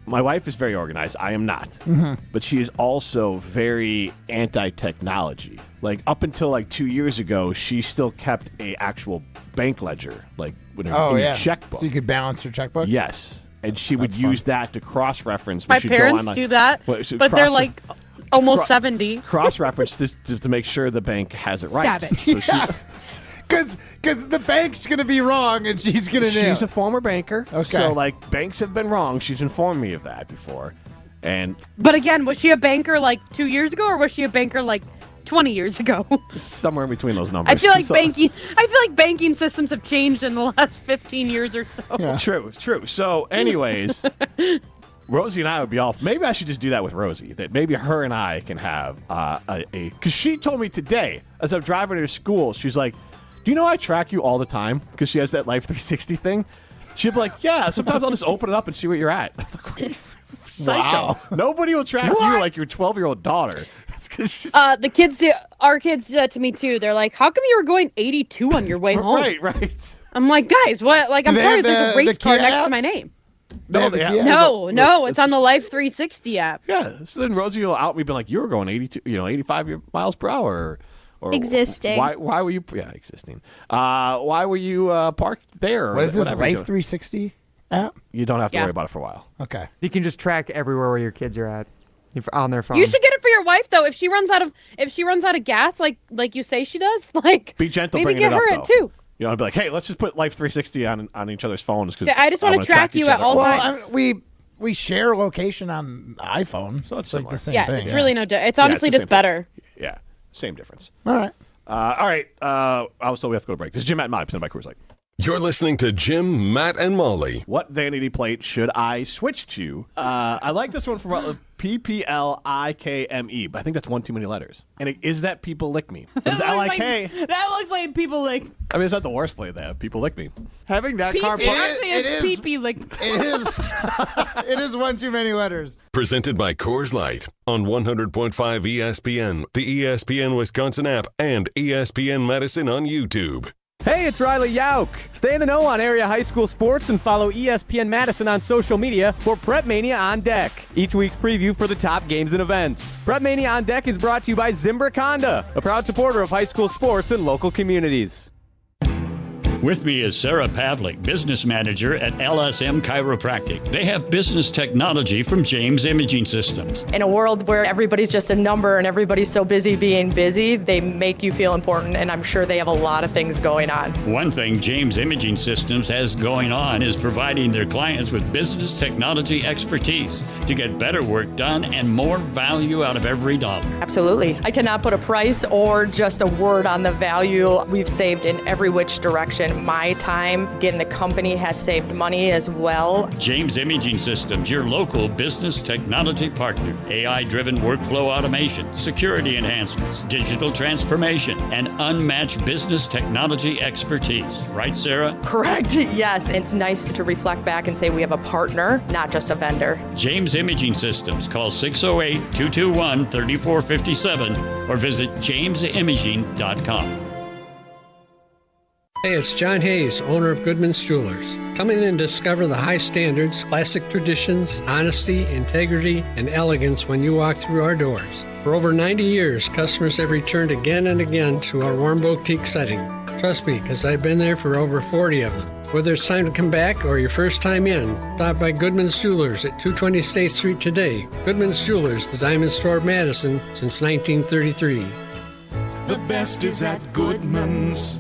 My wife is very organized. I am not. Mm-hmm. But she is also very anti-technology. Like up until like 2 years ago, she still kept a actual bank ledger, like in her checkbook. So you could balance your checkbook? Yes. And she would use that to cross-reference. My parents do that, but they're like almost 70. Cross-reference to make sure the bank has it right. Savage. So Because the bank's going to be wrong and she's going to She's a former banker. Okay. So, like, banks have been wrong. She's informed me of that before. But again, was she a banker like 2 years ago, or was she a banker like 20 years ago? Somewhere in between those numbers. I feel like banking systems have changed in the last 15 years or so. Yeah. True. So, anyways, Rosie and I would be off. Maybe I should just do that with Rosie. That maybe her and I can have because she told me today as I'm driving her to school, she's like, do you know I track you all the time? Because she has that Life 360 thing. She'd be like, yeah, sometimes I'll just open it up and see what you're at. I'm like, psycho. Wow. Nobody will track you like your 12-year-old daughter. The kids, our kids do that to me too. They're like, how come you were going 82 on your way home? Right. I'm like, guys, what? Like, I'm sorry, there's a race car next to my name. No, it's on the Life 360 app. Yeah. So then Rosie will out me being like, you were going 85 miles per hour. Or existing. Why were you? Yeah, existing. Why were you parked there? What is this, Life 360 app? You don't have to worry about it for a while. Okay. You can just track everywhere where your kids are at on their phone. You should get it for your wife though. If she runs out of gas, like you say she does, like be gentle. Maybe bringing get it up, her though. it too. You know, I'd be like, hey, let's just put Life 360 on each other's phones because I just want to track you at all times. We share location on iPhone, so it's like the same thing. It's really no different. It's honestly just better. Yeah, same difference. All right. I was told we have to go to break. This is Jim, Matt, and Molly, presented by Coors Light. You're listening to Jim, Matt, and Molly. What vanity plate should I switch to? I like this one from PPLIKME, but I think that's one too many letters. And is that People Lick Me? Is L-I-K? That looks like People Lick. I mean, it's not the worst plate they have. People Lick Me. Having that car It's pee-pee Lick. It is. It is one too many letters. Presented by Coors Light on 100.5 ESPN, the ESPN Wisconsin app, and ESPN Madison on YouTube. Hey, it's Riley Yauk. Stay in the know on area high school sports and follow ESPN Madison on social media for Prep Mania on Deck, each week's preview for the top games and events. Prep Mania on Deck is brought to you by Zimbrick Honda, a proud supporter of high school sports and local communities. With me is Sarah Pavlik, business manager at LSM Chiropractic. They have business technology from James Imaging Systems. In a world where everybody's just a number and everybody's so busy being busy, they make you feel important, and I'm sure they have a lot of things going on. One thing James Imaging Systems has going on is providing their clients with business technology expertise to get better work done and more value out of every dollar. Absolutely. I cannot put a price or just a word on the value we've saved in every which direction. My time, getting the company has saved money as well. James Imaging Systems, your local business technology partner. AI-driven workflow automation, security enhancements, digital transformation, and unmatched business technology expertise. Right, Sarah? Correct. Yes. It's nice to reflect back and say we have a partner, not just a vendor. James Imaging Systems. Call 608-221-3457 or visit jamesimaging.com. Hey, it's John Hayes, owner of Goodman's Jewelers. Come in and discover the high standards, classic traditions, honesty, integrity, and elegance when you walk through our doors. For over 90 years, customers have returned again and again to our warm boutique setting. Trust me, because I've been there for over 40 of them. Whether it's time to come back or your first time in, stop by Goodman's Jewelers at 220 State Street today. Goodman's Jewelers, the diamond store of Madison since 1933. The best is at Goodman's.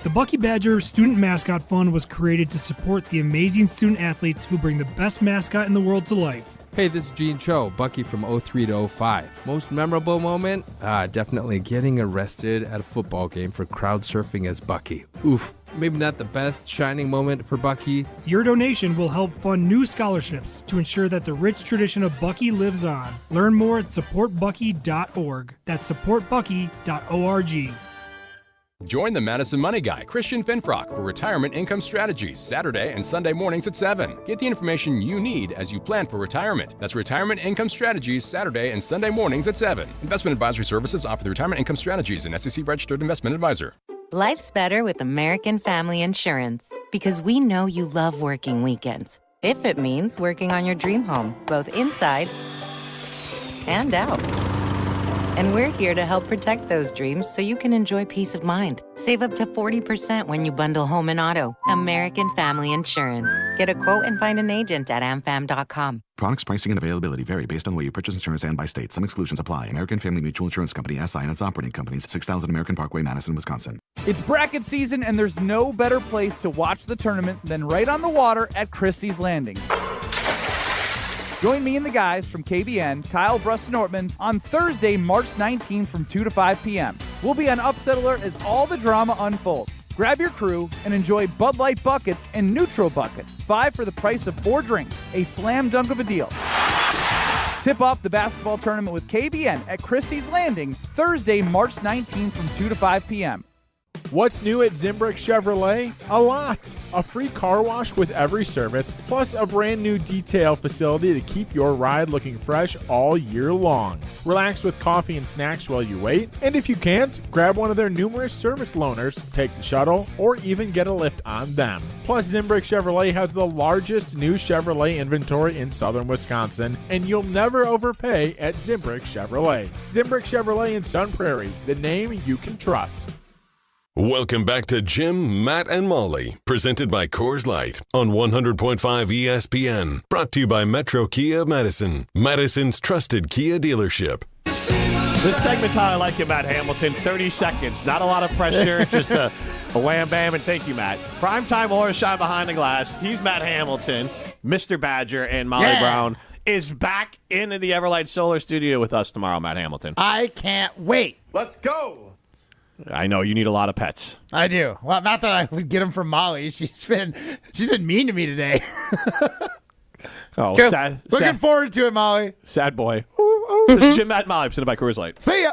The Bucky Badger Student Mascot Fund was created to support the amazing student athletes who bring the best mascot in the world to life. Hey, this is Gene Cho, Bucky from 03 to 05. Most memorable moment? Definitely getting arrested at a football game for crowd surfing as Bucky. Oof. Maybe not the best shining moment for Bucky. Your donation will help fund new scholarships to ensure that the rich tradition of Bucky lives on. Learn more at supportbucky.org. That's supportbucky.org. Join the Madison Money Guy, Christian Finfrock, for Retirement Income Strategies, Saturday and Sunday mornings at 7. Get the information you need as you plan for retirement. That's Retirement Income Strategies, Saturday and Sunday mornings at 7. Investment advisory services offer the Retirement Income Strategies and SEC-registered investment advisor. Life's better with American Family Insurance because we know you love working weekends. If it means working on your dream home, both inside and out. And we're here to help protect those dreams so you can enjoy peace of mind. Save up to 40% when you bundle home and auto. American Family Insurance. Get a quote and find an agent at amfam.com. Products, pricing, and availability vary based on the way you purchase insurance and by state. Some exclusions apply. American Family Mutual Insurance Company, SI, and its operating companies, 6000 American Parkway, Madison, Wisconsin. It's bracket season, and there's no better place to watch the tournament than right on the water at Christie's Landing. Join me and the guys from KBN, Kyle, Brust, and Ortman, on Thursday, March 19th from 2 to 5 p.m. We'll be on upset alert as all the drama unfolds. Grab your crew and enjoy Bud Light buckets and Neutral buckets, 5 for the price of 4 drinks, a slam dunk of a deal. Tip off the basketball tournament with KBN at Christie's Landing, Thursday, March 19th from 2 to 5 p.m. What's new at Zimbrick Chevrolet? A lot. A free car wash with every service, plus a brand new detail facility to keep your ride looking fresh all year long. Relax with coffee and snacks while you wait, and if you can't, grab one of their numerous service loaners, take the shuttle, or even get a lift on them. Plus, Zimbrick Chevrolet has the largest new Chevrolet inventory in southern Wisconsin, and you'll never overpay at Zimbrick Chevrolet. Zimbrick Chevrolet in Sun Prairie, the name you can trust. Welcome back to Jim, Matt, and Molly, presented by Coors Light on 100.5 ESPN. Brought to you by Metro Kia of Madison, Madison's trusted Kia dealership. This segment's how I like it, Matt Hamilton. 30 seconds. Not a lot of pressure, just a wham bam, and thank you, Matt. Primetime Horror Shine Behind the Glass. He's Matt Hamilton. Mr. Badger and Molly Brown is back in the Everlight Solar Studio with us tomorrow, Matt Hamilton. I can't wait. Let's go. I know you need a lot forward I do. Well, not that I would get them from Molly. She's been mean to me today. Oh, Looking forward to it, Molly. Sad boy. This is Jim, Matt, and Molly, presented by Coors Light. See ya.